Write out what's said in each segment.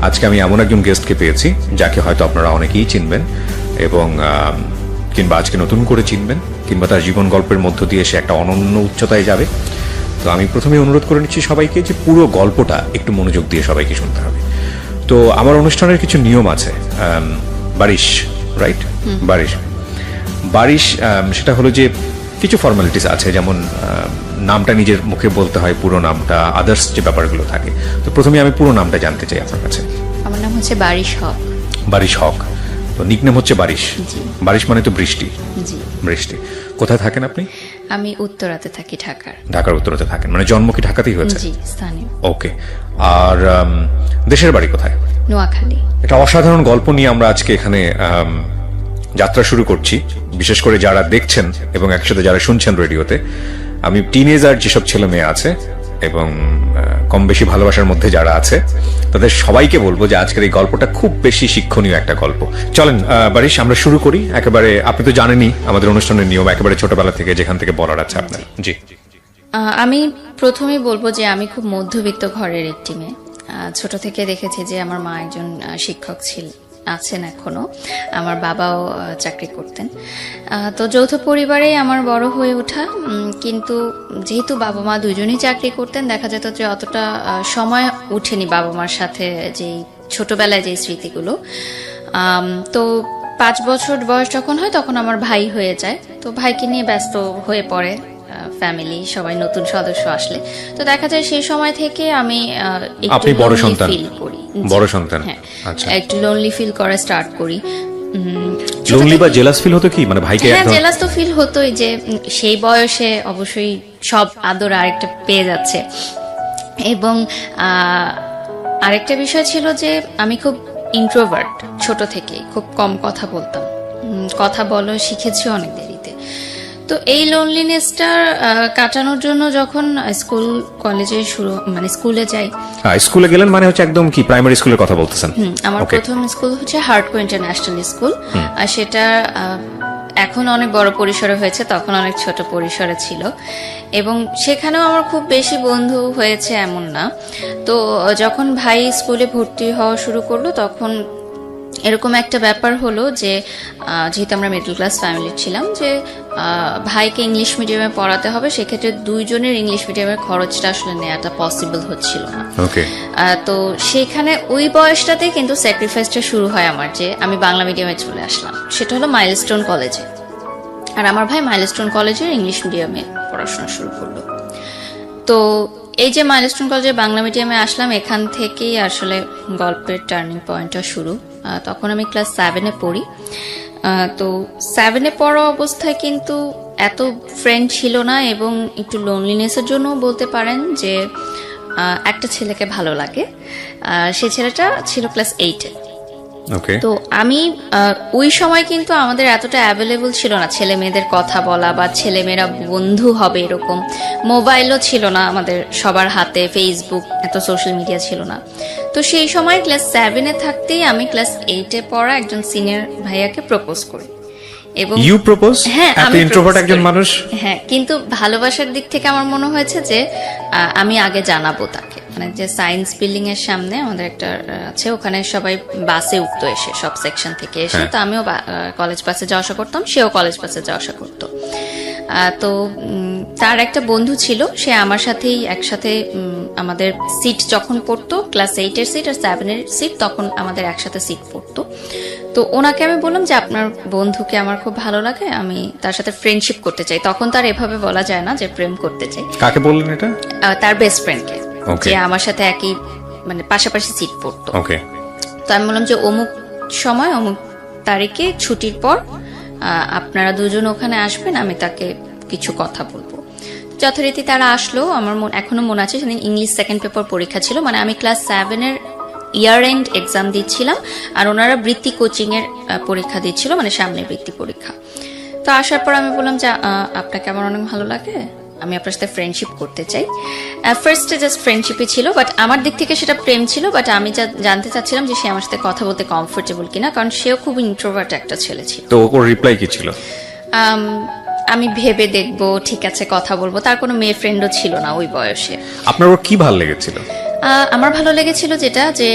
আজকে আমি এমন একজন গেস্টকে পেয়েছি যাকে হয়তো আপনারা অনেকেই চিনবেন এবং কিংবা আজকে নতুন করে চিনবেন, কিংবা তার জীবন গল্পের মধ্য দিয়ে সে একটা অনন্য উচ্চতায় যাবে। তো আমি প্রথমে অনুরোধ করে নিচ্ছি সবাইকে যে পুরো গল্পটা একটু মনোযোগ দিয়ে সবাইকে শুনতে হবে। তো আমার অনুষ্ঠানের কিছু নিয়ম আছে। বারিশ, রাইট? বারিশ সেটা হলো যে কিছু ফর্মালিটিস আছে, যেমন নামটা নিজের মুখে বলতে হয়, পুরো নামটা, আদার্স যে ব্যাপারগুলো থাকে। তো প্রথমে আমি পুরো নামটা জানতে চাই আপনার কাছে। আমার নাম হচ্ছে বারিশ হক। বারিশ হক। তো নিকনেম হচ্ছে বারিশ। বারিশ মানে তো বৃষ্টি। জি। বৃষ্টি। কোথায় থাকেন আপনি? আমি উত্তরাতে থাকি, ঢাকার উত্তরাতে থাকেন, মানে জন্ম কি ঢাকাতেই হয়েছে? জি, স্থানীয়। ওকে। আর দেশের বাড়ি কোথায়? নোয়াখালী। এটা অসাধারণ গল্প নিয়ে আমরা আজকে এখানে যাত্রা শুরু করছি, বিশেষ করে যারা দেখছেন এবং একসাথে যারা শুনছেন রেডিওতে। আমি টিনেজার যেসব ছেলে মেয়ে আছে এবং কম বেশি ভালোবাসার মধ্যে যারা আছে, তাদের সবাইকে বলবো যে আজকের এই গল্পটা খুব বেশি শিক্ষণীয় একটা গল্প। চলেন বারিশ, আমরা শুরু করি একেবারে। আপনি তো জানেনই আমাদের অনুষ্ঠানের নিয়ম, একেবারে ছোটবেলা থেকে যেখান থেকে বলার আছে আপনার। জি। আমি প্রথমেই বলবো যে আমি খুব মধ্যবিত্ত ঘরের একটি মেয়ে। ছোট থেকে দেখেছি যে আমার মা একজন শিক্ষক আছেন এখনো, আমার বাবাও চাকরি করতেন। তো যৌথ পরিবারেই আমার বড় হয়ে ওঠা, কিন্তু যেহেতু বাবা মা দুজনেই চাকরি করতেন, দেখা যেত যে অতটা সময় উঠেনি বাবা মার সাথে যেই ছোটবেলায় যে স্মৃতিগুলো। তো 5 বছর বয়স যখন হয় তখন আমার ভাই হয়ে যায়, তো ভাইকে নিয়ে ব্যস্ত হয়ে পড়ে ফ্যামিলি, সবাই নতুন সদস্য আসলে। তো দেখা যায় সেই সময় থেকে আমি আপনি বড় সন্তান? ফিল করি। বড় সন্তান। হ্যাঁ, আচ্ছা। একটু লোনলি ফিল করা স্টার্ট করি। লোনলি বা জেলাস ফিল হতো কি, মানে ভাইকে? হ্যাঁ, জেলাস তো ফিল হতোই, যে সেই বয়সে অবশ্যই সব আদর আরেকটা পেয়ে যাচ্ছে। এবং আরেকটা বিষয় ছিল যে আমি খুব ইন্ট্রোভার্ট, ছোট থেকে খুব কম কথা বলতাম, কথা বলা শিখেছি অনেক দেরিতে। তো এই লোনলিনেসটা কাটানোর জন্য যখন স্কুল কলেজে স্কুলে যাই। স্কুলে গেলেন মানে হচ্ছে একদম কি প্রাইমারি স্কুলের কথা বলতেছেন? আমার প্রথম স্কুল হচ্ছে হার্টকো ইন্টারন্যাশনাল স্কুল, আর সেটা এখন অনেক বড় পরিসরে হয়েছে, তখন অনেক ছোট পরিসরে ছিল। এবং সেখানেও আমার খুব বেশি বন্ধু হয়েছে এমন না। তো যখন ভাই স্কুলে ভর্তি হওয়া শুরু করলো, তখন এরকম একটা ব্যাপার হলো যে যেহেতু আমরা মিডল ক্লাস ফ্যামিলি ছিলাম, যে ভাইকে ইংলিশ মিডিয়ামে পড়াতে হবে, সেক্ষেত্রে দুইজনের ইংলিশ মিডিয়ামের খরচটা আসলে নেওয়াটা পসিবল হচ্ছিল না। তো সেখানে ওই বয়সটাতে কিন্তু স্যাক্রিফাইসটা শুরু হয় আমার, যে আমি বাংলা মিডিয়ামে চলে আসলাম। সেটা হলো মাইলস্টোন কলেজে, আর আমার ভাই মাইলস্টোন কলেজের ইংলিশ মিডিয়ামে পড়াশোনা শুরু করলো। তো এই যে মাইলস্টোন কলেজে বাংলা মিডিয়ামে আসলাম, এখান থেকেই আসলে গল্পের টার্নিং পয়েন্টটা শুরু। তখন আমি ক্লাস 7-এ পড়ি। তো 7-এ পড়া অবস্থায় কিন্তু এত ফ্রেন্ড ছিল না, এবং একটু লোনলিনেসের জন্য বলতে পারেন যে একটা ছেলেকে ভালো লাগে। সেই ছেলেটা ছিল ক্লাস 8-এ। তো আমি ওই সময় কিন্তু আমাদের এতটা অ্যাভেলেবল ছিল না ছেলে মেয়েদের কথা বলা বা ছেলে মেয়েরা বন্ধু হবে এরকম। মোবাইলও ছিল না আমাদের সবার হাতে, ফেসবুক, এত সোশ্যাল মিডিয়া ছিল না। তো সেই সময় ক্লাস 7-এ থাকতেই আমি ক্লাস 8-এ পড়া একজন সিনিয়র ভাইয়াকে প্রপোজ করি। এবং ইউ প্রপোজ? হ্যাঁ, আমি ইন্ট্রোভার্ট একজন মানুষ। হ্যাঁ, কিন্তু ভালোবাসার দিক থেকে আমার মনে হয়েছে যে আমি আগে জানাবো তাকে। মানে যে সায়েন্স বিল্ডিং এর সামনে আমাদের একটা আছে, ওখানে সবাই বাসে উঠতো এসে, সব সেকশন থেকে এসে। তো আমিও কলেজ বাসে যাওয়া আসা করতাম, সেও কলেজ বাসে যাওয়া আসা করতো। তো তার একটা বন্ধু ছিল, সে আমার সাথেই একসাথে আমাদের সিট যখন পড়তো, ক্লাস 8-এর সিট আর 7-এর সিট, তখন আমাদের একসাথে সিট পড়তো। তো ওনাকে আমি বললাম যে আপনার বন্ধুকে আমার খুব ভালো লাগে, আমি তার সাথে ফ্রেন্ডশিপ করতে চাই। তখন তার এভাবে বলা যায় না যে প্রেম করতে চাই। কাকে বললেন এটা? তার বেস্ট ফ্রেন্ডকে, যে আমার সাথে একই পাশাপাশি সিট পড়তো। তো আমি বললাম যে অমুক সময় অমুক তারিখে ছুটির পর আপনারা দুজন ওখানে আসবেন, আমি তাকে কিছু কথা বলবো। যথারীতি তারা আসলো। আমার এখনো মনে আছে, সেদিন ইংলিশ সেকেন্ড পেপার পরীক্ষা ছিল, মানে আমি ক্লাস 7-এর ইয়ার এন্ড এক্সাম দিচ্ছিলাম, আর ওনারা বৃত্তি কোচিং এর পরীক্ষা দিচ্ছিল, মানে সামনে বৃত্তি পরীক্ষা। তো আসার পর আমি বললাম যে আপনাকে আমার অনেক ভালো লাগে, আমি আপনার সাথে ফ্রেন্ডশিপ করতে চাই। ফার্স্টে জাস্ট ফ্রেন্ডশিপই ছিল, বাট আমার দিক থেকে সেটা প্রেম ছিল। বাট আমি জানতে চাচ্ছিলাম যে সে আমার সাথে কথা বলতে কমফোর্টেবল কিনা, কারণ সেও খুব ইন্ট্রোভার্ট একটা ছেলে ছিল। তো ওর রিপ্লাই কি ছিল? আমি ভেবে দেখবো, ঠিক আছে কথা বলবো। তার কোনো মেয়ে ফ্রেন্ডও ছিল না ওই বয়সে। আপনার ওর কি ভালো লেগেছিল? আমার ভালো লেগেছিল যেটা যে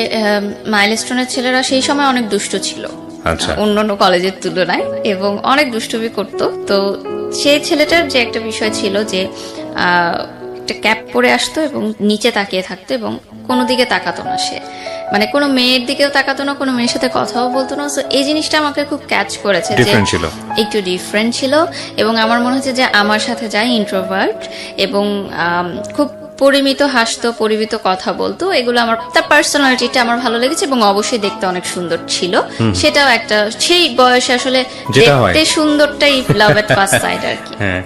মাইলস্টোনের ছেলেরা সেই সময় অনেক দুষ্ট ছিল আচ্ছা। অন্যান্য কলেজের তুলনায়, এবং অনেক দুষ্টুমি করতো। তো সেই ছেলেটার যে একটা বিষয় ছিল যে একটা ক্যাপ পরে আসতো এবং নিচে তাকিয়ে থাকতো এবং কোনো দিকে তাকাতো না সে, মানে কোনো মেয়ের দিকেও তাকাতো না, কোনো মেয়ের সাথে কথাও বলতো না। সো এই জিনিসটা আমাকে খুব ক্যাচ করেছে যে ডিফারেন্ট ছিল, একটু ডিফারেন্ট ছিল। এবং আমার মনে হচ্ছে যে আমার সাথে যাই ইন্ট্রোভার্ট এবং খুব পরিমিত হাসতো, পরিমিত কথা বলতো, এগুলো আমার, তার পার্সোনালিটিটা আমার ভালো লেগেছে এবং অবশ্যই দেখতে অনেক সুন্দর ছিল। সেটাও একটা সেই বয়সে আসলে যেটা হয়। দেখতে সুন্দরটাই লাভ এট ফার্স্ট সাইট আর কি। হ্যাঁ।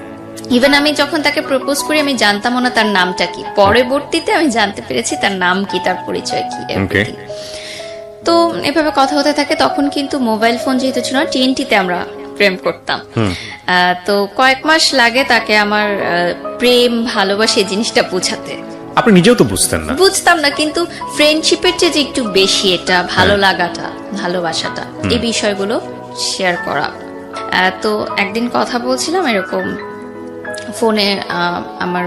ইভেন আমি যখন তাকে প্রপোজ করি আমি জানতামও না তার নামটা কি, পরবর্তীতে আমি জানতে পেরেছি তার নাম কি, তার পরিচয় কি, everything। তো এভাবে কথা হতে থাকে। তখন কিন্তু মোবাইল ফোন যেহেতু ছিল না, টিএনটিতে আমরা প্রেম করতাম। তো কয়েক মাস লাগে তাকে আমার প্রেম ভালোবাসা এই জিনিসটা বোঝাতে। আপনি নিজেও তো বুঝতেন না। বুঝতাম না, কিন্তু ফ্রেন্ডশিপের চেয়ে যে একটু বেশি এটা ভালো লাগাটা, ভালোবাসাটা, এই বিষয়গুলো শেয়ার করা। তো একদিন কথা বলছিলাম এরকম ফোনে, আমার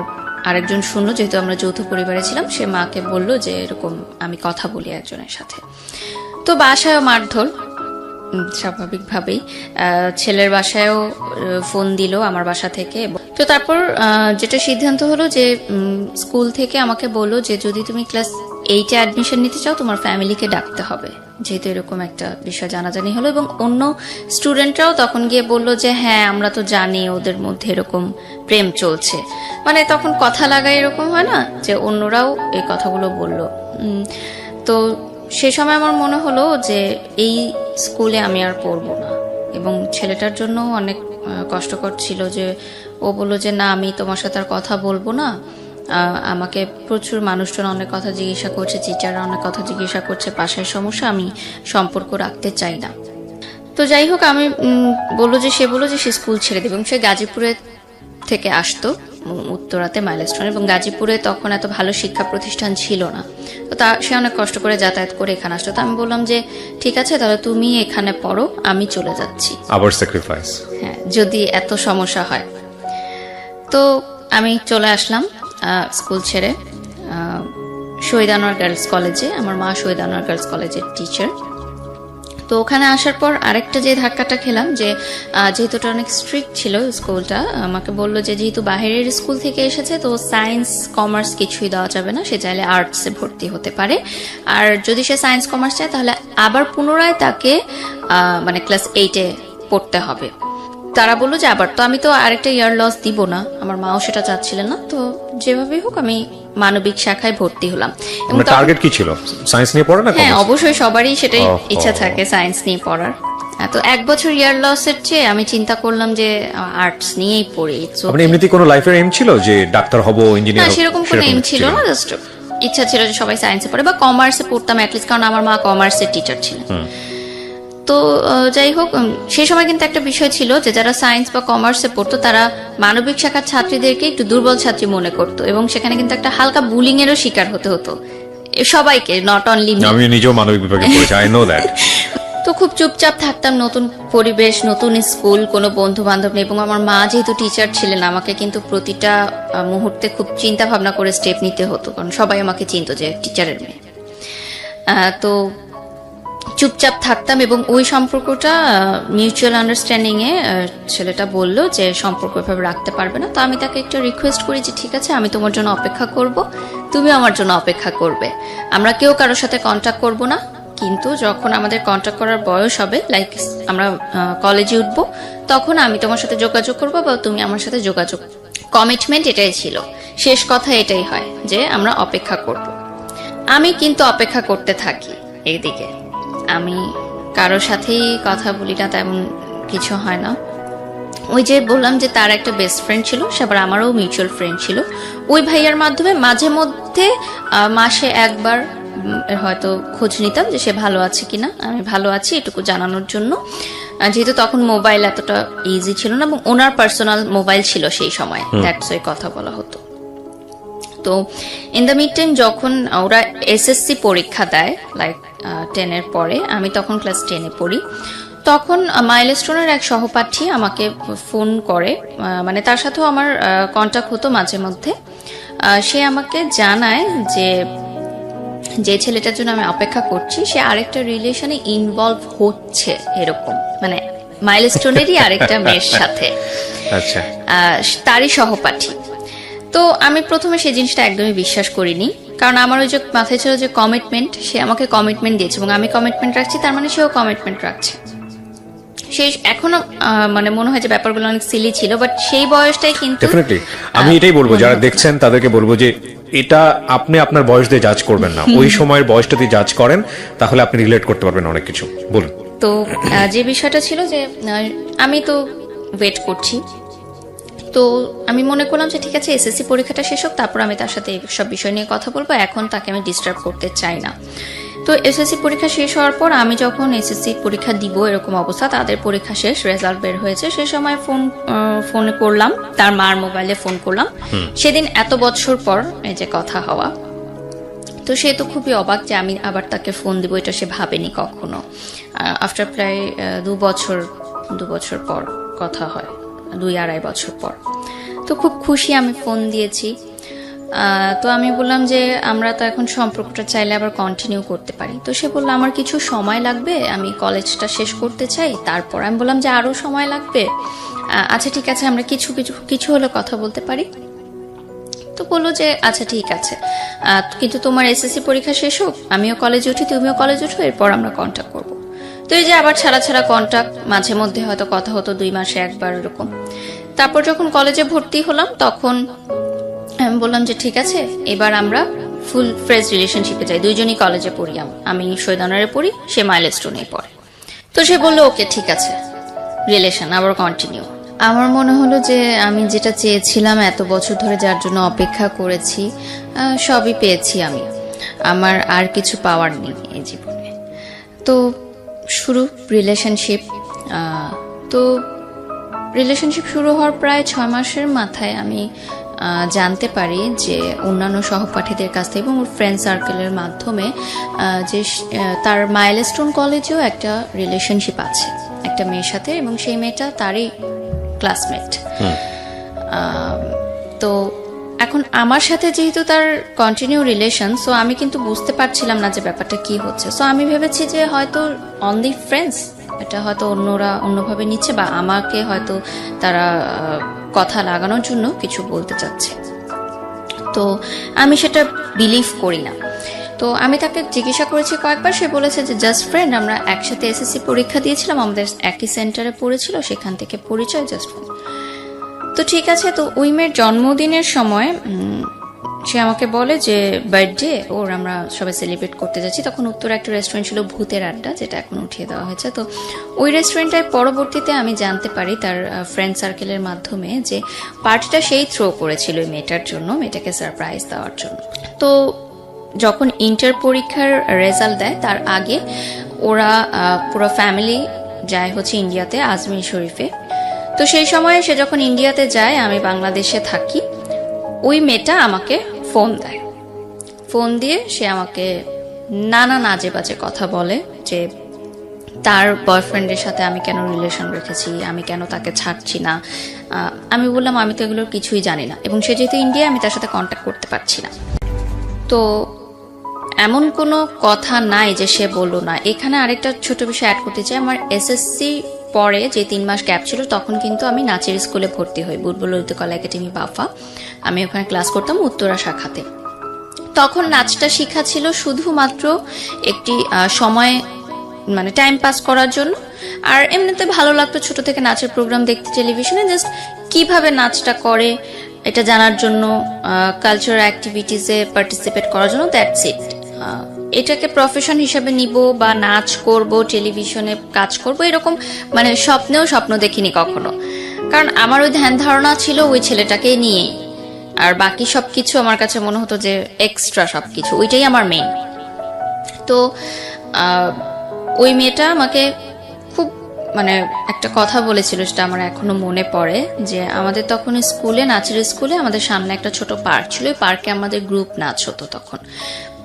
আরেকজন শুনলো, যেহেতু আমরা যৌথ পরিবারে ছিলাম, সে মাকে বলল যে এরকম আমি কথা বলি একজনের সাথে। তো বাসায়ও মারধর স্বাভাবিকভাবেই, ছেলের বাসায়ও ফোন দিল আমার বাসা থেকে। তো তারপর যেটা সিদ্ধান্ত হলো যে স্কুল থেকে আমাকে বললো যে যদি তুমি ক্লাস 8-এ অ্যাডমিশন নিতে চাও তোমার ফ্যামিলিকে ডাকতে হবে, যেহেতু এরকম একটা বিষয় জানাজানি হলো। এবং অন্য স্টুডেন্টরাও তখন গিয়ে বলল যে হ্যাঁ আমরা তো জানি ওদের মধ্যে এরকম প্রেম চলছে, মানে তখন কথা লাগায় এরকম হয় না, যে অন্যরাও এই কথাগুলো বলল। তো সে সময় আমার মনে হলো যে এই স্কুলে আমি আর পড়বো না। এবং ছেলেটার জন্য অনেক কষ্টকর ছিল যে ও বললো যে না আমি তোমার সাথে আর কথা বলবো না, আমাকে প্রচুর মানুষজন অনেক কথা জিজ্ঞাসা করছে, টিচাররা অনেক কথা জিজ্ঞাসা করছে, বাসায় সমস্যা, আমি সম্পর্ক রাখতে চাই না। তো যাই হোক, আমি সে বললো যে সে স্কুল ছেড়ে দেবে। এবং সে গাজীপুরে থেকে আসতো, উত্তরাতে মাইলস্টোন, এবং গাজীপুরে তখন এত ভালো শিক্ষা প্রতিষ্ঠান ছিল না। তো সে অনেক কষ্ট করে যাতায়াত করে এখানে আসতো। তো আমি বললাম যে ঠিক আছে তাহলে তুমি এখানে পড়ো, আমি চলে যাচ্ছি, আবার স্যাক্রিফাইস, হ্যাঁ যদি এত সমস্যা হয়। তো আমি চলে আসলাম স্কুল ছেড়ে শহীদ আনোয়ার গার্লস কলেজে। আমার মা শহীদ আনোয়ার গার্লস কলেজের টিচার। তো ওখানে আসার পর আরেকটা যে ধাক্কাটা খেলাম, যে যেহেতু এটা অনেক স্ট্রিক্ট ছিল স্কুলটা, আমাকে বললো যে যেহেতু বাইরের স্কুল থেকে এসেছে তো সায়েন্স কমার্স কিছুই দেওয়া যাবে না, সে চাইলে আর্টসে ভর্তি হতে পারে। আর যদি সে সায়েন্স কমার্স চায় তাহলে আবার পুনরায় তাকে মানে ক্লাস 8-এ পড়তে হবে। তারা বললো যে আবার, তো আমি তো আরেকটা ইয়ার লস দিব না, আমার মাও সেটা চাচ্ছিলেন না। তো যেভাবেই হোক আমি মানবিক শাখায় ভর্তি হলাম। এবং টার্গেট কি ছিল? সায়েন্স নিয়ে পড়া না? হ্যাঁ অবশ্যই সবারই সেটাই ইচ্ছা থাকে, সায়েন্স নিয়ে পড়ার। তো এক বছর ইয়ার লসের চেয়ে আমি চিন্তা করলাম যে আর্টস নিয়েই পড়ি। আপনি এমনিতে কোনো লাইফের এম ছিল যে ডাক্তার হব, ইঞ্জিনিয়ার? না, সেরকম কোনো এম ছিল না, জাস্ট ইচ্ছা ছিল যে সবাই সায়েন্সে পড়ে বা কমার্সে পড়তাম অ্যাটলিস্ট, কারণ আমার মা কমার্সের টিচার ছিলেন। তো যাই হোক, সেই সময় কিন্তু একটা বিষয় ছিল যে যারা সায়েন্স বা কমার্সে পড়তো তারা মানবিক শাখার ছাত্রীদেরকে একটু দুর্বল ছাত্রী মনে করতো, এবং সেখানে কিন্তু একটা হালকা বুলিং এরও শিকার হতে হতো সবাইকে, নট অনলি মি। আমি নিজেও মানবিক বিভাগে পড়েছি, আই নো দ্যাট। তো খুব চুপচাপ থাকতাম, নতুন পরিবেশ, নতুন স্কুল, কোনো বন্ধু বান্ধব নেই। এবং আমার মা যেহেতু টিচার ছিলেন, আমাকে কিন্তু প্রতিটা মুহূর্তে খুব চিন্তা ভাবনা করে স্টেপ নিতে হতো, কারণ সবাই আমাকে চিনতো যে টিচারের মেয়ে। তো চুপচাপ থাকতাম, এবং ওই সম্পর্কটা মিউচুয়াল আন্ডারস্ট্যান্ডিং এ ছেলেটা বলল যে সম্পর্ক এভাবে রাখতে পারবে না। তো আমি তাকে একটা রিকোয়েস্ট করি যে ঠিক আছে আমি তোমার জন্য অপেক্ষা করব, তুমি আমার জন্য অপেক্ষা করবে, আমরা কেউ কারোর সাথে কন্ট্যাক্ট করব না, কিন্তু যখন আমাদের কন্ট্যাক্ট করার বয়স হবে, লাইক আমরা কলেজে উঠবো, তখন আমি তোমার সাথে যোগাযোগ করবো বা তুমি আমার সাথে যোগাযোগ। কমিটমেন্ট এটাই ছিল, শেষ কথা এটাই হয় যে আমরা অপেক্ষা করব। আমি কিন্তু অপেক্ষা করতে থাকি, এইদিকে আমি কারোর সাথেই কথা বলি না, তেমন কিছু হয় না। ওই যে বললাম যে তার একটা বেস্ট ফ্রেন্ড ছিল, সে আবার আমারও মিউচুয়াল ফ্রেন্ড ছিল। ওই ভাইয়ার মাধ্যমে মাঝে মধ্যে মাসে একবার হয়তো খোঁজ নিতাম যে সে ভালো আছে কিনা। আমি ভালো আছি এটুকু জানানোর জন্য, যেহেতু তখন মোবাইল এতটা ইজি ছিল না, এবং ওনার পার্সোনাল মোবাইল ছিল সেই সময়, দ্যাটস ওই কথা বলা হতো। তো ইন দ্য মিড টাইম যখন ওরা এসএসসি পরীক্ষা দেয়, লাইক 10-এর পরে, আমি তখন ক্লাস 10-এ পড়ি, তখন মাইলস্টোনের এক সহপাঠী আমাকে ফোন করে, মানে তার সাথেও আমার কন্ট্যাক্ট হতো মাঝে মধ্যে। সে আমাকে জানায় যে যে ছেলেটার জন্য আমি অপেক্ষা করছি সে আরেকটা রিলেশনে ইনভলভ হচ্ছে, এরকম মানে মাইলস্টোনেরই আরেকটা মেয়ের সাথে, আচ্ছা, তারই সহপাঠী। তো আমি প্রথমে সেই জিনিসটা একদমই বিশ্বাস করিনি, কারণ আমার ওই যে মাথায় ছিল যে কমিটমেন্ট, সে আমাকে কমিটমেন্ট দিয়েছে এবং আমি কমিটমেন্ট রাখছি, তার মানে সেও কমিটমেন্ট রাখছে। সে এখনো মানে মনে হয় যে ব্যাপারগুলো অনেক সিলি ছিল, বাট সেই বয়সটাই কিন্তু ডেফিনেটলি আমি এটাই বলবো, যারা দেখছেন তাদেরকে বলবো যে এটা আপনি আপনার বয়স দিয়ে জাজ করবেন না, ওই সময়ের বয়সটা দিয়ে জাজ করেন, তাহলে আপনি রিলেট করতে পারবেন অনেক কিছু। বলুন। তো যে বিষয়টা ছিল যে আমি তো ওয়েট করছি, তো আমি মনে করলাম যে ঠিক আছে এসএসসি পরীক্ষাটা শেষ হোক, তারপর আমি তার সাথে সব বিষয় নিয়ে কথা বলবো, এখন তাকে আমি ডিস্টার্ব করতে চাই না। তো এসএসসি পরীক্ষা শেষ হওয়ার পর আমি যখন এসএসসি পরীক্ষা দিব এরকম অবস্থা, তাদের পরীক্ষা শেষ, রেজাল্ট বের হয়েছে, সে সময় ফোন করলাম, তার মার মোবাইলে ফোন করলাম, সেদিন এত বছর পর এই যে কথা হওয়া। তো সে তো খুবই অবাক যে আমি আবার তাকে ফোন দিব, এটা সে ভাবেনি কখনো। আফটার প্রায় 2 বছর পর কথা হয়, 2-2.5 বছর পর। তো খুব খুশি, আমি ফোন দিয়েছি। তো আমি বললাম যে আমরা তো এখন সম্পর্কটা চাইলে আবার কন্টিনিউ করতে পারি। তো সে বললো আমার কিছু সময় লাগবে, আমি কলেজটা শেষ করতে চাই, তারপর। আমি বললাম যে আরো সময় লাগবে, আচ্ছা ঠিক আছে, আমরা কিছু হলে কথা বলতে পারি। তো বললো যে আচ্ছা ঠিক আছে, কিন্তু তোমার এসএসসি পরীক্ষা শেষ হোক, আমিও কলেজে উঠি, তুমিও কলেজে উঠো, এরপর আমরা কন্ট্যাক্ট করবো। তো এই যে আবার ছাড়া কন্ট্যাক্ট, মাঝে মধ্যে হয়তো কথা হতো 2 মাসে একবার এরকম। তারপর যখন কলেজে ভর্তি হলাম তখন আমি বললাম যে ঠিক আছে, এবার আমরা ফুল ফ্রেশ রিলেশনশিপে যাই, দুইজনই কলেজে পড়ি, আমি শহীদ অনারে পড়ি, সে মাইলস্টোনে পড়ে। তো সে বললো ওকে ঠিক আছে, রিলেশন আবার কন্টিনিউ। আমার মনে হলো যে আমি যেটা চেয়েছিলাম, এত বছর ধরে যার জন্য অপেক্ষা করেছি, সবই পেয়েছি আমি, আমার আর কিছু পাওয়ার নেই এই জীবনে। তো শুরু রিলেশনশিপ। তো রিলেশনশিপ শুরু হওয়ার প্রায় 6 মাসের মাথায় আমি জানতে পারি যে অন্যান্য সহপাঠীদের কাছ থেকে এবং ওর ফ্রেন্ড সার্কেলের মাধ্যমে যে তার মাইলস্টোন কলেজেও একটা রিলেশনশিপ আছে একটা মেয়ের সাথে, এবং সেই মেয়েটা তারই ক্লাসমেট। তো এখন আমার সাথে যেহেতু তার কন্টিনিউ রিলেশন, সো আমি কিন্তু বুঝতে পারছিলাম না যে ব্যাপারটা কি হচ্ছে। সো আমি ভেবেছি যে হয়তো অনলি ফ্রেন্ডস, এটা হয়তো অন্যরা অন্যভাবে নিচ্ছে, বা আমাকে হয়তো তারা কথা লাগানোর জন্য কিছু বলতে চাচ্ছে। তো আমি সেটা বিলিভ করি না। তো আমি তাকে জিজ্ঞাসা করেছি কয়েকবার, সে বলেছে যে জাস্ট ফ্রেন্ড, আমরা একসাথে এসএসসি পরীক্ষা দিয়েছিলাম, আমাদের একই সেন্টারে পড়েছিল, সেখান থেকে পরিচয়, জাস্ট ফ্রেন্ড। তো ঠিক আছে। তো ওই মেয়ের জন্মদিনের সময় সে আমাকে বলে যে বার্থডে ওর, আমরা সবাই সেলিব্রেট করতে যাচ্ছি। তখন উত্তর একটা রেস্টুরেন্ট ছিল ভূতের আড্ডা, যেটা এখন উঠিয়ে দেওয়া হয়েছে। তো ওই রেস্টুরেন্টটায় পরবর্তীতে আমি জানতে পারি তার ফ্রেন্ড সার্কেলের মাধ্যমে যে পার্টিটা সেই থ্রো করেছিল ওই মেয়েটার জন্য, মেয়েটাকে সারপ্রাইজ দেওয়ার জন্য। তো যখন ইন্টার পরীক্ষার রেজাল্ট দেয় তার আগে ওরা পুরো ফ্যামিলি যায় হচ্ছে ইন্ডিয়াতে, আজমির শরীফে। তো সেই সময়ে সে যখন ইন্ডিয়াতে যায়, আমি বাংলাদেশে থাকি, ওই মেয়েটা আমাকে ফোন দেয়। ফোন দিয়ে সে আমাকে নানা নাজে বাজে কথা বলে যে তার বয়ফ্রেন্ডের সাথে আমি কেন রিলেশন রেখেছি, আমি কেন তাকে ছাড়ছি না। আমি বললাম আমি তো এগুলোর কিছুই জানি না, এবং সে যেহেতু ইন্ডিয়া, আমি তার সাথে কন্ট্যাক্ট করতে পারছি না। তো এমন কোনো কথা নাই যে সে বললো না। এখানে আরেকটা ছোট বিষয় অ্যাড করতে চাই, আমার এসএসসি পরে যে 3 মাস গ্যাপ ছিল, তখন কিন্তু আমি নাচের স্কুলে ভর্তি হই, বুলবুল ললিত কলা একাডেমি বাফা। আমি ওখানে ক্লাস করতাম উত্তরা শাখাতে। তখন নাচটা শেখা ছিল শুধুমাত্র একটি সময়, মানে টাইম পাস করার জন্য। আর এমনিতে ভালো লাগতো ছোট থেকে নাচের প্রোগ্রাম দেখতে টেলিভিশনে, জাস্ট কিভাবে নাচটা করে এটা জানার জন্য, কালচারাল অ্যাক্টিভিটিসে পার্টিসিপেট করার জন্য, দ্যাটস ইট। এটাকে প্রফেশন হিসেবে নিব বা নাচ করব, টেলিভিশনে কাজ করব, এরকম মানে স্বপ্ন দেখিনি কখনো। কারণ আমার ওই ধ্যান ধারণা ছিল ওই ছেলেটাকে নিয়েই, আর বাকি সবকিছু আমার কাছে মনে হতো যে এক্সট্রা সবকিছু, ওইটাই আমার মেইন। তো ওই মেয়েটা আমাকে খুব মানে একটা কথা বলেছিল, সেটা আমার এখনো মনে পড়ে, যে আমাদের তখন স্কুলে, নাচের স্কুলে আমাদের সামনে একটা ছোট পার্ক ছিল, ওই পার্কে আমাদের গ্রুপ নাচ হতো তখন।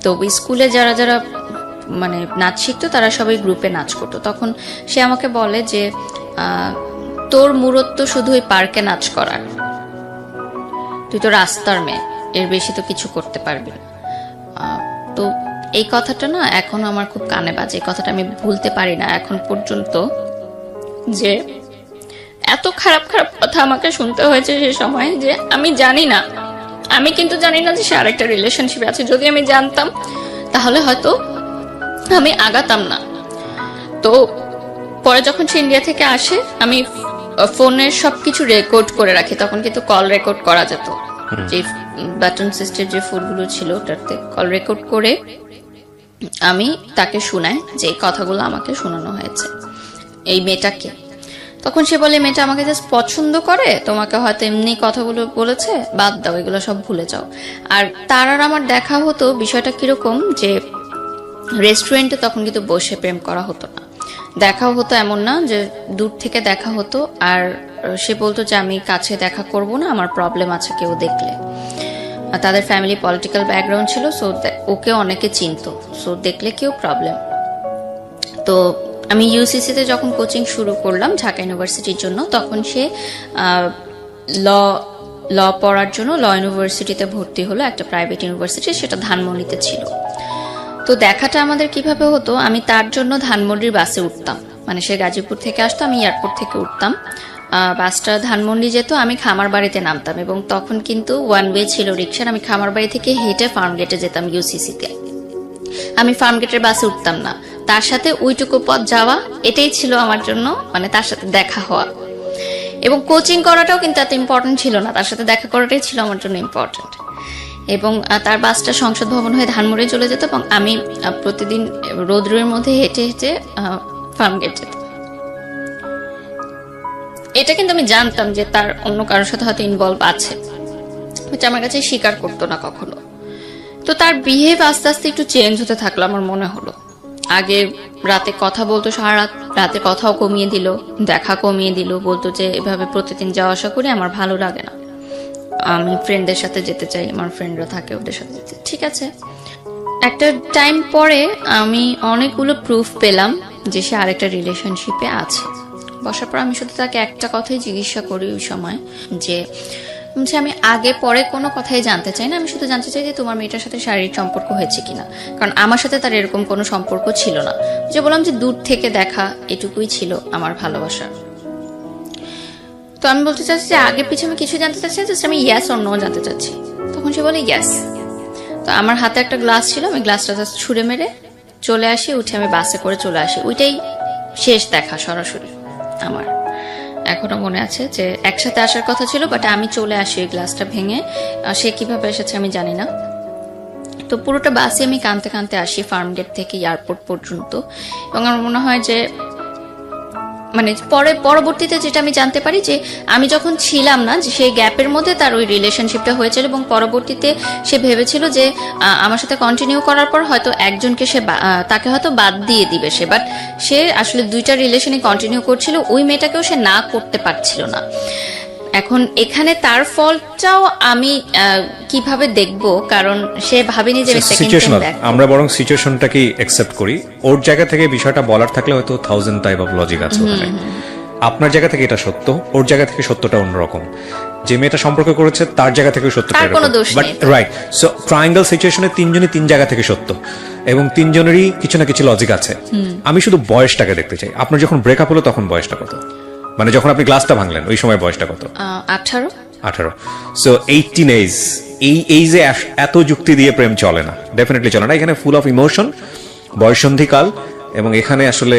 তো ওই স্কুলে যারা যারা মানে নাচ শিখতো তারা সবাই গ্রুপে নাচ করতো। তখন সে আমাকে বলে যে তোর মূরত তো শুধু ওই পার্কে নাচ করার, তুই তো রাস্তার মেয়ে, এর বেশি তো কিছু করতে পারবি না। তো এই কথাটা না এখন আমার খুব কানে বাজে, এই কথাটা আমি ভুলতে পারি না এখন পর্যন্ত, যে এত খারাপ খারাপ কথা আমাকে শুনতে হয়েছে সে সময়, যে আমি জানি না, আমি কিন্তু জানি না যে সে আরেকটা রিলেশনশিপে আছে। যদি আমি জানতাম তাহলে হয়তো আমি আগাতাম না। তো পরে যখন সে ইন্ডিয়া থেকে আসে, আমি ফোনের সবকিছু রেকর্ড করে রাখি, তখন কিন্তু কল রেকর্ড করা যেত, যে বাটন সিস্টেম যে ফোনগুলো ছিল ওটাতে কল রেকর্ড করে আমি তাকে শোনাই যে এই কথাগুলো আমাকে শোনানো হয়েছে এই মেয়েটাকে। তখন সে বলে মেয়েটা আমাকে জাস্ট পছন্দ করে, তোমাকে হয়তো এমনি কথাগুলো বলেছে, বাদ দাও, এগুলো সব ভুলে যাও। আর তার আর আমার দেখা হতো, বিষয়টা কিরকম যে রেস্টুরেন্টে তখন কিন্তু বসে প্রেম করা হতো না, দেখাও হতো এমন না, যে দূর থেকে দেখা হতো। আর সে বলতো যে আমি কাছে দেখা করব না, আমার প্রবলেম আছে কেউ দেখলে। তাদের ফ্যামিলি পলিটিক্যাল ব্যাকগ্রাউন্ড ছিল, সো ওকে অনেকে চিনতো, সো দেখলে কেউ প্রবলেম। তো আমি ইউসিসিতে যখন কোচিং শুরু করলাম ঢাকা ইউনিভার্সিটির জন্য, তখন সে ল পড়ার জন্য ল ইউনিভার্সিটিতে ভর্তি হলো, একটা প্রাইভেট ইউনিভার্সিটি, সেটা ধানমন্ডিতে ছিল। তো দেখাটা আমাদের কিভাবে হতো, আমি তার জন্য ধানমন্ডির বাসে উঠতাম, মানে সে গাজীপুর থেকে আসতো, আমি এয়ারপোর্ট থেকে উঠতাম, বাসটা ধানমন্ডি যেত, আমি খামার বাড়িতে নামতাম, এবং তখন কিন্তু ওয়ান ওয়ে ছিল রিক্সার, আমি খামার বাড়ি থেকে হেঁটে ফার্ম গেটে যেতাম ইউসিসিতে। আমি ফার্ম গেটের বাসে উঠতাম না, তার সাথে ওইটুকু পথ যাওয়া, এটাই ছিল আমার জন্য মানে তার সাথে দেখা হওয়া। এবং কোচিং করাটাও কিন্তু এত ইম্পর্টেন্ট ছিল না, তার সাথে দেখা করাটাই ছিল আমার জন্য ইম্পর্টেন্ট। এবং তার বাসটা সংসদ ভবন হয়ে ধানমন্ডি চলে যেত, এবং আমি প্রতিদিন রোদ্রের মধ্যে হেঁটে হেঁটে ফার্ম গেট যেতাম। এটা কিন্তু আমি জানতাম যে তার অন্য কারোর সাথে হয়তো ইনভলভ আছে, এটা আমার কাছে স্বীকার করতো না কখনো। তো তার বিহেভ আস্তে আস্তে একটু চেঞ্জ হতে থাকলো আমার মনে হলো। আগে রাতে কথা বলতো, সারা রাত রাতে কথাও কমিয়ে দিল, দেখা কমিয়ে দিল, বলতো যে এভাবে প্রতিদিন যাওয়া আসা করি আমার ভালো লাগে না, আমি ফ্রেন্ডদের সাথে যেতে চাই, আমার ফ্রেন্ডরা থাকে ওদের সাথে যেতে। ঠিক আছে, একটা টাইম পরে আমি অনেকগুলো প্রুফ পেলাম যে সে আরেকটা রিলেশনশিপে আছে। বসার পর আমি শুধু তাকে একটা কথাই জিজ্ঞাসা করি ওই সময়, যে আমি আগে পরে কোনো কথাই জানতে চাই না, আমি শুধু জানতে চাই যে তোমার মেয়েটার সাথে শারীরিক সম্পর্ক হয়েছে কিনা, কারণ আমার সাথে তার এরকম কোনো সম্পর্ক ছিল না। যে বললাম যে দূর থেকে দেখা, এটুকুই ছিল আমার ভালোবাসা। তো আমি বলতে চাচ্ছি যে আগে পিছনে আমি কিছু জানতে চাচ্ছি, জাস্ট আমি ইয়েস অর নো জানতে চাচ্ছি। তখন সে বলে ইয়েস। তো আমার হাতে একটা গ্লাস ছিল, আমি গ্লাসটা জাস্ট ছুঁড়ে মেরে চলে আসি, উঠে আমি বাসে করে চলে আসি। ওইটাই শেষ দেখা সরাসরি আমার। এখনো মনে আছে যে একসাথে আসার কথা ছিল, বাট আমি চলে আসি ওই গ্লাসটা ভেঙে। সে কিভাবে এসেছে আমি জানি না। তো পুরোটা বাসে আমি কাঁদতে কাঁদতে আসি ফার্ম গেট থেকে এয়ারপোর্ট পর্যন্ত। এবং আমার মনে হয় যে মানে পরবর্তীতে যেটা আমি জানতে পারি, যে আমি যখন ছিলাম না, যে সেই গ্যাপের মধ্যে তার ওই রিলেশনশিপটা হয়েছিল, এবং পরবর্তীতে সে ভেবেছিল যে আমার সাথে কন্টিনিউ করার পর হয়তো একজনকে সে তাকে হয়তো বাদ দিয়ে দিবে সে, বাট সে আসলে দুইটা রিলেশনে কন্টিনিউ করছিল, ওই মেয়েটাকেও সে না করতে পারছিল না। এখন এখানে তার ফলটাও আমি কিভাবে দেখব, কারণ সে ভাবেনি যে সিচুয়েশনাল। আমরা বরং সিচুয়েশনটাকে অ্যাকসেপ্ট করি। ওর জায়গা থেকে বিষয়টা বলার থাকলে হয়তো 1000 টাইপ অফ লজিক আছে ওখানে। আপনার জায়গা থেকে এটা সত্য, ওর জায়গা থেকে সত্যটা অন্যরকম। যে মেয়েটা সম্পর্ক করেছে তার জায়গা থেকে সত্যটা বাট রাইট। সো ট্রায়াঙ্গেল সিচুয়েশনে তিনজনই তিন জায়গা থেকে সত্য, এবং তিনজনেরই কিছু না কিছু লজিক আছে। আমি শুধু বয়সটাকে দেখতে চাই। আপনার যখন ব্রেকআপ হলো তখন বয়সটা কত? মানে যখন আপনি গ্লাসটা ভাঙলেন ওই সময় বয়সটা কত? 18। So 18 age. এই এইজে এত যুক্তি দিয়ে প্রেম চলে না, ডেফিনেটলি চলে না। এখানে ফুল অফ ইমোশন, বয়সন্ধিকাল, এবং এখানে আসলে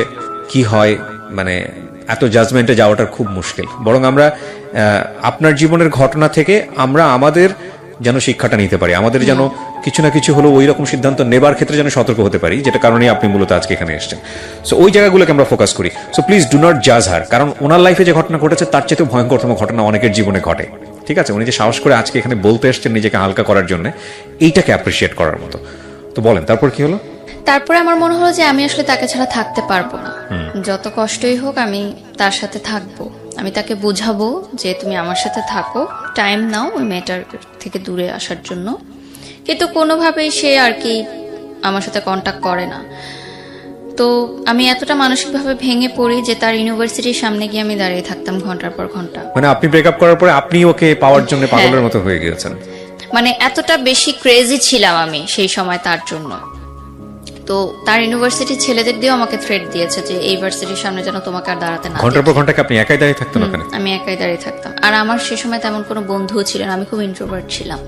কি হয় মানে এত জাজমেন্টে যাওয়াটা খুব মুশকিল। বরং আমরা আপনার জীবনের ঘটনা থেকে আমরা আমাদের যেন শিক্ষাটা নিতে পারি, আমাদের যেন কিছু না কিছু হলো ওই রকম সিদ্ধান্ত নেবার ক্ষেত্রে যেন সতর্ক হতে পারি, যেটা কারণে আপনি মূলত আজকে এখানে এসেছেন। সো ওই জায়গাগুলোকে আমরা ফোকাস করি। সো প্লিজ ডু নট জাজ হার, কারণ ওনার লাইফে যে ঘটনা ঘটেছে তার চেয়ে ভয়ঙ্করতম ঘটনা অনেকের জীবনে ঘটে। ঠিক আছে, উনি যে সাহস করে আজকে এখানে বলতে এসেছেন নিজেকে হালকা করার জন্য, এইটাকে অ্যাপ্রিসিয়েট করার মতো। তো বলেন তারপর কি হলো? তারপরে আমার মনে হলো যে আমি আসলে তাকে ছাড়া থাকতে পারবো না, যত কষ্টই হোক আমি তার সাথে থাকবো। আমি তাকে বুঝাবো যে তুমি আমার সাথে থাকো, টাইম নাও ওই মেয়েটার থেকে দূরে আসার জন্য। কিন্তু কোনোভাবেই সে আর কি আমার সাথে কন্ট্যাক্ট করে না। তো আমি এতটা মানসিকভাবে ভেঙে পড়ি যে তার ইউনিভার্সিটির সামনে গিয়ে আমি দাঁড়িয়ে থাকতাম ঘন্টার পর ঘন্টা। মানে আপনি ব্রেকআপ করার পরে আপনি ওকে পাওয়ার জন্য পাগলের মতো হয়ে গিয়েছেন? মানে এতটা বেশি ক্রেজি ছিলাম আমি সেই সময় তার জন্য। তো তার ইউনিভার্সিটির ছেলেদের দিয়েও আমাকে থ্রেট দিয়েছে যে এই ইউনিভার্সিটির সামনে যেন তোমাকে আর দাঁড়াতে না ঘন্টার পর ঘন্টা কি আপনি একাই দাঁড়িয়ে থাকতেন ওখানে? আমি একাই দাঁড়িয়ে থাকতাম। আর আমার সে সময় তেমন কোনো বন্ধুও ছিল না, আমি খুব ইন্ট্রোভার্ট ছিলাম।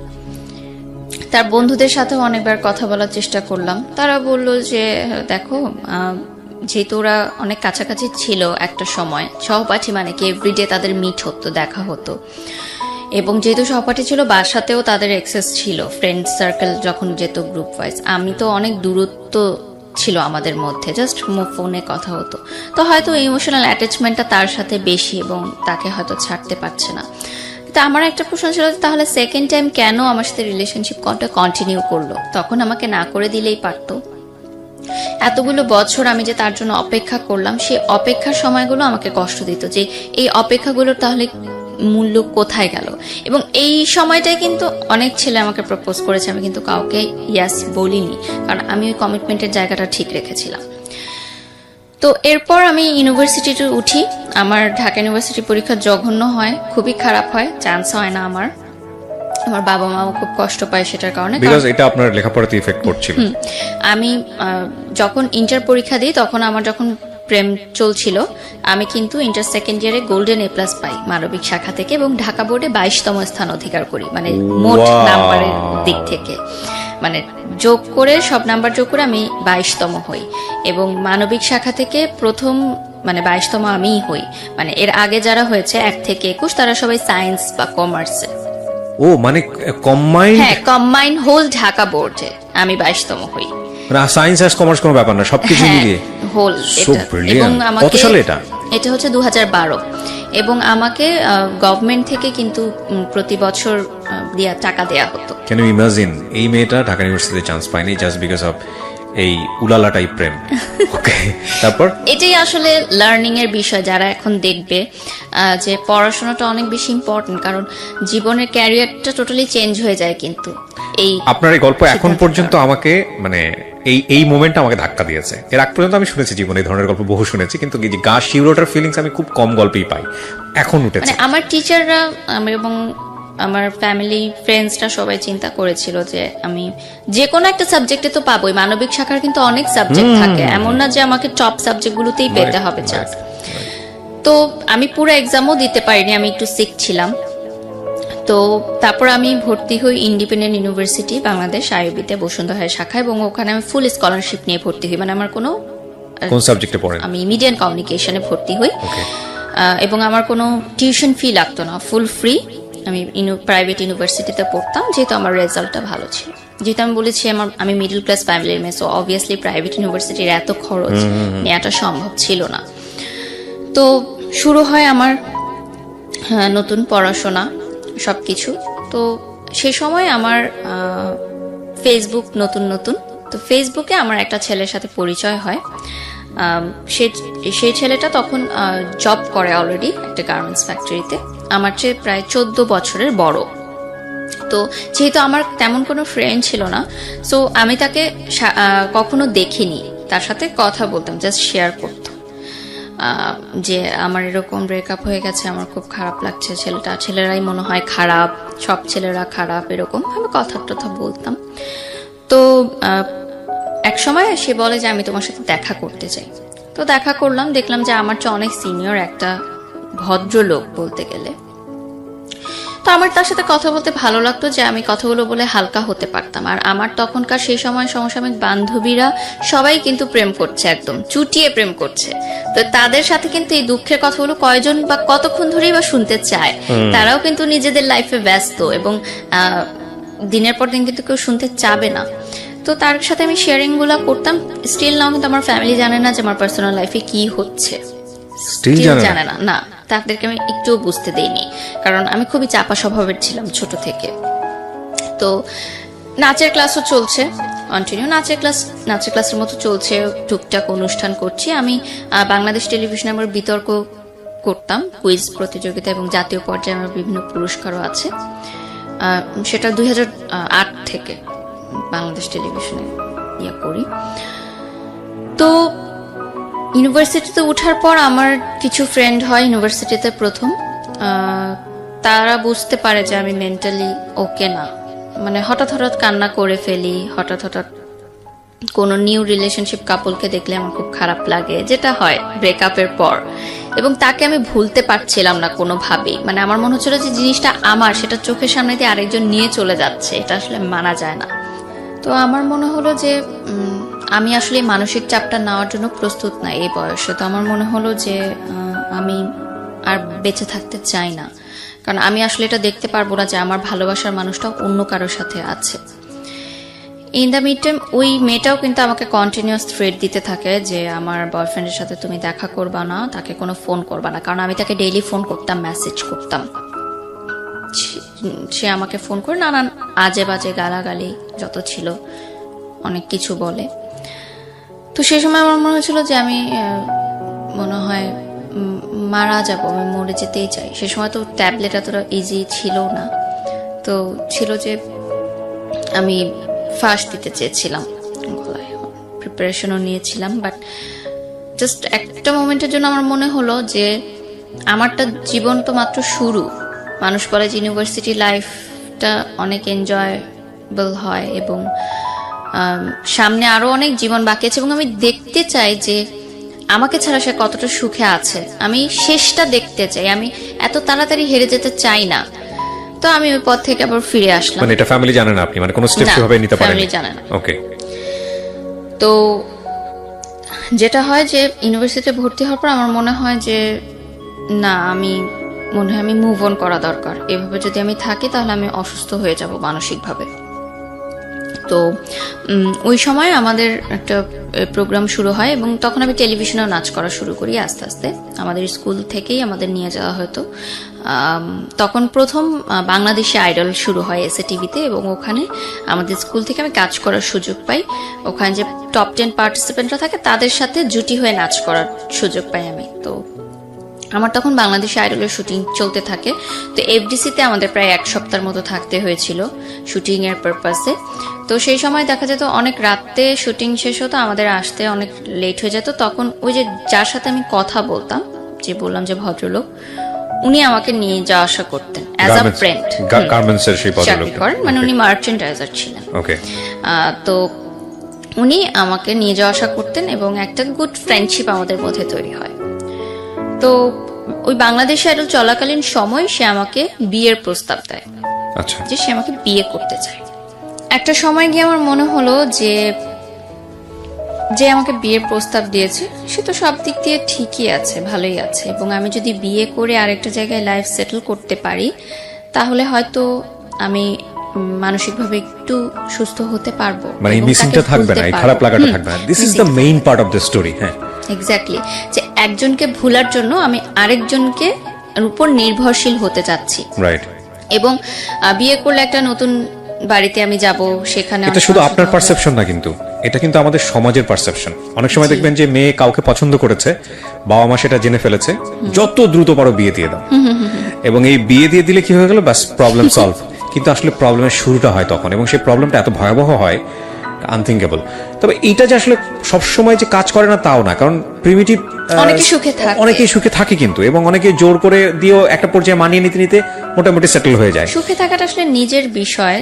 তার বন্ধুদের সাথেও অনেকবার কথা বলার চেষ্টা করলাম, তারা বলল যে দেখো যেহেতু ওরা অনেক কাছাকাছি ছিল একটা সময়, সহপাঠী মানে কি এভরিডে তাদের মিট হতো, দেখা হতো, এবং যেহেতু সহপাঠী ছিল বাসাতেও তাদের অ্যাক্সেস ছিল, ফ্রেন্ড সার্কেল যখন যেত গ্রুপ ওয়াইজ, আমি তো অনেক দূরত্ব ছিল আমাদের মধ্যে, জাস্ট ফোনে কথা হতো, তো হয়তো ইমোশনাল অ্যাটাচমেন্টটা তার সাথে বেশি এবং তাকে হয়তো ছাড়তে পারছে না। তো আমার একটা প্রশ্ন ছিল তাহলে সেকেন্ড টাইম কেন আমার সাথে রিলেশনশিপ কন্টিনিউ করলো, তখন আমাকে না করে দিলেই পারতো। এতগুলো বছর আমি যে তার জন্য অপেক্ষা করলাম, সেই অপেক্ষার সময়গুলো আমাকে কষ্ট দিত, যে এই অপেক্ষাগুলোর তাহলে মূল্য কোথায় গেল। এবং এই সময়টাই কিন্তু অনেক ছেলে আমাকে প্রপোজ করেছে, আমি কিন্তু কাউকে ইয়াস বলিনি, কারণ আমি ওই কমিটমেন্টের জায়গাটা ঠিক রেখেছিলাম। তো এরপর আমি ইউনিভার্সিটিতে উঠি, আমার ঢাকা ইউনিভার্সিটি পরীক্ষা জঘন্য হয়, খুবই খারাপ হয়, চান্স হয় না আমার বাবা মাও খুব কষ্ট পায় সেটার কারণে, বিকজ এটা আপনার লেখাপড়াতে ইফেক্ট করছিল। আমি যখন ইন্টার পরীক্ষা দিই তখন আমার যখন প্রেম চলছিল, আমি কিন্তু ইন্টার সেকেন্ড ইয়ারে গোল্ডেন এ প্লাস পাই মানবিক শাখা থেকে, এবং ঢাকা বোর্ডে 22তম স্থান অধিকার করি, মানে মোট নাম্বারের দিক থেকে, মানে যোগ করে সব নাম্বার যোগ করে আমি 22তম হই, এবং মানবিক শাখা থেকে প্রথম মানে 22তম আমিই হই। মানে এর আগে যারা হয়েছে 1 থেকে 21 তারা সবাই সায়েন্স বা কমার্সে। ও মানে কম্বাইন্ড? হ্যাঁ, কম্বাইন্ড হোল ঢাকা বোর্ডে আমি 22তম হই। সায়েন্স আর কমার্স কোনো ব্যাপার না, সবকিছু মিলিয়ে হোল। এবং কত সালে এটা? এটা হচ্ছে 2012, এবং আমাকে গভর্নমেন্ট থেকে কিন্তু প্রতি বছর টাকা দেয়া হতো। ক্যান ইউ ইমাজিন এই মেয়েটা ঢাকা ইউনিভার্সিটিতে চান্স পায়নি জাস্ট বিকজ অফ এই উলালা টাইপ প্রেম। ওকে, তারপর এটাই আসলে লার্নিং এর বিষয়, যারা এখন দেখবে যে পড়াশোনাটা অনেক বেশি ইম্পর্টেন্ট, কারণ জীবনের ক্যারিয়ারটা টোটালি চেঞ্জ হয়ে যায়। কিন্তু এই আপনার এই গল্প এখন পর্যন্ত আমাকে মানে এই মোমেন্টটা আমাকে ধাক্কা দিয়েছে। এর আগ পর্যন্ত আমি শুনেছি জীবনে এই ধরনের গল্প বহু শুনেছি, কিন্তু এই যে গা শিউরোটার ফিলিংস আমি খুব কম গল্পেই পাই, এখন উঠেছে। মানে আমার টিচাররা এবং আমার ফ্যামিলি ফ্রেন্ডসরা সবাই চিন্তা করেছিল যে আমি যে কোনো একটা সাবজেক্টে তো পাবোই, মানবিক শাখার কিন্তু অনেক সাবজেক্ট থাকে, এমন না যে আমাকে টপ সাবজেক্টগুলোতেই পেতে হবে চান্স। তো আমি পুরো এক্সামও দিতে পারিনি, আমি একটু সিক ছিলাম। তো তারপর আমি ভর্তি হই ইন্ডিপেন্ডেন্ট ইউনিভার্সিটি বাংলাদেশ আইবিতে বসুন্ধরা শাখায়, এবং ওখানে আমি ফুল স্কলারশিপ নিয়ে ভর্তি হই। মানে আমার কোনো কোন সাবজেক্টে পড়েন? আমি মিডিয়া এন্ড কমিউনিকেশনে ভর্তি হই, এবং আমার কোনো টিউশন ফি লাগতো না, ফুল ফ্রি। আমি প্রাইভেট ইউনিভার্সিটিতে পড়তাম, যেহেতু আমার রেজাল্টটা ভালো ছিল। যেহেতু আমি বলেছি আমি মিডল ক্লাস ফ্যামিলির মেয়ে, সো অবভিয়াসলি প্রাইভেট ইউনিভার্সিটির এত খরচ নেওয়াটা সম্ভব ছিল না। তো শুরু হয় আমার নতুন পড়াশোনা সবকিছু। তো সেই সময় আমার ফেসবুক নতুন, তো ফেসবুকে আমার একটা ছেলের সাথে পরিচয় হয়। সেই ছেলেটা তখন জব করে অলরেডি একটা গার্মেন্টস ফ্যাক্টরিতে, আমার চেয়ে প্রায় 14 বছরের বড়। তো যেহেতু আমার তেমন কোনো ফ্রেন্ড ছিল না, সো আমি তাকে কখনো দেখিনি, তার সাথে কথা বলতাম, জাস্ট শেয়ার করতাম যে আমার এরকম ব্রেকআপ হয়ে গেছে, আমার খুব খারাপ লাগছে, ছেলেরাই মনে হয় খারাপ, সব ছেলেরা খারাপ, এরকম আমি কথা বলতাম। তো এক সময় সে বলে যে আমি তোমার সাথে দেখা করতে চাই। তো দেখা করলাম, দেখলাম যে আমার চেয়ে অনেক সিনিয়র একটা ভদ্রলোক বলতে গেলে। তো আমার তার সাথে কথা বলতে ভালো লাগতো, যে আমি কথাগুলো বলে হালকা হতে পারতাম। আর আমার তখনকার সেই সময় সমসাময়িক বান্ধবীরা সবাই কিন্তু প্রেম করছে, একদম চুটিয়ে প্রেম করছে। তো তাদের সাথে কিন্তু এই দুঃখের কথাগুলো কয়জন বা কতক্ষণ ধরেই বা শুনতে চায়, তারাও কিন্তু নিজেদের লাইফে ব্যস্ত, এবং দিনের পর দিন কিন্তু কেউ শুনতে চাবে না। তো তার সাথে আমি শেয়ারিং গুলা করতাম। স্টিল নাও কিন্তু আমার ফ্যামিলি জানে না যে আমার পার্সোনাল লাইফে কি হচ্ছে, স্টিল জানে না, তাদেরকে আমি একটুও বুঝতে দেইনি, কারণ আমি খুবই চাপা স্বভাবের ছিলাম ছোট থেকে। তো নাচের ক্লাসও চলছে কন্টিনিউ, নাচের ক্লাসের মতো চলছে, টুকটাক অনুষ্ঠান করছি আমি। বাংলাদেশ টেলিভিশনে আমার বিতর্ক করতাম, কুইজ প্রতিযোগিতা, এবং জাতীয় পর্যায়ে আমার বিভিন্ন পুরস্কারও আছে। সেটা 2008 থেকে বাংলাদেশ টেলিভিশনে করি। তো ইউনিভার্সিটিতে ওঠার পর আমার কিছু ফ্রেন্ড হয় ইউনিভার্সিটিতে প্রথম, তারা বুঝতে পারে যে আমি মেন্টালি ওকে না, মানে হঠাৎ কান্না করে ফেলি, হঠাৎ কোনো নিউ রিলেশনশিপ কাপলকে দেখলে আমার খুব খারাপ লাগে, যেটা হয় ব্রেকআপের পর, এবং তাকে আমি ভুলতে পারছিলাম না কোনোভাবেই। মানে আমার মনে হচ্ছিল যে জিনিসটা আমার, সেটা চোখের সামনে দিয়ে আরেকজন নিয়ে চলে যাচ্ছে, এটা আসলে মানা যায় না। তো আমার মনে হলো যে আমি আসলে মানসিক চাপটা নেওয়ার জন্য প্রস্তুত না এই বয়সে। তো আমার মনে হলো যে আমি আর বেঁচে থাকতে চাই না, কারণ আমি আসলে এটা দেখতে পারবো না যে আমার ভালোবাসার মানুষটা অন্য কারোর সাথে আছে। ইন দ্য মিড টাইম ওই মেয়েটাও কিন্তু আমাকে কন্টিনিউয়াস থ্রেট দিতে থাকে যে আমার বয়ফ্রেন্ডের সাথে তুমি দেখা করবা না, তাকে কোনো ফোন করবা না, কারণ আমি তাকে ডেইলি ফোন করতাম, মেসেজ করতাম। সে আমাকে ফোন করে নানান আজে বাজে গালাগালি যত ছিল অনেক কিছু বলে। তো সে সময় আমার মনে হয়েছিল যে আমি মনে হয় মারা যাবো, আমি মরে যেতেই চাই। সে সময় তো ট্যাবলেট এতটা ইজি ছিল না, তো ছিল যে আমি ফার্স্ট দিতে চেয়েছিলাম, প্রিপারেশনও নিয়েছিলাম, বাট জাস্ট একটা মোমেন্টের জন্য আমার মনে হলো যে আমারটা জীবন তো মাত্র শুরু। মানুষ বলে যে ইউনিভার্সিটি লাইফটা অনেক এনজয়েবল হয় এবং সামনে আরো অনেক জীবন বাকি আছে, এবং আমি দেখতে চাই যে আমাকে ছাড়া সে কতটা সুখে আছে। আমি শেষটা দেখতে চাই, আমি এত তাড়াতাড়ি হেরে যেতে চাই না। তো আমি ওই পথ থেকে আবার ফিরে আসলাম। মানে এটা ফ্যামিলি জানে না আপনি, মানে কোনো স্টেপ কিভাবে নিতে পারেন? ফ্যামিলি জানে না। ওকে। তো যেটা হয় যে ইউনিভার্সিটিতে ভর্তি হওয়ার পর আমার মনে হয় যে না, আমি মনে হয় আমি মুভ অন করা দরকার। এভাবে যদি আমি থাকি তাহলে আমি অসুস্থ হয়ে যাব মানসিকভাবে। তো ওই সময় আমাদের একটা প্রোগ্রাম শুরু হয় এবং তখন আমি টেলিভিশনেও নাচ করা শুরু করি আস্তে আস্তে। আমাদের স্কুল থেকেই আমাদের নিয়ে যাওয়া হতো। তখন প্রথম বাংলাদেশি আইডল শুরু হয় এসএ টিভিতে, এবং ওখানে আমাদের স্কুল থেকে আমি কাজ করার সুযোগ পাই। ওখানে যে টপ 10 পার্টিসিপেন্টরা থাকে তাদের সাথে জুটি হয়ে নাচ করার সুযোগ পাই আমি। তো আমার তখন বাংলাদেশি আইডলের শুটিং চলতে থাকে। তো এফডিসিতে আমাদের প্রায় 1 সপ্তাহের মতো থাকতে হয়েছিল শুটিং এর পারপাসে। তো সেই সময় দেখা যেত অনেক রাতে শুটিং শেষ হতো, আমাদের আসতে অনেক লেট হয়ে যেত। তখন ওই যে যার সাথে আমি কথা বলতাম, যে বললাম যে ভদ্রলোক, উনি আমাকে নিয়ে যাওয়া আসা করতেন অ্যাজ আ ফ্রেন্ড। গার্মেন্টস এর সেই ভদ্রলোক, মানে উনি মার্চেন্ডাইজার ছিলেন। ওকে। তো উনি আমাকে নিয়ে যাওয়া আসা করতেন এবং একটা গুড ফ্রেন্ডশিপ আমাদের মধ্যে তৈরি হয়। তো ওই বাংলাদেশ আইডল চলাকালীন সময় সে আমাকে বিয়ের প্রস্তাব দেয়। আচ্ছা। যে সে আমাকে বিয়ে করতে চায়। একটা সময় গিয়ে আমার মনে হলো যে যে আমাকে বিয়ের প্রস্তাব দিয়েছে সে তো সব দিক দিয়ে ঠিকই আছে, ভালোই আছে, এবং আমি যদি বিয়ে করে আরেকটা জায়গায় লাইফ সেটেল করতে পারি তাহলে হয়তো আমি মানসিকভাবে একটু সুস্থ হতে পারবো, মানে মিসিংটা থাকবে না, এই খারাপ লাগাটা থাকবে না। This is the main part of the story. হ্যাঁ, এক্স্যাক্টলি, যে একজনকে ভুলার জন্য আমি আরেকজনকে উপর নির্ভরশীল হতে চাচ্ছি। রাইট। এবং বিয়ে করলে একটা নতুন বাড়িতে আমি যাব, সেখানে এটা শুধু আপনার পারসেপশন না, কিন্তু এটা কিন্তু আমাদের সমাজের পারসেপশন। অনেক সময় দেখবেন যে মেয়ে কাউকে পছন্দ করেছে, বাবা মা সেটা জেনে ফেলেছে, যত দ্রুত পারো বিয়ে দিয়ে দাও, এবং এই বিয়ে দিয়ে দিলে কি হয়ে গেল, বাস প্রবলেম সলভ। কিন্তু আসলে প্রবলেমের শুরুটা হয় তখন, এবং সেই প্রবলেমটা এত ভয়াবহ হয়, আনথিঙ্কেবল। তবে এইটা যে আসলে সবসময় যে কাজ করে না তাও না, কারণ প্রিমিটিভ অনেকেই সুখে থাকে কিন্তু, এবং অনেকে জোর করে দিয়েও একটা পর্যায়ে মানিয়ে নিতে নিতে মোটামুটি সেটেল হয়ে যায়। সুখে থাকাটা আসলে নিজের বিষয়।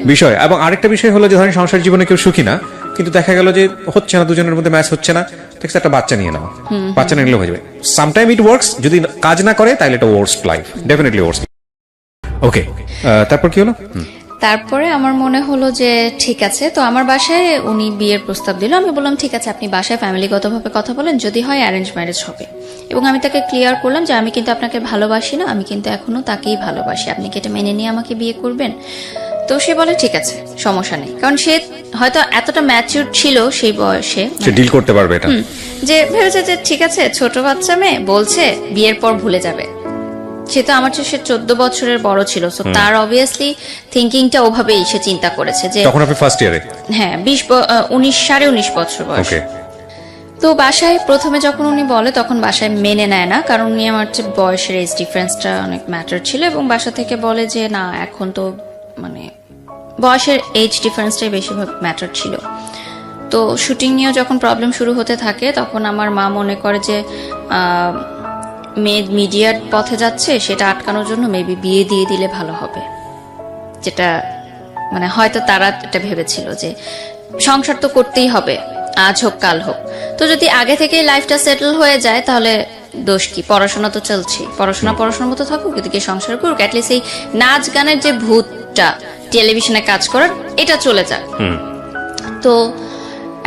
এবং আরেকটা বিষয় হলো যে ধরেন সংসার জীবনে কেউ সুখী না, কিন্তু দেখা গেল যে হচ্ছে না, দুজনের মধ্যে ম্যাচ হচ্ছে না, ঠিক একটা বাচ্চা নিয়ে নাও, বাচ্চা নিলে হয়ে যাবে। সামটাইম ইট ওয়ার্কস, যদি কাজ না করে তাহলে এটা ওয়ার্স্ট লাইফ, ডেফিনেটলি ওয়ার্স্ট। ওকে, তারপর কি হলো? তারপরে আমার মনে হলো যে ঠিক আছে, তো আমার বাসায় উনি বিয়ের প্রস্তাব দিল। আমি বললাম ঠিক আছে, আপনি বাসায় ফ্যামিলিগতভাবে কথা বলেন, যদি হয় অ্যারেঞ্জ ম্যারেজ হবে। এবং আমি তাকে ক্লিয়ার করলাম যে আমি কিন্তু আপনাকে ভালোবাসি না, আমি কিন্তু এখনো তাকেই ভালোবাসি, আপনি কি এটা মেনে নিয়ে আমাকে বিয়ে করবেন? তো সে বলে ঠিক আছে, সমস্যা নেই, কারণ সে হয়তো এতটা ম্যাচিউর ছিল সেই বয়সে, সে ডিল করতে পারবে এটা, যে ভেবেছে যে ঠিক আছে, ছোট বাচ্চা মেয়ে বলছে বিয়ের পর ভুলে যাবে। সে তো আমার চেয়ে 14 বছরের বড় ছিল, সো তার অবভিয়াসলি থিঙ্কিংটা ওভাবেই সে চিন্তা করেছে যে তখন আপনি ফার্স্ট ইয়ারে, হ্যাঁ 19 বছর বয়স। তো বাসায় প্রথমে যখন উনি বলে তখন বাসায় মেনে নেয় না, কারণ উনি আমার চেয়ে বয়সের এজ ডিফারেন্সটা অনেক ম্যাটার ছিল, এবং বাসা থেকে বলে যে না, এখন তো মানে বয়সের এজ ডিফারেন্সটাই বেশিরভাগ ম্যাটার ছিল। তো শুটিং নিয়েও যখন প্রবলেম শুরু হতে থাকে তখন আমার মা মনে করে যে মেয়ে মিডিয়ার পথে যাচ্ছে, সেটা আটকানোর জন্য মেবি বিয়ে দিয়ে দিলে ভালো হবে। যেটা মানে হয়তো তারা এটা ভেবেছিল যে সংসার তো করতেই হবে, আজ হোক কাল হোক। তো যদি আগে থেকেই লাইফটা সেটেল হয়ে যায় তাহলে দোষ কি? পড়াশোনা তো চলছে, পড়াশোনার মতো থাকুক, এদিকে সংসার করুক, অ্যাটলিস্ট এই নাচ গানের যে ভূতটা টেলিভিশনে কাজ করার এটা চলে যাক। তো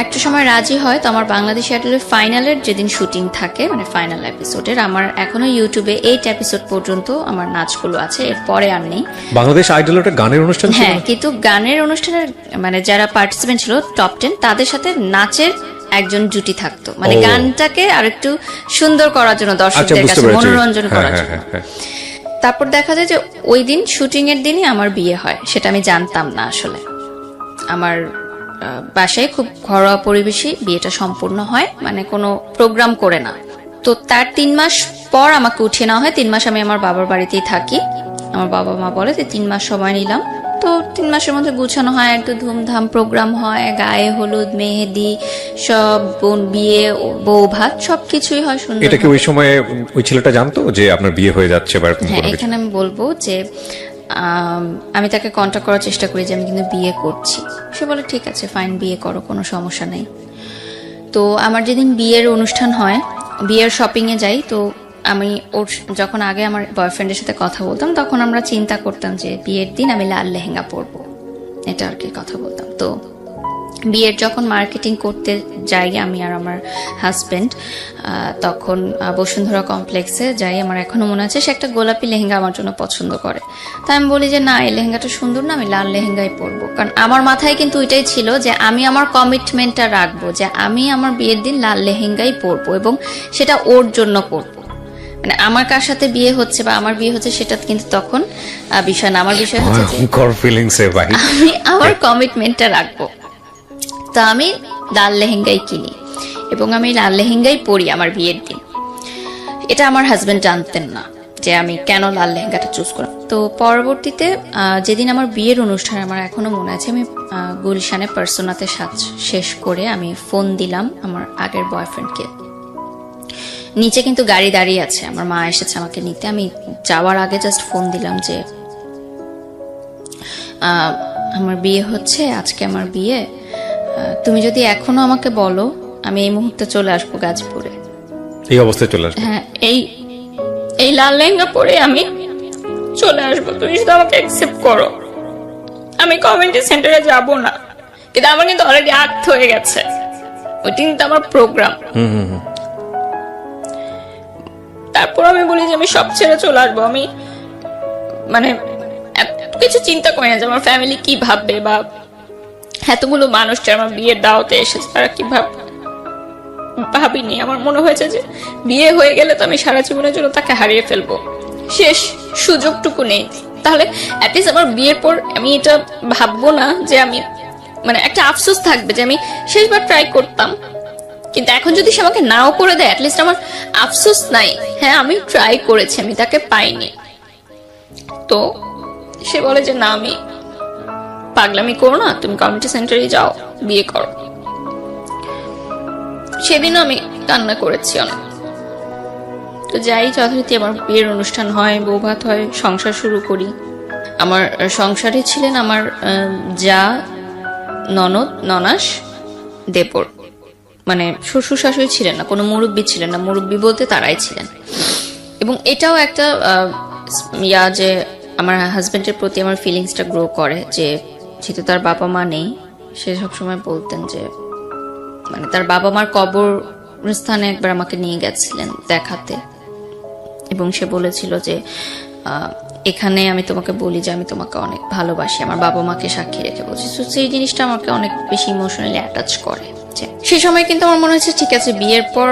একটা সময় রাজি হয়। তো আমার বাংলাদেশ আইডলের ফাইনালের যেদিন শুটিং থাকে, মানে ফাইনাল এপিসোডের, আমার এখনো ইউটিউবে 8 এপিসোড পর্যন্ত আমার নাচগুলো আছে, এরপরে আর নেই। বাংলাদেশ আইডল একটা গানের অনুষ্ঠান ছিল? হ্যাঁ, কিন্তু গানের অনুষ্ঠানের মানে যারা পার্টিসিপেন্ট ছিল টপ 10, তাদের সাথে নাচের একজন জুটি থাকতো, মানে গানটাকে আর একটু সুন্দর করার জন্য, দর্শকদের কাছে মনোরঞ্জন করার জন্য। তারপর দেখা যায় যে ওই দিন শুটিং এর দিনই আমার বিয়ে হয়। সেটা আমি জানতাম না আসলে। আমার বাসায় খুব ঘরোয়া পরিবেশে বিয়েটা সম্পূর্ণ হয়, মানে কোনো প্রোগ্রাম করে না। তো তার 3 মাস পর আমাকে উঠিয়ে নেওয়া হয়। 3 মাস আমি আমার বাবার বাড়িতেই থাকি। আমার বাবা মা বলে যে 3 মাস সময় নিলাম। তো 3 মাসের মধ্যে গুছানো হয়, একটু ধুমধাম প্রোগ্রাম হয়, গায়ে হলুদ, মেহেদি, সব বিয়ে, বউ ভাত, সবকিছুই হয় সুন্দর। এটা কি ওই সময় ওই ছেলেটা জানতো যে আপনার বিয়ে হয়ে যাচ্ছে? হ্যাঁ, এখানে আমি বলবো যে আমি তাকে কন্ট্যাক্ট করার চেষ্টা করি যে আমি কিন্তু বিয়ে করছি। সে বলে ঠিক আছে, ফাইন, বিয়ে করো, কোনো সমস্যা নেই। তো আমার যেদিন বিয়ের অনুষ্ঠান হয়, বিয়ের শপিং এ যাই। তো আমি ওর যখন আগে আমার বয়ফ্রেন্ডের সাথে কথা বলতাম, তখন আমরা চিন্তা করতাম যে বিয়ের দিন আমি লাল লেহেঙ্গা পরবো, এটা আর কি কথা বলতাম। তো বিয়ের যখন মার্কেটিং করতে যাই আমি আর আমার হাজবেন্ড, তখন বসুন্ধরা কমপ্লেক্সে যাই। আমার এখনো মনে আছে সে একটা গোলাপি লেহেঙ্গা আমার জন্য পছন্দ করে। তাই আমি বলি যে না, এই লেহেঙ্গাটা সুন্দর না, আমি লাল লেহেঙ্গাই পরবো। কারণ আমার মাথায় কিন্তু ওইটাই ছিল যে আমি আমার কমিটমেন্টটা রাখবো, যে আমি আমার বিয়ের দিন লাল লেহেঙ্গাই পরবো এবং সেটা ওর জন্য পরবো। মানে আমার কার সাথে বিয়ে হচ্ছে বা আমার বিয়ে হচ্ছে সেটা কিন্তু তখন বিষয় না। আমার বিষয় হচ্ছে আমি আমার কমিটমেন্টটা রাখবো। তো আমি লাল লেহেঙ্গাই কিনি এবং আমি লাল লেহেঙ্গাই পরি আমার বিয়ের দিন। এটা আমার হাজবেন্ড জানতেন না যে আমি কেন লাল লেহেঙ্গাটা চুজ করলাম। তো পরবর্তীতে যেদিন আমার বিয়ের অনুষ্ঠান, আমার এখনো মনে আছে, আমি গুলশানে পার্সোনাতে সাজ শেষ করে আমি ফোন দিলাম আমার আগের বয়ফ্রেন্ডকে। নিচে কিন্তু গাড়ি দাঁড়িয়ে আছে, আমার মা এসেছে আমাকে নিতে। আমি যাওয়ার আগে জাস্ট ফোন দিলাম যে আমার বিয়ে হচ্ছে, আজকে আমার বিয়ে, তুমি যদি এখনো আমাকে বলো আমি এই মুহূর্তে চলে আসবো গাজীপুরে। এই অবস্থায় চলে আসবো? হ্যাঁ, এই লাল লেহেঙ্গা পরে আমি চলে আসবো, তুমি শুধু আমাকে অ্যাকসেপ্ট করো। আমি কমিউনিটি সেন্টারে যাব না, কিন্তু আমার কিন্তু অলরেডি আক্ট হয়ে গেছে, ওই দিন তো আমার প্রোগ্রাম। তারপর আমি বলি যে আমি সব ছেড়ে চলে আসবো। আমি মানে কিছু চিন্তা করি না যে আমার ফ্যামিলি কি ভাববে, বা এতগুলো মানুষ আমার বিয়ের দাওয়াতে এসেছে তারা কি ভাবিনি। আমার মনে হয়েছে যে বিয়ে হয়ে গেলে তো আমি সারা জীবনের জন্য তাকে হারিয়ে ফেলবো, শেষ সুযোগটুকু নেই। তাহলে অ্যাটলিস্ট আমার বিয়ের পর আমি এটা ভাববো না যে আমি, মানে একটা আফসোস থাকবে যে আমি শেষবার ট্রাই করতাম, কিন্তু এখন যদি সে আমাকে নাও করে দেয় অ্যাটলিস্ট আমার আফসোস নাই, হ্যাঁ আমি ট্রাই করেছি, আমি তাকে পাইনি। তো সে বলে যে না, আমি পাগলামি করো না, তুমি কমিউনিটি সেন্টারে যাও, বিয়ে করো। সেদিনও আমি কান্না করেছি অনেক। তো যাই, যথারীতি আমার বিয়ের অনুষ্ঠান হয়, বউ ভাত হয়, সংসার শুরু করি। আমার সংসারে ছিলেন আমার যা, ননদ, ননাস, দেবর, মানে শ্বশুর শাশুড়ি ছিলেন না, কোনো মুরব্বী ছিলেন না। মুরব্বী বলতে তারাই ছিলেন। এবং এটাও একটা যে আমার হাজবেন্ডের প্রতি আমার ফিলিংসটা গ্রো করে, যে যেহেতু তার বাবা মা নেই, সে সবসময় বলতেন যে, মানে তার বাবা মার কবরস্থানে একবার আমাকে নিয়ে গেছিলেন দেখাতে, এবং সে বলেছিল যে এখানে আমি তোমাকে বলি যে আমি তোমাকে অনেক ভালোবাসি, আমার বাবা মাকে সাক্ষী রেখে বলছি। তো সেই জিনিসটা আমাকে অনেক বেশি ইমোশনালি অ্যাটাচ করে। সেই সময় কিন্তু আমার মনে হচ্ছে ঠিক আছে, বিয়ের পর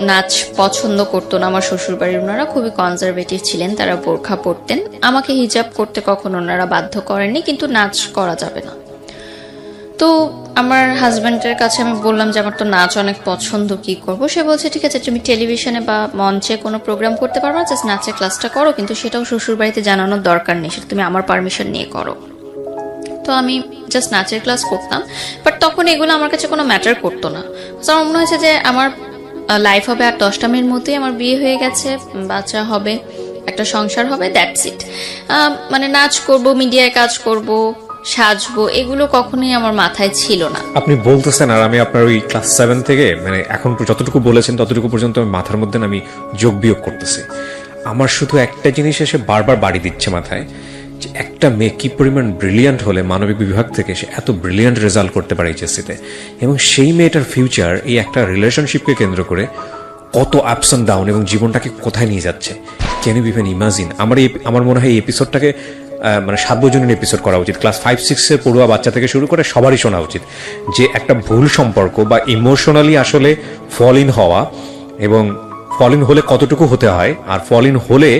নাচ পছন্দ করতো না আমার শ্বশুর বাড়ির। ওনারা খুবই কনজারভেটিভ ছিলেন, তারা বোরখা পরতেন। আমাকে হিজাব করতে কখনো ওনারা বাধ্য করেননি, কিন্তু নাচ করা যাবে না। তো আমার হাজবেন্ডের কাছে আমি বললাম যে আমার তো নাচ অনেক পছন্দ, কি করব? সে বলছে ঠিক আছে, তুমি টেলিভিশনে বা মঞ্চে কোনো প্রোগ্রাম করতে পারবে না, জাস্ট নাচের ক্লাসটা করো, কিন্তু সেটাও শ্বশুর বাড়িতে জানানোর দরকার নেই, সেটা তুমি আমার পারমিশন নিয়ে করো। তো আমি জাস্ট নাচের ক্লাস করতাম, বাট তখন এগুলো আমার কাছে কোনো ম্যাটার করতো না। আমার মনে হয়েছে যে আমার লাইফ হবে আর 10টা মেয়ের মধ্যেই আমার বিয়ে হয়ে গেছে, বাচ্চা হবে, একটা সংসার হবে, দ্যাটস ইট। মানে নাচ করব, মিডিয়ায় কাজ করব, সাজবো এগুলো কখনোই আমার মাথায় ছিল না। আপনি বলতেছেন আর আমি আপনার ওই ক্লাস 7 থেকে মানে এখন যতটুকু বলেছেন ততটুকু পর্যন্ত আমি মাথার মধ্যে আমি যোগ বিয়োগ করতেছি। আমার শুধু একটা জিনিস এসে বারবার বাড়ি দিচ্ছে মাথায়, যে একটা মেয়ে কি পরিমাণ ব্রিলিয়ান্ট হলে মানবিক বিভাগ থেকে সে এত ব্রিলিয়ান্ট রেজাল্ট করতে পারে এইচএসসিতে, এবং সেই মেয়েটার ফিউচার এই একটা রিলেশনশিপকে কেন্দ্র করে কত আপস অ্যান্ড ডাউন এবং জীবনটাকে কোথায় নিয়ে যাচ্ছে। Can you even imagine? আমার মনে হয় এই এপিসোডটাকে মানে সার্বজনীন এপিসোড করা উচিত। ক্লাস 5-6 পড়ুয়া বাচ্চা থেকে শুরু করে সবারই শোনা উচিত যে একটা ভুল সম্পর্ক বা ইমোশনালি আসলে ফল ইন হওয়া, এবং ফল ইন হলে কতটুকু হতে হয়, আর ফল ইন হলে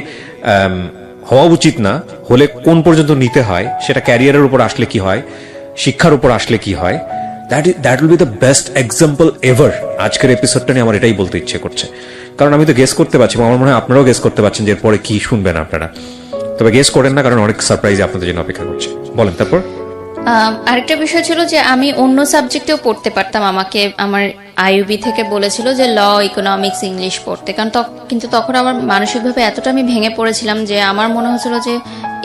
হওয়া উচিত না হলে কোন পর্যন্ত নিতে হয়, সেটা ক্যারিয়ারের উপর আসলে কি হয়, শিক্ষার উপর আসলে কি হয়। That will be the best example ever. আজকের এপিসোডটা নিয়ে আমার এটাই বলতে ইচ্ছে করছে, কারণ আমি তো গেস করতে পারছি, আমার মনে হয় আপনারাও গেস করতে পারছেন যে এরপরে কি শুনবেন আপনারা। তবে গেস করেন না, কারণ অনেক সারপ্রাইজ আপনাদের জন্য অপেক্ষা করছে। বলেন তারপর। আরেকটা বিষয় ছিল যে আমি অন্য সাবজেক্টেও পড়তে পারতাম। আমাকে আমার আইইউবি থেকে বলেছিল যে ল, ইকোনমিক্স, ইংলিশ পড়তে, কারণ কিন্তু তখন আমার মানসিকভাবে এতটা আমি ভেঙে পড়েছিলাম যে আমার মনে হচ্ছিল যে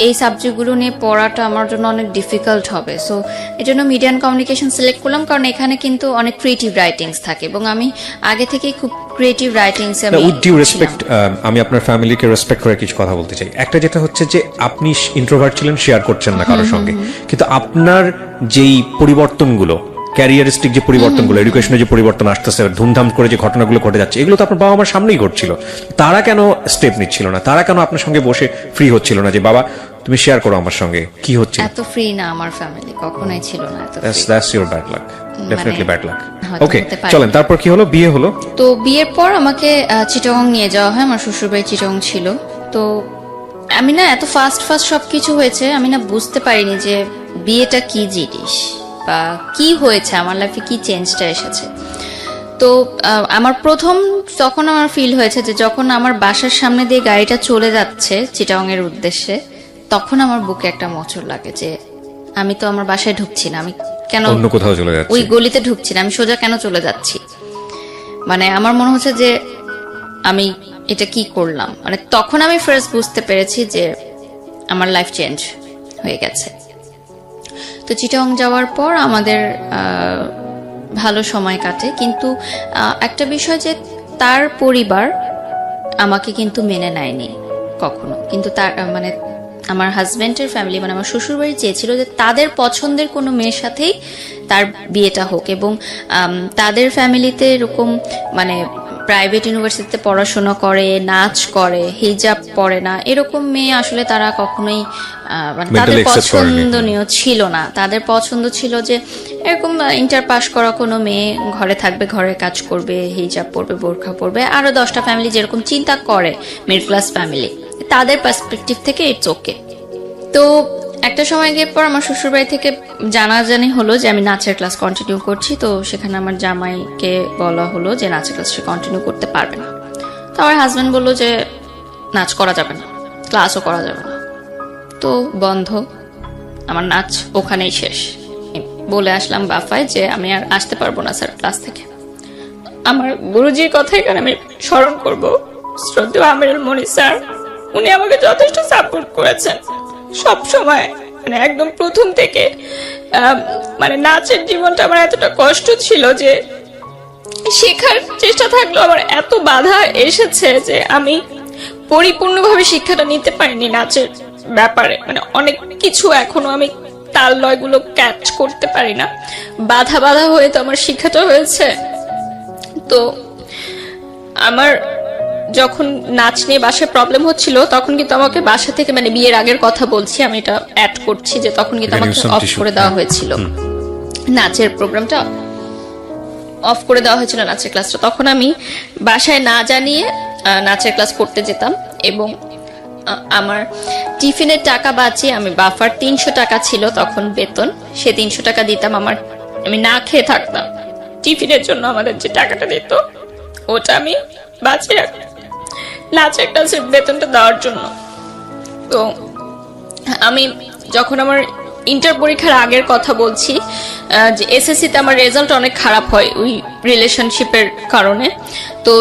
এই সাবজেক্টগুলো নিয়ে পড়াটা আমার জন্য অনেক ডিফিকাল্ট হবে। সো এই জন্য মিডিয়া অ্যান্ড কমিউনিকেশন সিলেক্ট করলাম, কারণ এখানে কিন্তু অনেক ক্রিয়েটিভ রাইটিংস থাকে এবং আমি আগে থেকেই খুব ক্রিয়েটিভ রাইটিংস এ উইথ ডিউ রেসপেক্ট আমি আপনার ফ্যামিলিকে রেসপেক্ট করে কিছু কথা বলতে চাই। একটা যেটা হচ্ছে যে আপনি ইন্ট্রোভার্ট ছিলেন, শেয়ার করছেন না কারোর সঙ্গে, কিন্তু আপনার যেই পরিবর্তনগুলো, ক্যারিয়ারিস্টিক যে পরিবর্তনগুলো, এডুকেশনে যে পরিবর্তন আসতেছে, ধুমধাম করে যে ঘটনাগুলো ঘটে যাচ্ছে, এগুলো তো আপনার বাবা মার সামনেই ঘটছিল। তারা কেন স্টেপ নিচ্ছিল না? তারা কেন আপনার সঙ্গে বসে ফ্রি হচ্ছিল না যে বাবা তুমি শেয়ার করো আমার সঙ্গে কি হচ্ছে? এত ফ্রি না আমার ফ্যামিলি, কখনোই ছিল না এত free. That's your bad luck, definitely bad luck. হয়তো ওকে হতে পারে। চলেন তারপর কি হলো? বিয়ে হলো। তো বিয়ের পর আমাকে চিটাগং নিয়ে যাওয়া হয়। আমার শ্বশুরবাড়ি চিটাগং ছিল। তো আমি না এত ফাস্ট সবকিছু হয়েছে, আমি না বুঝতে পারিনি যে বিয়েটা কি জিনিস বা কি হয়েছে আমার লাইফে, কি চেঞ্জটা এসেছে। তো আমার প্রথম তখন আমার ফিল হয়েছে যে যখন আমার বাসার সামনে দিয়ে গাড়িটা চলে যাচ্ছে চিটাগং এর উদ্দেশ্যে, তখন আমার বুকে একটা মোচড় লাগে যে আমি তো আমার বাসায় ঢুকছি না, আমি কেন অন্য কোথাও চলে যাচ্ছি, ওই গলিতে ঢুকছি না, আমি সোজা কেন চলে যাচ্ছি। মানে আমার মনে হচ্ছে যে আমি এটা কি করলাম। মানে তখন আমি ফার্স্ট বুঝতে পেরেছি যে আমার লাইফ চেঞ্জ হয়ে গেছে। তো চিটাগং যাওয়ার পর আমাদের ভালো সময় কাটে, কিন্তু একটা বিষয় যে তার পরিবার আমাকে কিন্তু মেনে নেয়নি কখনো। কিন্তু তার মানে আমার হাজবেন্ডের ফ্যামিলি, মানে আমার শ্বশুরবাড়ি চেয়েছিল যে তাদের পছন্দের কোনো মেয়ের সাথেই তার বিয়েটা হোক, এবং তাদের ফ্যামিলিতে এরকম মানে প্রাইভেট ইউনিভার্সিটিতে পড়াশোনা করে, নাচ করে, হিজাব পরে না, এরকম মেয়ে আসলে তারা কখনোই মানে তাদের পছন্দনীয় ছিল না। তাদের পছন্দ ছিল যে এরকম ইন্টার পাস করা কোনো মেয়ে ঘরে থাকবে, ঘরের কাজ করবে, হিজাব পরবে, বোরখা পরবে, আরো 10টা ফ্যামিলি যেরকম চিন্তা করে মিডল ক্লাস ফ্যামিলি, তাদের পার্সপেক্টিভ থেকে ইটস ওকে। তো একটা সময় গিয়ে পর আমার শ্বশুরবাড়ি থেকে জানাজানি হলো যে আমি নাচের ক্লাস কন্টিনিউ করছি। তো সেখানে আমার জামাইকে বলা হলো যে নাচের ক্লাস সে কন্টিনিউ করতে পারবে না। তো আমার হাজব্যান্ড বললো যে নাচ করা যাবে না, ক্লাসও করা যাবে না, তো বন্ধ, আমার নাচ ওখানেই শেষ। বলে আসলাম বাফায় যে আমি আর আসতে পারবো না স্যার ক্লাস থেকে। আমার গুরুজির কথা এখানে আমি স্মরণ করবো, শ্রদ্ধেয় আমিরুল মনি স্যার। উনি আমাকে যথেষ্ট সাপোর্ট করেছেন সব সময়, মানে একদম প্রথম থেকে। মানে নাচের জীবনটা আমার এতটা কষ্ট ছিল যে শেখার চেষ্টা থাকলেও আমার এত বাধা এসেছে যে আমি পরিপূর্ণভাবে শিক্ষাটা নিতে পারিনি নাচের ব্যাপারে। মানে অনেক কিছু এখনো আমি তাল লয়গুলো ক্যাচ করতে পারি না, বাধা হয়ে তো আমার শিক্ষাটা হয়েছে। তো আমার যখন নাচ নিয়ে বাসায় প্রবলেম হচ্ছিল তখন কিন্তু আমাকে বাসা থেকে, মানে বিয়ের আগের কথা বলছি, আমি এটা অ্যাড করছি, যে তখন কিন্তু আমাকে অফ করে দেওয়া হয়েছিল নাচের প্রোগ্রামটা, অফ করে দেওয়া হয়েছিল নাচের ক্লাসটা। তখন আমি বাসায় না জানিয়ে নাচের ক্লাস করতে যেতাম, এবং আমার টিফিনের টাকা বাঁচিয়ে আমি বাফার 300 টাকা ছিল তখন বেতন, সে 300 টাকা দিতাম। আমি না খেয়ে থাকতাম, টিফিনের জন্য আমাদের যে টাকাটা দিত ওটা আমি বাঁচিয়ে রাখতাম নাচের ক্লাসের বেতনটা দেওয়ার জন্য। তো আমি যখন আমার ইন্টার পরীক্ষার আগের কথা বলছি, যে এসএসসিতে আমার রেজাল্ট অনেক খারাপ হয় ওই রিলেশনশিপের কারণে। তো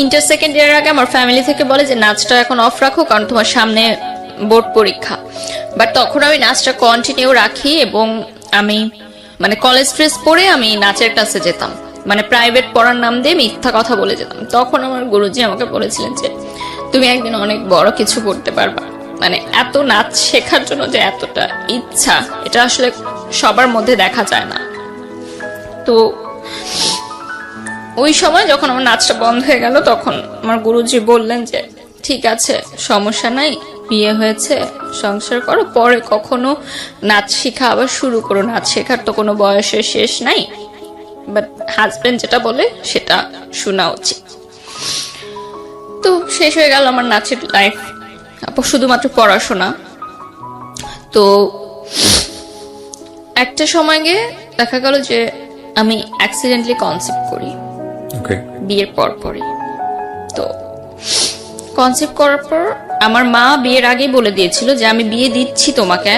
ইন্টার সেকেন্ড ইয়ারের আগে আমার ফ্যামিলি থেকে বলে যে নাচটা এখন অফ রাখো, কারণ তোমার সামনে বোর্ড পরীক্ষা। বাট তখন আমি নাচটা কন্টিনিউ রাখি এবং আমি মানে কলেজ ড্রেস পরে আমি নাচের ক্লাসে যেতাম, মানে প্রাইভেট পড়ার নাম দিয়ে মিথ্যা কথা বলে যেতাম। তখন আমার গুরুজি আমাকে বলেছিলেন যে তুমি একদিন অনেক বড় কিছু করতে পারবা। মানে এত নাচ শেখার জন্য যে এতটা ইচ্ছা, এটা আসলে সবার মধ্যে দেখা যায় না। তো ওই সময় যখন আমার নাচটা বন্ধ হয়ে গেল, তখন আমার গুরুজি বললেন যে ঠিক আছে, সমস্যা নাই, বিয়ে হয়েছে, সংসার করো, পরে কখনো নাচ শেখা আবার শুরু করো, নাচ শেখার তো কোনো বয়সের শেষ নাই, বাট হাজবেন্ড যেটা বলে সেটা শোনা উচিত। তো শেষ হয়ে গেল আমার নাচের লাইফ, শুধুমাত্র পড়াশোনা। তো একটা সময় গিয়ে দেখা গেল যে আমি অ্যাক্সিডেন্টলি কনসিভ করি বিয়ের পরই। তো কনসিভ করার পর আমার মা বিয়ের আগেই বলে দিয়েছিল যে আমি বিয়ে দিচ্ছি তোমাকে,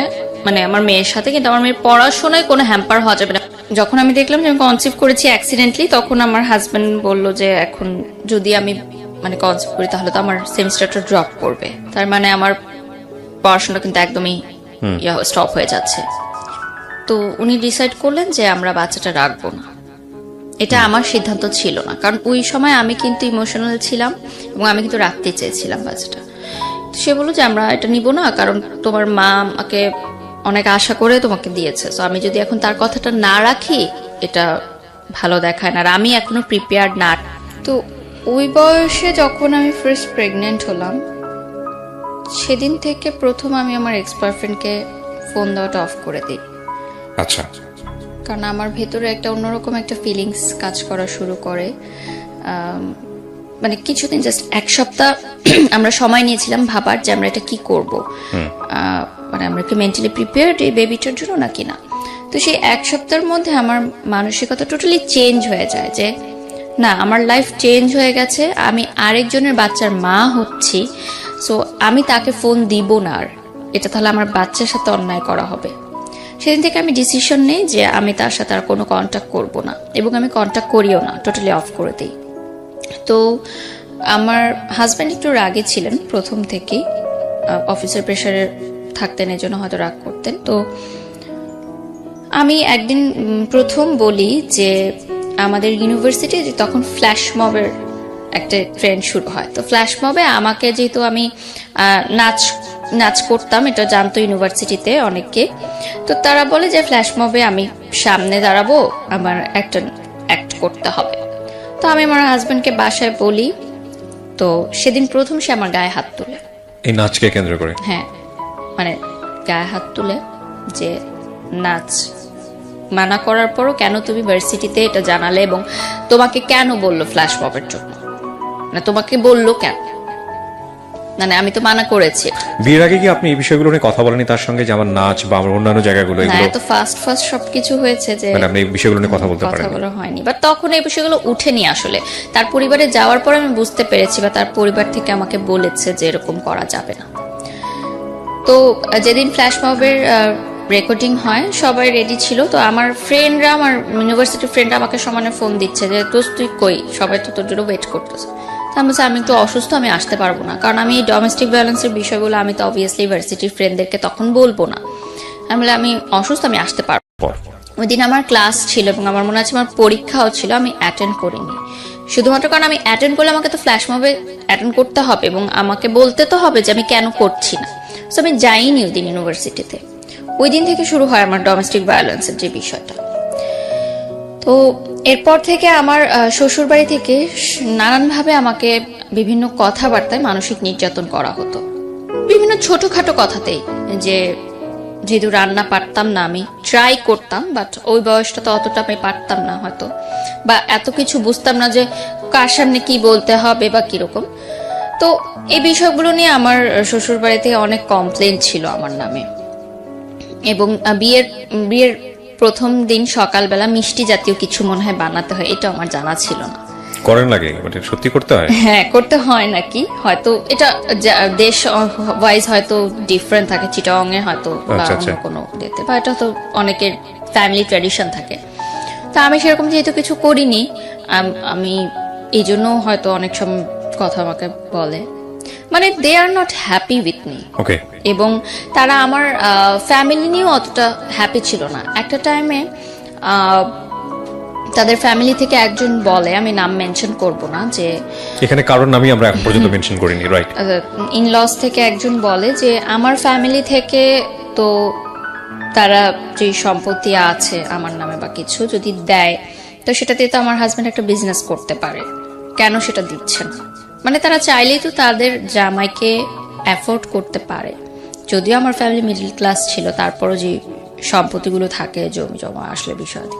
মানে আমার মেয়ের সাথে, কিন্তু আমার মেয়ের পড়াশোনায় কোনো হ্যাম্পার হওয়া যাবে না। যখন আমি দেখলাম যে আমি কনসিভ করেছি অ্যাক্সিডেন্টলি, তখন আমার হাজবেন্ড বলল যে এখন যদি আমি মানে কনসিভ করি তাহলে তো আমার সেমিস্টারটা ড্রপ করবে, তার মানে আমার পড়াশোনা কিন্তু একদমই স্টপ হয়ে যাচ্ছে। তো উনি ডিসাইড করলেন যে আমরা বাচ্চাটা রাখবো না। এটা আমার সিদ্ধান্ত ছিল না, কারণ ওই সময় আমি কিন্তু ইমোশনাল ছিলাম এবং আমি কিন্তু রাখতে চেয়েছিলাম বাচ্চাটা। সে বললো যে আমরা এটা নিব না, কারণ তোমার মা আমাকে অনেক আশা করে তোমাকে দিয়েছে, তো আমি যদি এখন তার কথাটা না রাখি এটা ভালো দেখায় না, আর আমি এখনো প্রিপেয়ার্ড না। তো ওই বয়সে যখন আমি ফার্স্ট প্রেগনেন্ট হলাম, সেদিন থেকে প্রথম আমি আমার এক্স বয়ফ্রেন্ডকে ফোন দেওয়াটা অফ করে দিই। আচ্ছা। কারণ আমার ভেতরে একটা অন্যরকম একটা ফিলিংস কাজ করা শুরু করে। মানে কিছুদিন, জাস্ট এক সপ্তাহ আমরা সময় নিয়েছিলাম ভাবার যে আমরা এটা কি করব, মানে আমরা কি মেন্টালি প্রিপেয়ার্ড এই বেবিটার জন্য নাকি না। তো সেই এক সপ্তাহের মধ্যে আমার মানসিকতা টোটালি চেঞ্জ হয়ে যায় যে না, আমার লাইফ চেঞ্জ হয়ে গেছে, আমি আরেকজনের বাচ্চার মা হচ্ছি, সো আমি তাকে ফোন দিব না আর, এটা তাহলে আমার বাচ্চার সাথে অন্যায় করা হবে। সেদিন থেকে আমি ডিসিশন নেই যে আমি তার সাথে আর কোনো কন্ট্যাক্ট করব না, এবং আমি কন্ট্যাক্ট করিও না, টোটালি অফ করে দিই। তো আমার হাজব্যান্ড একটু রাগে ছিলেন প্রথম থেকেই, অফিসের প্রেশারে থাকতেন, এই জন্য হয়তো রাগ করতেন। তো আমি একদিন প্রথম বলি যে আমাদের ইউনিভার্সিটি তখন ফ্ল্যাশ মবের একটা ট্রেন্ড শুরু হয়। তো ফ্ল্যাশ মবে আমাকে, যেহেতু আমি নাচ করতাম, এটা জানতো ইউনিভার্সিটিতে অনেকে, তো তারা বলে যে ফ্ল্যাশ মবে আমি সামনে দাঁড়াবো, আমার একটা অ্যাক্ট করতে হবে। তো আমি আমার হাজবেন্ডকে বাসায় বলি, তো সেদিন প্রথম সে আমার গায়ে হাত তুলে, এই নাচকে কেন্দ্র করে। হ্যাঁ, মানে গায়ে হাত তুলে যে নাচ মানা করার পরও কেন তুমি ভার্সিটিতে এটা জানালে, এবং তোমাকে কেন বললো ফ্ল্যাশ মবের জন্য, না তোমাকে বললো কেন, মানে আমি তো মানা করেছি। বিয়ের আগে কি আপনি এই বিষয়গুলো নিয়ে কথা বলেনি তার সঙ্গে, যে আমার নাচ বা আমার অন্যান্য জায়গাগুলো, এগুলো তো ফার্স্ট সবকিছু হয়েছে যে মানে আপনি এই বিষয়গুলো নিয়ে কথা বলতে পারেন? কথা বলা হয়নি, বাট তখন এই বিষয়গুলো উঠেনি আসলে। তার পরিবারে যাওয়ার পর আমি বুঝতে পেরেছি, বা তার পরিবার থেকে আমাকে বলেছে যে এরকম করা যাবে না। তো যেদিন ফ্ল্যাশ মবের রেকর্ডিং হয় সবাই রেডি ছিল, তো আমার ফ্রেন্ডরা, আমার ইউনিভার্সিটির ফ্রেন্ডরা আমাকে সমানে ফোন দিচ্ছে যে দোস্ত তুই কই, সবাই তো তোর জন্য ওয়েট করতেছে। আমি বলছি আমি একটু অসুস্থ, আমি আসতে পারবো না, কারণ আমি ডোমেস্টিক ভায়োলেন্সের বিষয়গুলো আমি তো অবভিয়াসলি ভার্সিটির ফ্রেন্ডদেরকে তখন বলবো না। আমি বলে আমি অসুস্থ, আমি আসতে পারবো। ওই দিন আমার ক্লাস ছিল এবং আমার মনে আছে আমার পরীক্ষাও ছিল, আমি অ্যাটেন্ড করিনি, শুধুমাত্র কারণ আমি অ্যাটেন্ড করলে আমাকে তো ফ্ল্যাশ মবে অ্যাটেন্ড করতে হবে এবং আমাকে বলতে তো হবে যে আমি কেন করছি না। সো আমি যাইনি ওই দিন ইউনিভার্সিটিতে। ওই দিন থেকে শুরু হয় আমার ডোমেস্টিক ভায়োলেন্সের যে বিষয়টা। তো এরপর থেকে আমার শ্বশুরবাড়ি থেকে নানানভাবে আমাকে বিভিন্ন কথাবার্তায় মানসিক নির্যাতন করা হতো, বিভিন্ন ছোটখাটো কথাতেই। যেহেতু রান্না পারতাম না, আমি ট্রাই করতাম, বাট ওই বয়সটা তো অতটা আমি পারতাম না হয়তো, বা এত কিছু বুঝতাম না যে কার সামনে কি বলতে হবে বা কিরকম। তো এই বিষয়গুলো নিয়ে আমার শ্বশুরবাড়িতে অনেক কমপ্লেন ছিল আমার নামে। এবং বিয়ের প্রথম দিন সকালবেলা মিষ্টি জাতীয় কিছু মনে হয় বানাতে হয়, এটা আমার জানা ছিল না। করেন লাগে, মানে সত্যি করতে হয়? হ্যাঁ, করতে হয় নাকি, হয়তো এটা দেশ ওয়াইজ হয়তো ডিফারেন্ট থাকে, চিটাগং এ হয়তো বা অন্য কোনো ডেতে, বা এটা তো অনেকের ফ্যামিলি ট্র্যাডিশন থাকে। তা আমি সেরকম যেহেতু কিছু করিনি, আমি এই জন্য হয়তো অনেক সময় কথা আমাকে বলে মানে they are not happy with me. Okay. এবং তারা আমার ফ্যামিলি নিয়েও অতটা হ্যাপি ছিল না। একটা টাইমে তাদের ফ্যামিলি থেকে একজন বলে, আমি নাম মেনশন করব না, যে এখানে কারণ নামই আমরা এখন পর্যন্ত মেনশন করিনি, রাইট? ইনলস থেকে একজন বলে যে আমার ফ্যামিলি থেকে তো তারা যে সম্পত্তি আছে আমার নামে বা কিছু যদি দেয়, তো সেটাতে তো আমার হাজবেন্ড একটা বিজনেস করতে পারে, কেন সেটা দিচ্ছেন? মানে তারা চাইলেই তো তাদের জামাইকে অ্যাফোর্ড করতে পারে। যদিও আমার ফ্যামিলি মিডল ক্লাস ছিল, তারপরও যে সম্পত্তিগুলো থাকে জমি জমা আসলে বিষয়।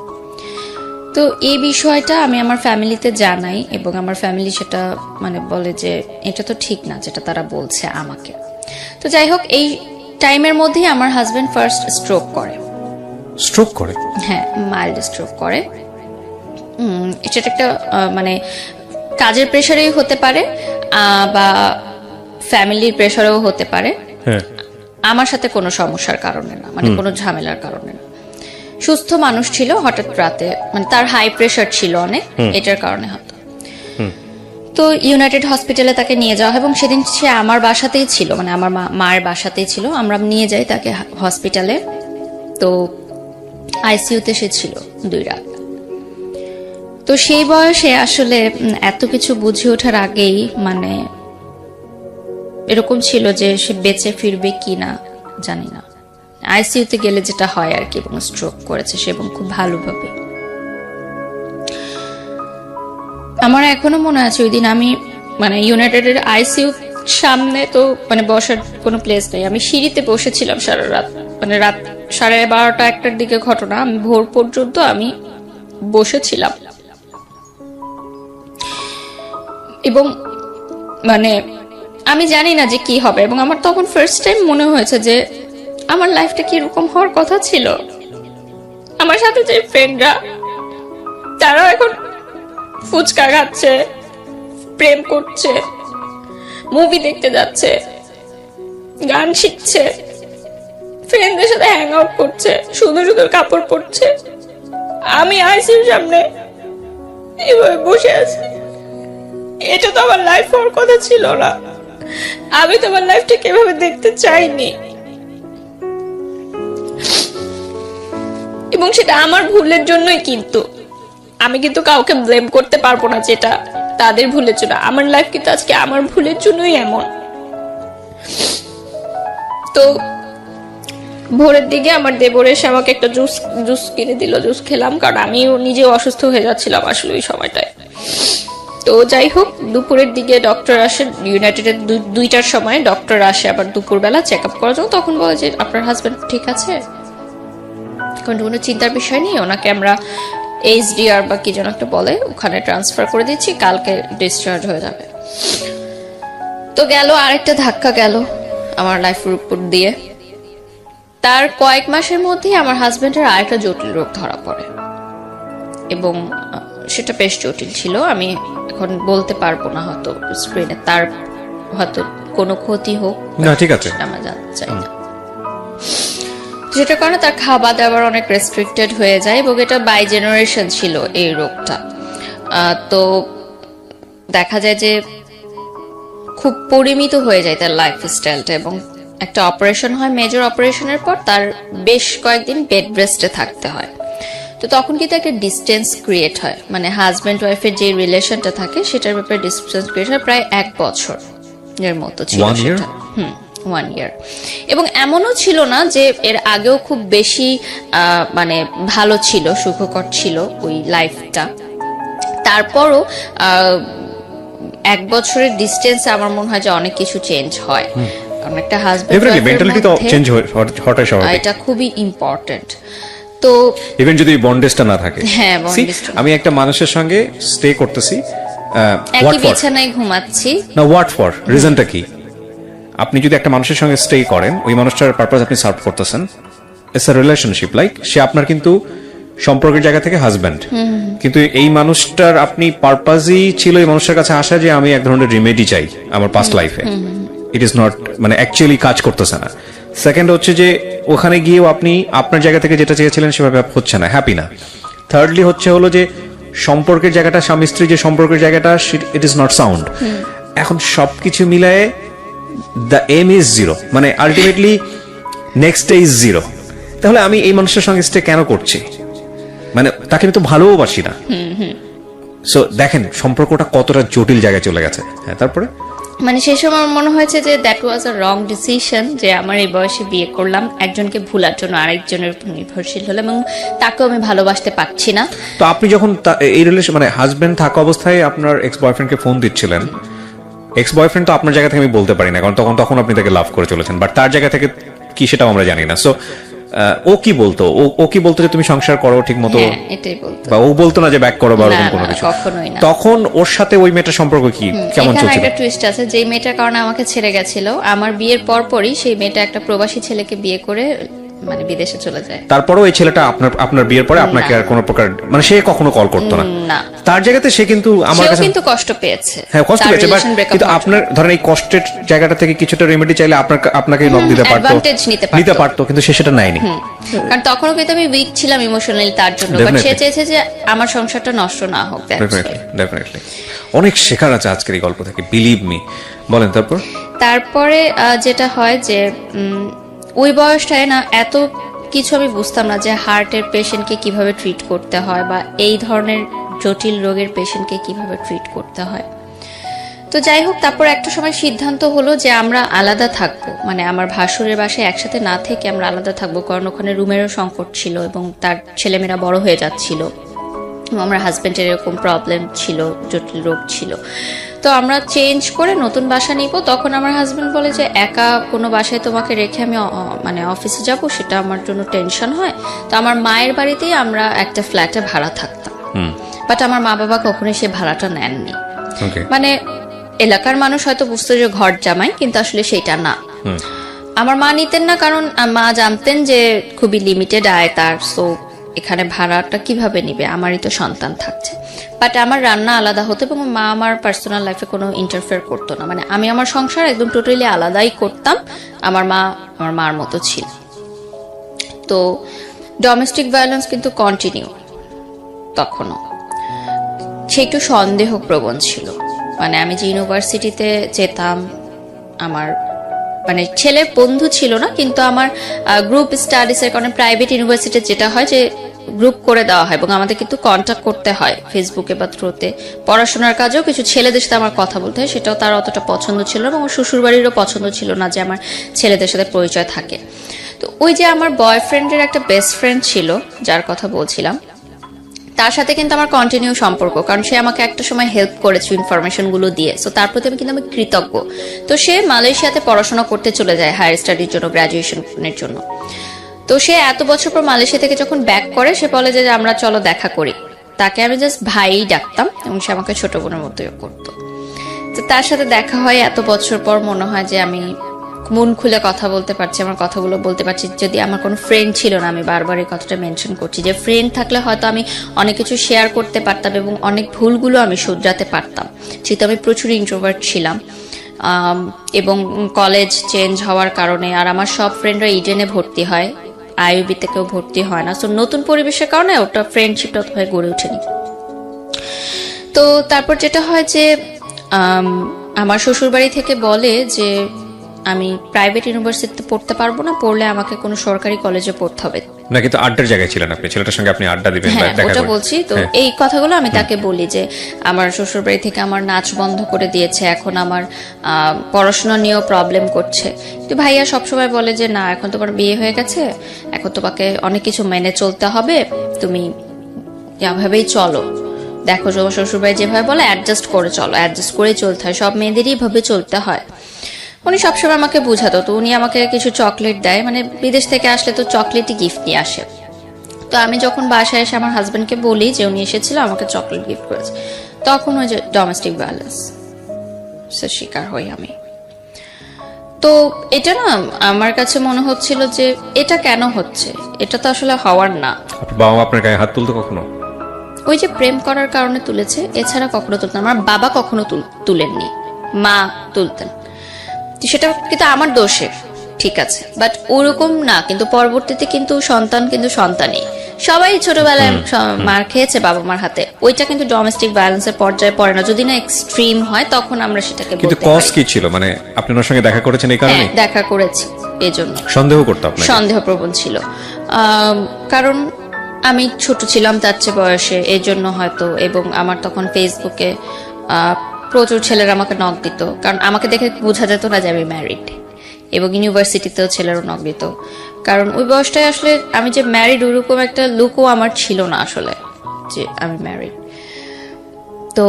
তো এই বিষয়টা আমি আমার ফ্যামিলিতে জানাই এবং আমার ফ্যামিলি সেটা মানে বলে যে এটা তো ঠিক না যেটা তারা বলছে আমাকে। তো যাই হোক, এই টাইমের মধ্যেই আমার হাজবেন্ড ফার্স্ট স্ট্রোক করে। স্ট্রোক করে? হ্যাঁ, মাইল্ড স্ট্রোক করে। এটা একটা মানে কাজের প্রেশারেই হতে পারে বা ফ্যামিলির প্রেশারেও হতে পারে। হ্যাঁ, আমার সাথে কোনো সমস্যার কারণে না, মানে কোনো ঝামেলার কারণে না। সুস্থ মানুষ ছিল, হঠাৎ রাতে মানে তার হাই প্রেশার ছিল অনেক, এটার কারণে হতো। তো ইউনাইটেড হসপিটালে তাকে নিয়ে যাওয়া হয় এবং সেদিন সে আমার বাসাতেই ছিল, মানে আমার মায়ের বাসাতেই ছিল। আমরা নিয়ে যাই তাকে হসপিটালে। তো আইসিইউতে সে ছিল 2 রাত। তো সেই বয়সে আসলে এত কিছু বুঝে ওঠার আগেই মানে এরকম ছিল যে সে বেঁচে ফিরবে কি না জানি না। আইসিইউতে গেলে যেটা হয় আর কি, এবং স্ট্রোক করেছে সে, এবং খুব ভালোভাবে। আমার এখনো মনে আছে ওই দিন আমি মানে ইউনাইটেডের আইসিইউ সামনে তো মানে বসার কোনো প্লেস নেই, আমি সিঁড়িতে বসেছিলাম সারা রাত, মানে রাত 12:30 1টার দিকে ঘটনা। আমি ভোর পর্যন্ত আমি বসেছিলাম এবং মানে আমি জানি না যে কি হবে। এবং আমার তখন ফার্স্ট টাইম মনে হয়েছে যে আমার লাইফটা কি এরকম হওয়ার কথা ছিল। আমার সাথে যে ফ্রেন্ডরা তারাও এখন ফুচকা খাচ্ছে, প্রেম করছে, মুভি দেখতে যাচ্ছে, গান শিখছে, ফ্রেন্ডদের সাথে হ্যাং আউট করছে, সুন্দর সুন্দর কাপড় পরছে। আমি আইসিইউর সামনে এভাবে বসে আছি। এটা তো আমার লাইফ হওয়ার কথা ছিল না। আমি তো আমার লাইফটাকে এভাবে দেখতে চাইনি, এবং সেটা আমার ভুলের জন্যই। কিন্তু আমি কিন্তু কাউকে ব্লেম করতে পারবো না যেটা তাদের ভুলের জন্য। আমার লাইফ কিন্তু আজকে আমার ভুলের জন্যই এমন। তো ভোরের দিকে আমার দেবর এসে আমাকে একটা জুস কিনে দিল, জুস খেলাম, কারণ আমিও নিজেও অসুস্থ হয়ে যাচ্ছিলাম আসলে ওই সময়টায়। তো যাই হোক, দুপুরের দিকে ডক্টর আসে, ইউনাইটেডের 2টার সময় ডক্টর আসে আবার দুপুরবেলা চেক আপ করার জন্য। তখন বলে যে আপনার হাজবেন্ড ঠিক আছে, কোনো চিন্তার বিষয় নেই, ওনাকে আমরা এইচডিআর বা কি যেন একটা বলে ওখানে ট্রান্সফার করে দিচ্ছি, কালকে ডিসচার্জ হয়ে যাবে। তো গেল আরেকটা ধাক্কা গেল আমার লাইফের উপর দিয়ে। তার কয়েক মাসের মধ্যেই আমার হাজবেন্ডের আরেকটা জটিল রোগ ধরা পড়ে এবং সেটা বেশ জটিল ছিল। আমি এখন বলতে পারবো না হয়তো স্ক্রিনে, তার হয়তো কোনো ক্ষতি হোক না, ঠিক আছে, আমরা জানতে চাই না। যেটার কারণে তার খাবার দাবার অনেক রেস্ট্রিক্টেড হয়ে যায় এবং এটা বাই জেনারেশন ছিল এই রোগটা। তো দেখা যায় যে খুব পরিমিত হয়ে যায় তার লাইফ স্টাইলটা, এবং একটা অপারেশন হয়, মেজর অপারেশনের পর তার বেশ কয়েকদিন বেড রেস্টে থাকতে হয়। তো তখন কিন্তু একটা ডিস্টেন্স ক্রিয়েট হয়, মানে হাজব্যান্ড ওয়াইফের যে রিলেশনটা থাকে সেটার ব্যাপারে ডিস্টেন্স ক্রিয়েট হয়। প্রায় 1 বছর এর মতো ছিল সেটা। 1 ইয়ার। এবং এমনও ছিল না যে এর আগেও খুব বেশি মানে ভালো ছিল, সুখকর ছিল ওই লাইফটা। তারপরও 1 বছরের ডিস্টেন্স আমার মনে হয় যে অনেক কিছু চেঞ্জ হয়। কারণ একটা হাজব্যান্ড মেন্টালিটি তো চেঞ্জ হওয়াটাই স্বাভাবিক, এটা খুবই ইম্পর্টেন্ট। তো ইভেন যদি বন্ডেজটা না থাকে। হ্যাঁ, আমি একটা মানুষের সঙ্গে স্টে করতেছি, একই বিছানায় ঘুমাচ্ছি, না হোয়াট ফর রিজনটা কি? আপনি যদি একটা মানুষের সঙ্গে স্টে করেন, ওই মানুষটার পারপাস আপনি সার্ভ করতেছেন, ইটস আ রিলেশনশিপ, লাইক সে আপনার কিন্তু সম্পর্কের জায়গা থেকে হাজব্যান্ড, কিন্তু এই মানুষটার আপনি পারপাসই ছিল এই মানুষটার কাছে আসা যে আমি এক ধরনের রিমেডি চাই আমার পাস্ট লাইফে। ইট ইজ নট মানে অ্যাকচুয়ালি কাজ করতেছে না। সেকেন্ড হচ্ছে যে ওখানে গিয়েও আপনি আপনার জায়গা থেকে যেটা চেয়েছিলেন সেভাবে হচ্ছে না, হ্যাপি না। থার্ডলি হলো যে সম্পর্কের জায়গাটা, স্বামী স্ত্রী যে সম্পর্কের জায়গাটা, ইট ইজ নট সাউন্ড। এখন সবকিছু মিলায়ে দ্য এম ইজ জিরো, মানে ultimately next day is zero. তাহলে আমি এই মানুষের সঙ্গে স্টে কেন করছি? মানে তাকে আমি তো ভালোবাসি না। সো দেখেন সম্পর্কটা কতটা জটিল জায়গায় চলে গেছে। হ্যাঁ, তারপরে মানে সেই সময় আমার মনে হয়েছে যে that was a wrong decision, যে আমার এই বয়সে বিয়ে করলাম একজনকে ভুলার জন্য, আরেকজনের উপর নির্ভরশীল হলাম, এবং তাকেও আমি ভালোবাসতে পারছি না। তো আপনি যখন এই রিলেশন মানে হাজবেন্ড থাকা অবস্থায় আপনার এক্স বয়ফ্রেন্ডকে ফোন দিচ্ছিলেন, এক্স বয়ফ্রেন্ড তো আপনার জায়গা থেকে আমি বলতে পারি না, কারণ তখন আপনি তাকে লাভ করে চলেছেন, বাট তার জায়গা থেকে কি সেটাও আমরা জানি না। সো ও কি বলতো? ও কি বলতো যে তুমি সংসার করো ঠিক মতো? হ্যাঁ, এটাই বলতো। বা ও বলতো না যে ব্যাক করো বা ওরকম না, কোনো না, কিছু? কখনোই না। তখন ওর সাথে ওই মেয়েটার সম্পর্ক কি কেমন এখানে চলছিল? একটা টুইস্ট আছে, যে মেয়েটার কারণে আমাকে ছেড়ে গেছিল, আমার বিয়ের পরপরই সেই মেয়েটা একটা প্রবাসী ছেলেকে বিয়ে করে মানে বিদেশে চলে যায়। তারপরেও এই ছেলেটা আপনার বিয়ের পরে আপনাকে আর কোনো প্রকার মানে সে কখনো কল করতো না? না। তার জায়গাতে সে কিন্তু আমার সেও কাছে কিন্তু কষ্ট পেয়েছে। হ্যাঁ, কষ্ট তার পেয়েছে, বাট relation breakup কিন্তু হওয়ার আপনার ধরেন এই কষ্টের জায়গাটা থেকে কিছুটা রেমেডি চাইলে আপনাকে নক দিতে পারতো, advantage নিতে পারতো। কিন্তু সে সেটা নেয়নি। কারণ তখনও কিন্তু আমি উইক ছিলাম ইমোশনালি তার জন্য, বাট সে Definitely. চেয়েছে যে আমার সংসারটা নষ্ট না হোক। ডেফিনেটলি অনেক শেখার আছে আজকের এই গল্প থেকে, বিলিভ মি। বলেন তারপর। তারপরে যেটা হয় যে ওই বয়সটায় না এত কিছু আমি বুঝতাম না যে হার্টের পেশেন্টকে কিভাবে ট্রিট করতে হয়, বা এই ধরনের জটিল রোগের পেশেন্টকে কিভাবে ট্রিট করতে হয়। তো যাই হোক, তারপর একটা সময় সিদ্ধান্ত হলো যে আমরা আলাদা থাকবো, মানে আমার ভাসুরের বাসায় একসাথে না থেকে আমরা আলাদা থাকবো, কারণ ওখানে রুমেরও সংকট ছিল এবং তার ছেলেমেয়েরা বড় হয়ে যাচ্ছিল, আমার হাজবেন্ডের এরকম প্রবলেম ছিল, জটিল রোগ ছিল। তো আমরা চেঞ্জ করে নতুন বাসা নিব। তখন আমার হাজবেন্ড বলে যে একা কোনো বাসায় তোমাকে রেখে আমি মানে অফিসে যাব, সেটা আমার জন্য টেনশন হয়। তো আমার মায়ের বাড়িতেই আমরা একটা ফ্ল্যাটে ভাড়া থাকতাম, বাট আমার মা বাবা কখনোই সে ভাড়াটা নেননি। মানে এলাকার মানুষ হয়তো বুঝতো যে ঘর জামাই, কিন্তু আসলে সেটা না। আমার মা নিতেন না, কারণ মা জানতেন যে খুবই লিমিটেড আয় তার, সো এখানে ভাড়াটা কিভাবে নিবে, আমারই তো সন্তান থাকছে। বাট আমার রান্না আলাদা হতো এবং মা আমার পার্সোনাল লাইফে কোনো ইন্টারফেয়ার করতো না, মানে আমি আমার সংসার একদম টোটালি আলাদাই করতাম, আমার মা আমার মার মতো ছিল। তো ডোমেস্টিক ভায়োলেন্স কিন্তু কন্টিনিউ তখনও, সে একটু সন্দেহপ্রবণ ছিল। মানে আমি যে ইউনিভার্সিটিতে যেতাম, আমার মানে ছেলের বন্ধু ছিল না, কিন্তু আমার গ্রুপ স্টাডিজের কারণে প্রাইভেট ইউনিভার্সিটি যেটা হয় যে গ্রুপ করে দেওয়া হয় এবং আমাদের কিন্তু কন্ট্যাক্ট করতে হয় ফেসবুকে বা থ্রুতে। পড়াশোনার কাজেও কিছু ছেলেদের সাথে আমার কথা বলতে হয়, সেটাও তার অতটা পছন্দ ছিল না এবং আমার শ্বশুরবাড়িরও পছন্দ ছিল না যে আমার ছেলেদের সাথে পরিচয় থাকে। তো ওই যে আমার বয়ফ্রেন্ডের একটা বেস্ট ফ্রেন্ড ছিল যার কথা বলছিলাম, তার সাথে কিন্তু আমার কন্টিনিউ সম্পর্ক, কারণ সে আমাকে একটা সময় হেল্প করেছে ইনফরমেশনগুলো দিয়ে, সো তার প্রতি আমি কৃতজ্ঞ। তো সে মালয়েশিয়াতে পড়াশোনা করতে চলে যায় হায়ার স্টাডির জন্য, গ্রাজুয়েশনের জন্য। তো সে এত বছর পর মালয়েশিয়া থেকে যখন ব্যাক করে, সে বলে যে আমরা চলো দেখা করি। তাকে আমি জাস্ট ভাই ডাকতাম এবং সে আমাকে ছোট বোনের মতোই করতো। তো তার সাথে দেখা হয় এত বছর পর, মনে হয় যে আমি মন খুলে কথা বলতে পারছি, আমার কথাগুলো বলতে পারছি। যদি আমার কোনো ফ্রেন্ড ছিল না, আমি বারবার এই কথাটা মেনশন করছি যে ফ্রেন্ড থাকলে হয়তো আমি অনেক কিছু শেয়ার করতে পারতাম এবং অনেক ভুলগুলো আমি শুধরাতে পারতাম, যেহেতু আমি প্রচুর ইন্ট্রোভার্ট ছিলাম। এবং কলেজ চেঞ্জ হওয়ার কারণে আর আমার সব ফ্রেন্ডরা ইডেনে ভর্তি হয়, আইইউবিতে কেউ ভর্তি হয় না, সো নতুন পরিবেশের কারণে ওটা ফ্রেন্ডশিপটা অতভাবে গড়ে ওঠেনি। তো তারপর যেটা হয় যে আমার শ্বশুরবাড়ি থেকে বলে যে আমি প্রাইভেট ইউনিভার্সিটিতে পড়তে পারবো না, পড়লে আমাকে কোনো সরকারি কলেজে পড়তে হবে। না, কিন্তু আড্ডার জায়গায় ছিলেন আপনি, ছেলেটার সঙ্গে আপনি আড্ডা দিবেন, হ্যাঁ, ওটা বলছি। তো এই কথাগুলো আমি তাকে বলি যে আমার শ্বশুরবাড়ি থেকে আমার নাচ বন্ধ করে দিয়েছে, এখন আমার পড়াশোনা নিয়েও প্রবলেম করছে। তো ভাইয়া সবসময় বলে যে না, এখন তোমার বিয়ে হয়ে গেছে, এখন তোমাকে অনেক কিছু মেনে চলতে হবে, তুমি এভাবেই চলো। দেখো তোমার শ্বশুরবাড়ি যেভাবে বলে অ্যাডজাস্ট করে চলো, অ্যাডজাস্ট করে চলতে হয়, সব মেয়েদেরই ভাবে চলতে হয়। উনি সবসময় আমাকে বুঝাতো। তো উনি আমাকে কিছু চকলেট দেয়, মানে বিদেশ থেকে আসলে তো চকলেটই গিফট নিয়ে আসে। তো আমি যখন বাসায় এসে আমার হাজবেন্ডকে বলি যে উনি এসেছিল, আমাকে চকলেট গিফট করেছে, তখন ওই যে ডোমেস্টিক ভায়োলেন্স শিকার হই আমি। তো এটা না আমার কাছে মনে হচ্ছিল যে এটা কেন হচ্ছে, এটা তো আসলে হওয়ার না। বাবা আপনার গায়ে হাত তুলতো কখনো? ওই যে প্রেম করার কারণে তুলেছে, এছাড়া কখনো তুলতেন। আমার বাবা কখনো তুলেননি, মা তুলতেন। সেটা কিন্তু আমার দোষে, ঠিক আছে, বাট ওরকম না। কিন্তু পরবর্তীতে কিন্তু সন্তান কিন্তু সন্তানই, সবাই ছোটবেলায় মার খেয়েছে বাবা মার হাতে, ওইটা কিন্তু ডোমেস্টিক ভায়োলেন্সের পর্যায়ে পড়ে না, যদি না এক্সট্রিম হয় তখন আমরা সেটাকে কিন্তু বলতে কজ পারি। কি ছিল, মানে আপনি ওনার সঙ্গে দেখা করেছেন এই কারণে? হ্যাঁ, দেখা করেছি, এজন্য সন্দেহ করতো আপনাকে? সন্দেহপ্রবণ ছিল, কারণ আমি ছোট ছিলাম তার চেয়ে বয়সে, এই জন্য হয়তো। এবং আমার তখন ফেসবুকে প্রচুর ছেলেরা আমাকে নক দিত, কারণ আমাকে দেখে বোঝা যেত না যে আমি ম্যারিড। এবং ইউনিভার্সিটিতেও ছেলেরও নক দিত, কারণ ওই বয়সটায় আসলে আমি যে ম্যারিড ওইরকম একটা লুকও আমার ছিল না আসলে যে আমি ম্যারিড। তো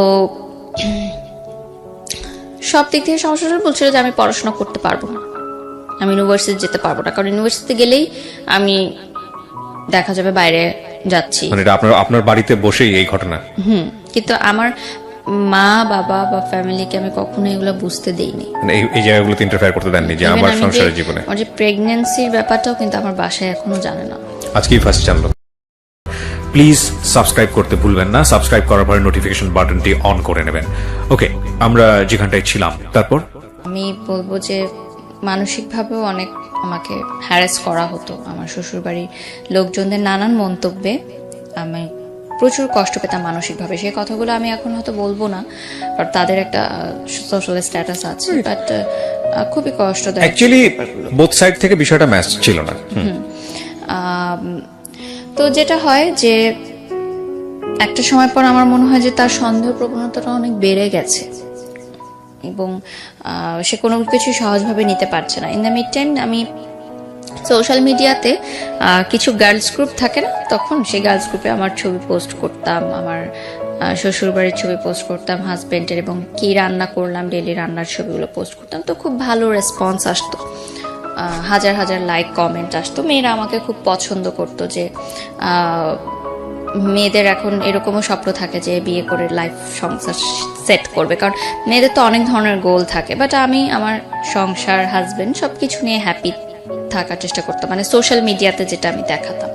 সব দিক থেকে সমস্যা বলছিল যে আমি পড়াশোনা করতে পারবো না, আমি ইউনিভার্সিটি যেতে পারবো না, কারণ ইউনিভার্সিটিতে গেলেই আমি দেখা যাবে বাইরে যাচ্ছি। মানে এটা আপনার বাড়িতে বসেই এই ঘটনা? কিন্তু আমার মা বাবা বা ফ্যামিলিকে আমি কখনো এগুলো বুঝতে দেইনি, মানে এই জায়গাগুলোতে ইন্টারফেয়ার করতে দেননি যে Even আমার আমি সংসারের জীবনে? আমার যে প্রেগন্যান্সির ব্যাপারটাও কিন্তু আমার বাসায় এখনো জানে না। আজকেই ফার্স্ট জানলো। প্লিজ সাবস্ক্রাইব করতে ভুলবেন না, সাবস্ক্রাইব করার পরে নোটিফিকেশন বাটনটি অন করে নেবেন। ওকে, আমরা যেখানটায় ছিলাম তারপর? আমি বলবো যে মানসিকভাবেও অনেক আমাকে হ্যারাস করা হতো। আমার শ্বশুরবাড়ির লোকজনদের নানান মন্তব্যে আমি প্রচুর কষ্ট পেতাম মানসিকভাবে। সেই কথাগুলো আমি এখন হয়তো বলবো না, কারণ তাদের একটা সোশ্যাল স্ট্যাটাস আছে, বাট খুবই কষ্টদায়ক। অ্যাকচুয়ালি বোথ সাইড থেকে বিষয়টা ম্যাচ ছিল না। তো যেটা হয় যে একটা সময় পর আমার মনে হয় যে তার সন্দেহ প্রবণতাটা অনেক বেড়ে গেছে এবং সে কোনো কিছু সহজভাবে নিতে পারছে না। ইন দ্য মিড টাইম আমি সোশ্যাল মিডিয়াতে কিছু গার্লস গ্রুপ থাকে না, তখন সেই গার্লস গ্রুপে আমার ছবি পোস্ট করতাম, আমার শ্বশুরবাড়ির ছবি পোস্ট করতাম, হাজবেন্ডের, এবং কি রান্না করলাম ডেলি রান্নার ছবিগুলো পোস্ট করতাম। তো খুব ভালো রেসপন্স আসতো, হাজার হাজার লাইক কমেন্ট আসতো। মেয়েরা আমাকে খুব পছন্দ করতো যে মেয়েদের এখন এরকমও স্বপ্ন থাকে যে বিয়ে করে লাইফ সংসার সেট করবে, কারণ মেয়েদের তো অনেক ধরনের গোল থাকে। বাট আমি আমার সংসার, হাজবেন্ড সবকিছু নিয়ে হ্যাপি থাকার চেষ্টা করতাম, মানে সোশ্যাল মিডিয়াতে যেটা আমি দেখাতাম।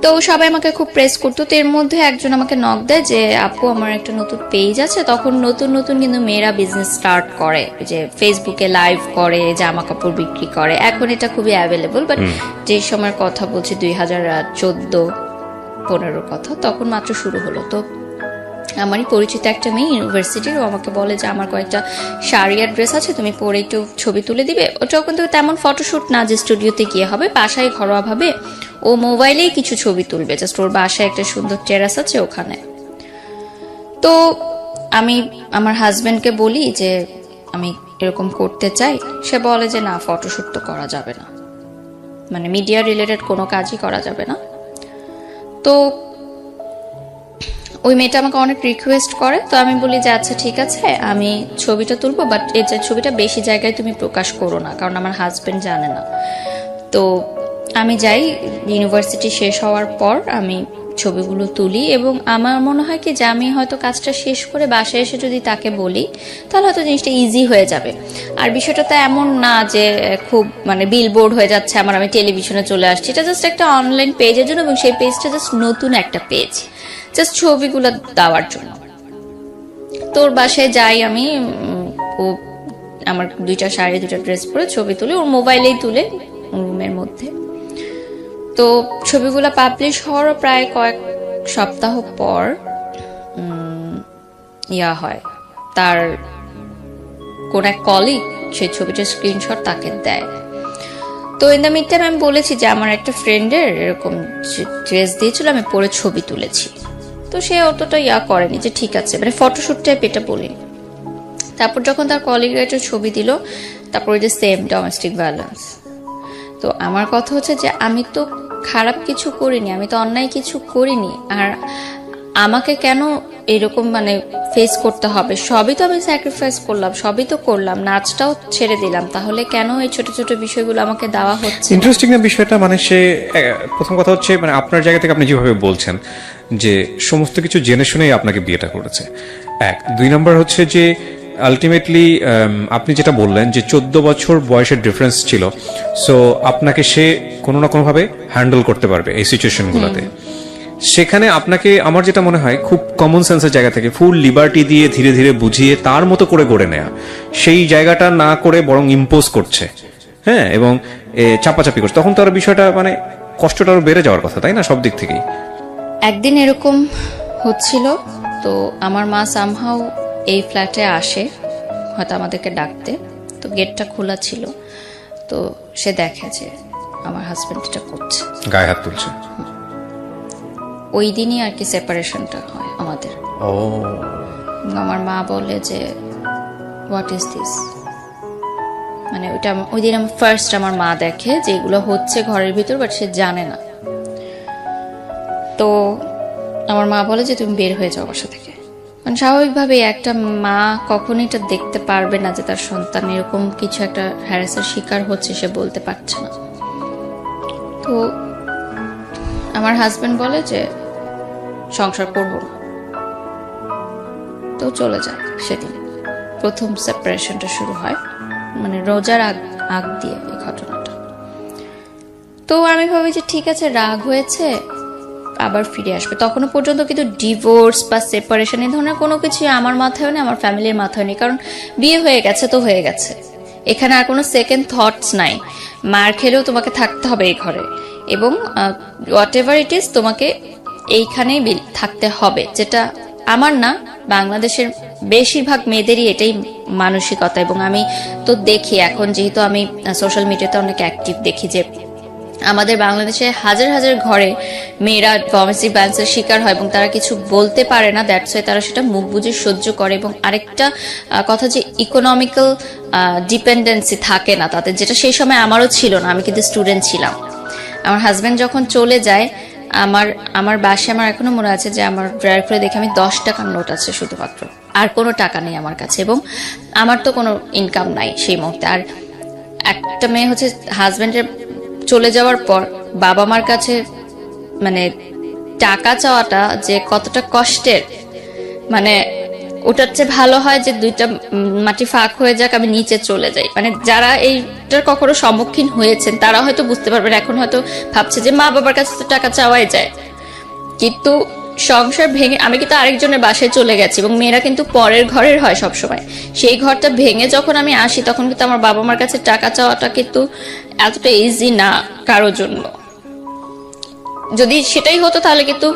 তো সবাই আমাকে খুব প্রেস করতো। তো এর মধ্যে একজন আমাকে নক দেয় যে আপু আমার একটা নতুন পেজ আছে। তখন নতুন নতুন কিন্তু মেয়েরা বিজনেস স্টার্ট করে, যে ফেসবুকে লাইভ করে, জামা কাপড় বিক্রি করে। এখন এটা খুবই অ্যাভেলেবল, বাট যে সময়ের কথা বলছি 2014-15 কথা, তখন মাত্র শুরু হলো। তো আমারই পরিচিত একটা মেয়ে ইউনিভার্সিটির, ও আমাকে বলে যে আমার কয়েকটা শাড়ি আর ড্রেস আছে, তুমি পরে একটু ছবি তুলে দিবে। ওটাও কিন্তু তেমন ফটোশুট না যে স্টুডিওতে গিয়ে হবে, বাসায় ঘরোয়াভাবে ও মোবাইলেই কিছু ছবি তুলবে, জাস্ট ওর বাসায় একটা সুন্দর টেরাস আছে ওখানে। তো আমি আমার হাজবেন্ডকে বলি যে আমি এরকম করতে চাই। সে বলে যে না, ফটোশুট তো করা যাবে না, মানে মিডিয়া রিলেটেড কোনো কাজই করা যাবে না। তো ওই মেয়েটা আমাকে অনেক রিকোয়েস্ট করে। তো আমি বলি যে আচ্ছা ঠিক আছে, আমি ছবিটা তুলবো, বাট এই যে ছবিটা বেশি জায়গায় তুমি প্রকাশ করো না, কারণ আমার হাজবেন্ড জানে না। তো আমি যাই, ইউনিভার্সিটি শেষ হওয়ার পর আমি ছবিগুলো তুলি, এবং আমার মনে হয় কি যে আমি হয়তো কাজটা শেষ করে বাসায় এসে যদি তাকে বলি তাহলে হয়তো জিনিসটা ইজি হয়ে যাবে। আর বিষয়টা তো এমন না যে খুব মানে বিলবোর্ড হয়ে যাচ্ছে আমার, আমি টেলিভিশনে চলে আসছি। এটা জাস্ট একটা অনলাইন পেজের জন্য, এবং সেই পেজটা জাস্ট নতুন একটা পেজ, জাস্ট ছবিগুলো দেওয়ার জন্য। তোর বাসায় যাই আমি, ও আমার 2টা শাড়ি 2টা ড্রেস পরে ছবি তুলে, ওর মোবাইলেই তুলে রুমের মধ্যে। তো ছবিগুলো পাবলিশ হওয়ার প্রায় কয়েক সপ্তাহ পর হয়, তার কোন এক কলিগ সেই ছবিটার স্ক্রিনশট তাকে দেয়। তো ইন দ্য মিড টাইম আমি বলেছি যে আমার একটা ফ্রেন্ডের এরকম ড্রেস দিয়েছিল, আমি পরে ছবি তুলেছি। তো সে অতটা করেনি যে ঠিক আছে, মানে ফটোশুট টাইপ এটা বলিনি। তারপর যখন তার কলিগরা একটা ছবি দিল, তারপরে যে সেম ডোমেস্টিক ভায়োলেন্স। তো আমার কথা হচ্ছে যে আমি তো খারাপ কিছু করিনি, আমি তো অন্যায় কিছু করিনি, আর আমাকে কেন এরকম মানে ফেস করতে হবে? সবই তো আমি স্যাক্রিফাইস করলাম, সবই তো করলাম, নাচটাও ছেড়ে দিলাম, তাহলে কেন এই ছোট ছোট বিষয়গুলো আমাকে দেওয়া হচ্ছে? ইন্টারেস্টিং না বিষয়টা, মানে সে প্রথম কথা হচ্ছে মানে আপনার জায়গা থেকে আপনি যেভাবে বলছেন যে সমস্ত কিছু জেনে শুনেই আপনাকে বিয়েটা করেছে, 1। 2 নম্বর হচ্ছে যে আলটিমেটলি আপনি যেটা বললেন যে 14 বছর বয়সের ডিফারেন্স ছিল, সো আপনাকে সে কোনো না কোনোভাবে হ্যান্ডেল করতে পারবে এই সিচুয়েশনগুলোতে। সেখানে আপনাকে আমার যেটা মনে হয় খুব কমন সেন্সের জায়গা থেকে ফুল লিবার্টি দিয়ে ধীরে ধীরে বুঝিয়ে তার মতো করে গড়ে নেয়া, সেই জায়গাটা না করে বরং ইম্পোজ করছে, হ্যাঁ, এবং চাপাচাপি করছে। তখন তো আর বিষয়টা মানে কষ্টটা আরো বেড়ে যাওয়ার কথা, তাই না, সব দিক থেকেই? একদিন এরকম হচ্ছিল, তো আমার মা সামহাও এই ফ্ল্যাটে আসে হয়তো আমাদেরকে ডাকতে, তো গেটটা খোলা ছিল, তো সে দেখে যে আমার হাজবেন্ড এটা করছে, গায়ে হাত তুলছে। ওই দিনই আর কি সেপারেশনটা হয় আমাদের। ও, আমার মা বলে যে হোয়াট ইজ দিস, মানে ওইটা ওই দিন আমি ফার্স্ট আমার মা দেখে যে এগুলো হচ্ছে ঘরের ভিতর, বাট সে জানে না। তো আমার মা বলে যে তুমি বের হয়ে যাও বাসা থেকে। মানে স্বাভাবিকভাবে একটা মা কখনোই এটা দেখতে পারবে না যে তার সন্তান এরকম কিছু একটা হ্যারাসের শিকার হচ্ছে, সে বলতে পারছে না। তো আমার হাজবেন্ড বলে যে সংসার করবো না, তো চলে যায়। সেদিন প্রথম সেপারেশনটা শুরু হয়, মানে রোজার আগ দিয়ে এই ঘটনাটা। তো আমি ভাবি যে ঠিক আছে, রাগ হয়েছে, আবার ফিরে আসবে। তখনও পর্যন্ত কিন্তু ডিভোর্স বা সেপারেশন এই ধরনের কোনো কিছু আমার মাথায় নেই, আমার ফ্যামিলির মাথায় নেই, কারণ বিয়ে হয়ে গেছে তো হয়ে গেছে। এখানে আর কোনো সেকেন্ড থটস নাই। মার খেলেও তোমাকে থাকতে হবে এই ঘরে, এবং হোয়াট এভার ইট ইজ তোমাকে এইখানেই থাকতে হবে, যেটা আমার না, বাংলাদেশের বেশিরভাগ মেয়েদেরই এটাই মানসিকতা। এবং আমি তো দেখি এখন, যেহেতু আমি সোশ্যাল মিডিয়াতে অনেক অ্যাক্টিভ, দেখি যে আমাদের বাংলাদেশে হাজার হাজার ঘরে মেয়েরা ডোমেস্টিক ভায়োলেন্সের শিকার হয় এবং তারা কিছু বলতে পারে না, দ্যাটস ওয়াই তারা সেটা মুখ বুজে সহ্য করে। এবং আরেকটা কথা যে ইকোনমিক্যাল ডিপেন্ডেন্সি থাকে না তাদের, যেটা সেই সময় আমারও ছিল না, আমি কিন্তু স্টুডেন্ট ছিলাম। আমার হাজব্যান্ড যখন চলে যায়, আমার বাসায় আমার এখনো মনে আছে যে আমার ড্রয়ার করে দেখে আমি 10 টাকার নোট আছে শুধুমাত্র, আর কোনো টাকা নেই আমার কাছে, এবং আমার তো কোনো ইনকাম নাই সেই মুহূর্তে। আর একটা মেয়ে হচ্ছে হাজব্যান্ডের চলে যাওয়ার পর বাবা মার কাছে মানে টাকা চাওয়াটা যে কতটা কষ্টের, মানে ওটার চেয়ে ভালো হয় যে দুইটা মাটি ফাঁক হয়ে যাক, আমি নিচে চলে যাই। মানে যারা এইটার কখনো সম্মুখীন হয়েছেন তারা হয়তো বুঝতে পারবেন। এখন হয়তো ভাবছে যে মা বাবার কাছে তো টাকা চাওয়াই যায়, কিন্তু সংসার ভেঙে আমি কিন্তু আরেকজনের বাসায় চলে গেছি, এবং মেয়েরা কিন্তু পরের ঘরের হয় সবসময়। সেই ঘরটা ভেঙে যখন আমি আসি, তখন কিন্তু আমার বাবা মার কাছে টাকা চাওয়াটা কিন্তু এতটা ইজি না কারোর জন্য। যদি সেটাই হতো তাহলে কিন্তু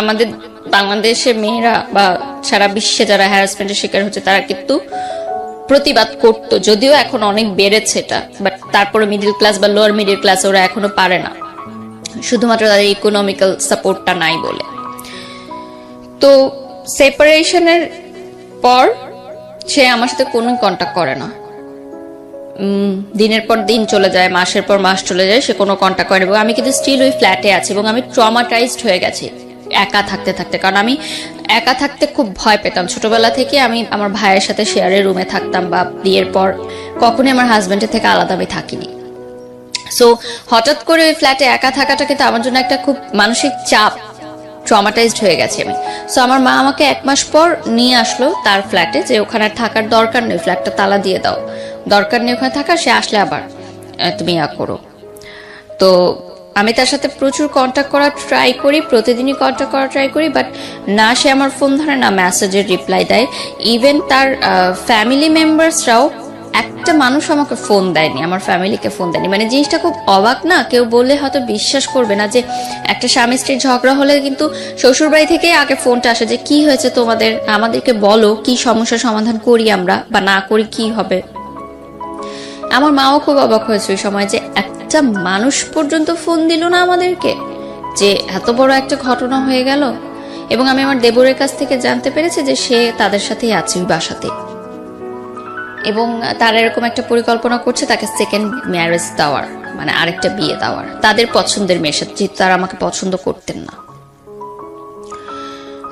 আমাদের বাংলাদেশের মেয়েরা বা সারা বিশ্বে যারা হ্যারাসমেন্টের শিকার হচ্ছে তারা কিন্তু প্রতিবাদ করতো। যদিও এখন অনেক বেড়েছে এটা, বাট তারপরে মিডল ক্লাস বা লোয়ার মিডল ক্লাস ওরা এখনো পারে না, শুধুমাত্র তাদের ইকোনমিক্যাল সাপোর্টটা নাই বলে। তো সেপারেশনের পর সে আমার সাথে কোনো কন্ট্যাক্ট করে না, দিনের পর দিন চলে যায়, মাসের পর মাস চলে যায়, সে কোনো কন্ট্যাক্ট করে না। এবং আমি কিন্তু স্টিল ওই ফ্ল্যাটে আছি, এবং আমি ট্রমাটাইজড হয়ে গেছি একা থাকতে থাকতে। কারণ আমি একা থাকতে খুব ভয় পেতাম ছোটবেলা থেকে। আমি আমার ভাইয়ের সাথে শেয়ারের রুমে থাকতাম, বা বিয়ের পর কখনোই আমার হাজবেন্ডের থেকে আলাদা আমি থাকিনি। সো হঠাৎ করে ওই ফ্ল্যাটে একা থাকাটা কিন্তু আমার জন্য একটা খুব মানসিক চাপ, ট্রমাটাইজড হয়ে গেছি আমি। সো আমার মা আমাকে 1 মাস পর নিয়ে আসলো তার ফ্ল্যাটে, যে ওখানে আর থাকার দরকার নেই, ফ্ল্যাটটা তালা দিয়ে দাও, দরকার নেই ওখানে থাকার, সে আসলে আবার তুমি করো। তো আমি তার সাথে প্রচুর কন্ট্যাক্ট করার ট্রাই করি, প্রতিদিনই কন্ট্যাক্ট করার ট্রাই করি, বাট না সে আমার ফোন ধরে, না মেসেজের রিপ্লাই দেয়। ইভেন তার ফ্যামিলি মেম্বার্সরাও একটা মানুষ আমাকে ফোন দেয়নি, আমার ফ্যামিলিকে ফোন দেয়নি। মানে জিনিসটা খুব অবাক না? কেউ বললে হয়তো বিশ্বাস করবে না যে একটা স্বামী স্ত্রীর ঝগড়া হলে কিন্তু শ্বশুরবাড়ি থেকেই আগে ফোনটা আসে যে কি হয়েছে তোমাদের, আমাদেরকে বলো, কি সমস্যার সমাধান করি আমরা, বা না করি কি হবে। আমার মাও খুব অবাক হয়েছে ওই সময় যে একটা মানুষ পর্যন্ত ফোন দিল না আমাদেরকে, যে এত বড় একটা ঘটনা হয়ে গেল। এবং আমি আমার দেবরের কাছ থেকে জানতে পেরেছি যে সে তাদের সাথেই আছে ওই বাসাতে, এবং তারা এরকম একটা পরিকল্পনা করছে তাকে সেকেন্ড ম্যারেজ দেওয়ার, মানে আরেকটা বিয়ে দেওয়ার তাদের পছন্দের মেয়ের সাথে, যেহেতু তারা আমাকে পছন্দ করতেন না।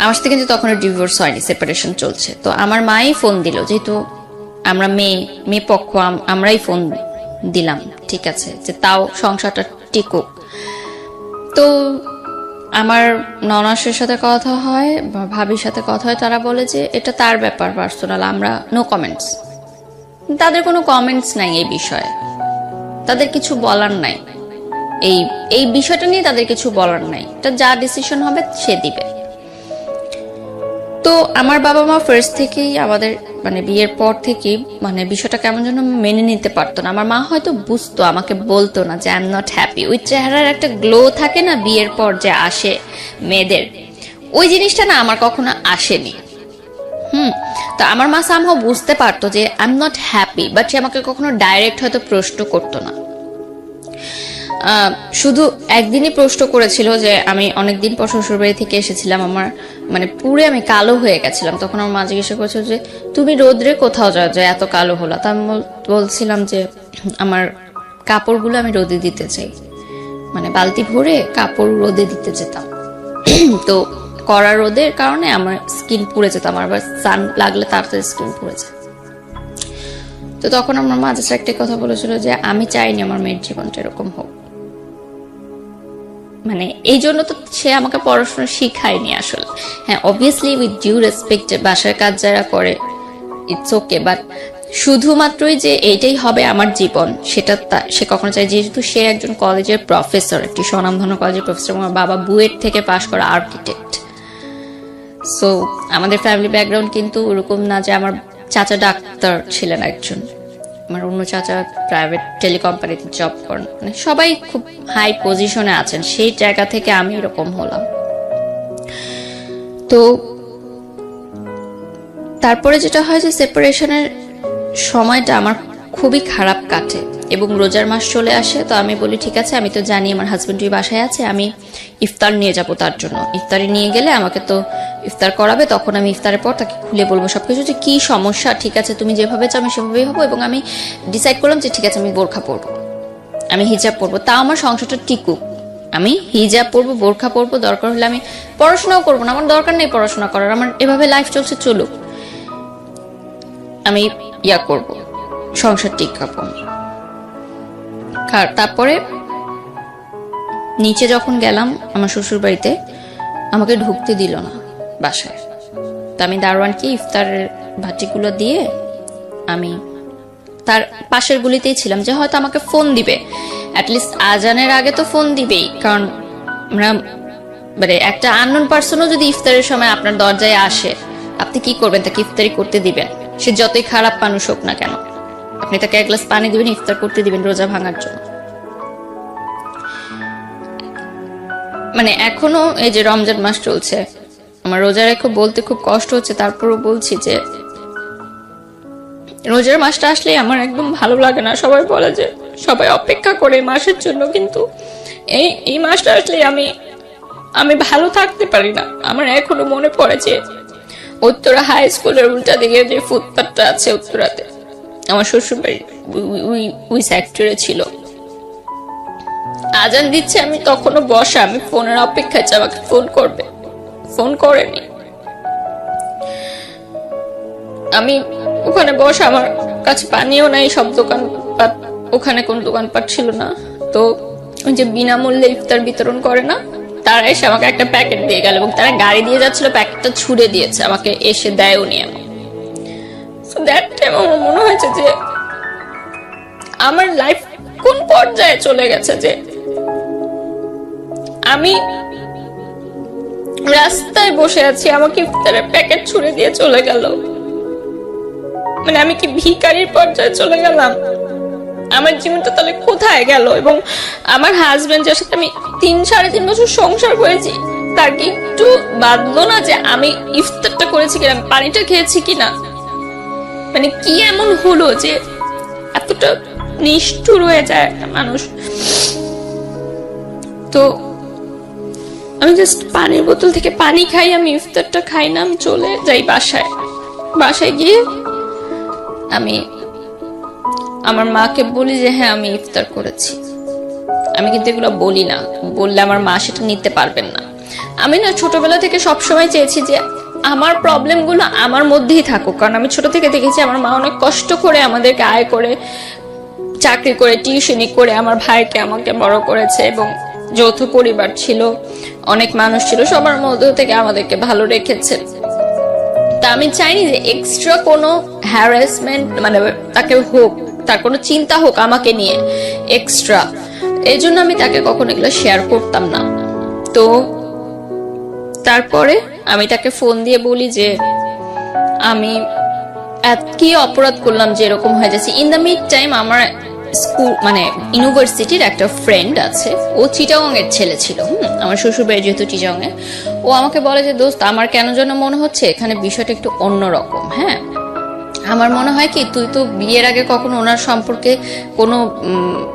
আমার সাথে কিন্তু তখন ডিভোর্স হয়নি, সেপারেশন চলছে। তো আমার মাই ফোন দিল, যেহেতু আমরা মেয়ে পক্ষ, আমরাই ফোন দিলাম, ঠিক আছে, যে তাও সংসারটা টিকুক। তো আমার ননাসের সাথে কথা হয়, ভাবির সাথে কথা হয়, তারা বলে যে এটা তার ব্যাপার পার্সোনাল, আমরা নো কমেন্টস। তাদের কোনো কমেন্টস নাই এই বিষয়ে, তাদের কিছু বলার নাই, এই বিষয়টা নিয়ে তাদের কিছু বলার নাই, এটা যা ডিসিশন হবে সে দিবে। তো আমার বাবা মা ফার্স্ট থেকেই আমাদের মানে বিয়ের পর থেকে মানে বিষয়টা কেমন যেন মেনে নিতে পারতো না। আমার মা হয়তো বুঝতো, আমাকে বলতো না যে আই এম নট হ্যাপি। ওই চেহারার একটা গ্লো থাকে না বিয়ের পর যে আসে মেয়েদের, ওই জিনিসটা না আমার কখনো আসেনি। তো আমার মা সামহাও বুঝতে পারতো যে I am not happy, but সে আমাকে কখনো ডাইরেক্ট হয়তো প্রশ্ন করতো না। শুধু একদিনই প্রশ্ন করেছিল যে আমি অনেকদিন পর শ্বশুরবাড়ি থেকে এসেছিলাম, আমার মানে পুরে আমি কালো হয়ে গেছিলাম। তখন আমার মা জিজ্ঞাসা করেছিল যে তুমি রোদ্রে কোথাও যাও যে এত কালো হলো? তা আমি বলছিলাম যে আমার কাপড়গুলো আমি রোদে দিতে চাই, মানে বালতি ভরে কাপড় রোদে দিতে যেতাম। তো কড়া রোদের কারণে আমার স্কিন পুড়ে যেত, আমার আবার সান লাগলে তাড়াতাড়ি স্কিন পুড়ে যায়। তো তখন আমার মা জাস্ট একটা কথা বলেছিল যে আমি চাইনি আমার মেয়ের জীবনটা এরকম হোক। মানে এই জন্য তো সে আমাকে পড়াশোনা শিখায়নি আসলে। হ্যাঁ, অবভিয়াসলি উইথ ডিউ রেসপেক্ট, বাসার কাজ যারা করে ইটস ওকে, বাট শুধুমাত্রই যে এইটাই হবে আমার জীবন সেটা সে কখনো চাই। যেহেতু সে একজন কলেজের প্রফেসর, একটি স্বনামধন্য কলেজের প্রফেসর, আমার বাবা বুয়েট থেকে পাশ করা আর্কিটেক্ট। সো আমাদের ফ্যামিলি ব্যাকগ্রাউন্ড কিন্তু ওরকম না যে আমার চাচা ডাক্তার ছিলেন একজন, আমার অন্য চাচা প্রাইভেট টেলিকোম্পানিতে জব করেন, মানে সবাই খুব হাই পজিশনে আছেন। সেই জায়গা থেকে আমি এরকম হলাম। তো তারপরে যেটা হয় যে সেপারেশনের সময়টা আমার খুবই খারাপ কাটে এবং রোজার মাস চলে আসে। তো আমি বলি ঠিক আছে, আমি তো জানি আমার হাজবেন্ডই বাসায় আছে, আমি ইফতার নিয়ে যাব তার জন্য। ইফতারে নিয়ে গেলে আমাকে তো ইফতার করাবে, তখন আমি ইফতারের পর তাকে খুলে বলবো সবকিছু যে কি সমস্যা, ঠিক আছে তুমি যেভাবে চাও আমি সেভাবেই হবো। এবং আমি ডিসাইড করলাম যে ঠিক আছে আমি বোরখা পরবো, আমি হিজাব পরবো, তা আমার সংসারটা টিকুক। আমি হিজাব পরবো, বোরখা পরবো, দরকার হলে আমি পড়াশোনাও করবো না, আমার দরকার নেই পড়াশোনা করার, আমার এভাবে লাইফ চলছে চলুক, আমি ইয়া করব, সংসার টিকাবো। তারপরে নিচে যখন গেলাম আমার শ্বশুর বাড়িতে, আমাকে ঢুকতে দিল না বাসায়। তো আমি দারোয়ানকে ইফতারের ভাটিগুলো দিয়ে আমি তার পাশের গুলিতেই ছিলাম, যে হয়তো আমাকে ফোন দিবে, অ্যাটলিস্ট আজানের আগে তো ফোন দিবেই, কারণ আমরা মানে একটা আননোন পার্সনও যদি ইফতারের সময় আপনার দরজায় আসে, আপনি কি করবেন? তাকে ইফতারি করতে দিবেন, সে যতই খারাপ মানুষ হোক না কেন। আপনি তাকে এক গ্লাস পানি দিবেন, ইফতার করতে দিবেন রোজা ভাঙার জন্য। মানে এখনো এই যে রমজান মাস চলছে, আমার রোজা রেখে বলতে খুব কষ্ট হচ্ছে, তারপরও বলছি যে রোজার মাসটা আসলেই আমার একদম ভালো লাগে না। সবাই বলে যে সবাই অপেক্ষা করে মাসের জন্য, কিন্তু এই মাসটা আসলে আমি ভালো থাকতে পারি না। আমার এখনো মনে পড়ে যে উত্তরা হাই স্কুলের উল্টা দিকে যে ফুটপাথটা আছে উত্তরাতে, আমার শ্বশুর বাড়ি ওই সেক্টরে ছিল। আজান দিচ্ছে, আমি তখনও বসা, আমি ফোনের অপেক্ষায় যে আমাকে ফোন করবে, ফোন করেনি। আমি ওখানে বসা, আমার কাছে পানিও নাই, সব দোকানপাট, ওখানে কোন দোকানপাট ছিল না। তো ওই যে বিনামূল্যে ইফতার বিতরণ করে না, তারা এসে আমাকে একটা প্যাকেট দিয়ে গেল এবং তারা গাড়ি দিয়ে যাচ্ছিল, প্যাকেটটা ছুড়ে দিয়েছে, আমাকে এসে দেয়ও নি। সো দ্যাট টাইম আমার মনে হয়েছে যে আমার লাইফ কোন পর্যায়ে চলে গেছে, যে আমি রাস্তায় বসে আছি, আমাকে ইফতারের প্যাকেট ছুড়ে দিয়ে চলে গেল। মানে আমি কি ভিখারির পর্যায়ে চলে গেলাম? আমার জীবনটা তাহলে কোথায় গেল? এবং আমার হাজবেন্ড, যার সাথে আমি 3-3.5 বছর সংসার করেছি, তার কি একটু বাঁধলো না যে আমি ইফতারটা করেছি কিনা, আমি পানিটা খেয়েছি কিনা? মানে কি এমন হলো যে এতটা নিষ্ঠুর হয়ে যায় একটা মানুষ? তো আমি জাস্ট পানির বোতল থেকে পানি খাই, আমি ইফতারটা খাই না, আমি চলে যাই বাসায়। বাসায় গিয়ে আমি আমার মাকে বলি যে হ্যাঁ আমি ইফতার করেছি। আমি কিন্তু এগুলো বলি না, বললে আমার মা সেটা নিতে পারবেন না। আমি না ছোটবেলা থেকে সবসময় চেয়েছি যে আমার প্রবলেমগুলো আমার মধ্যেই থাকুক, কারণ আমি ছোট থেকে দেখেছি আমার মা অনেক কষ্ট করে আমাদেরকে আয় করে, চাকরি করে, টিউশনি করে আমার ভাইকে আমাকে বড় করেছে, এবং যৌথ পরিবার ছিল, অনেক মানুষ ছিল, সবার মধ্য থেকে আমাদেরকে ভালো রেখেছে। তা আমি চাইনি যে এক্সট্রা কোনো হ্যারাসমেন্ট মানে তাকে হোক, তার কোনো চিন্তা হোক আমাকে নিয়ে এক্সট্রা। এই জন্য আমি তাকে কখনো এগুলো শেয়ার করতাম না। তো তারপরে আমি তাকে ফোন দিয়ে বলি যে আমি কি অপরাধ করলাম যে এরকম হয়ে যাচ্ছে। ইন দ্য মিড টাইম আমার স্কুল মানে ইউনিভার্সিটির একটা ফ্রেন্ড আছে, ও চিটাগং এর ছেলে ছিল। আমার শ্বশুর বাড়ি যেহেতু চিটাগং এ, ও আমাকে বলে যে দোস্ত আমার কেন যেন মনে হচ্ছে এখানে বিষয়টা একটু অন্যরকম। হ্যাঁ, আমার মনে হয় কি তুই তো বিয়ের আগে কখনো ওনার সম্পর্কে কোনো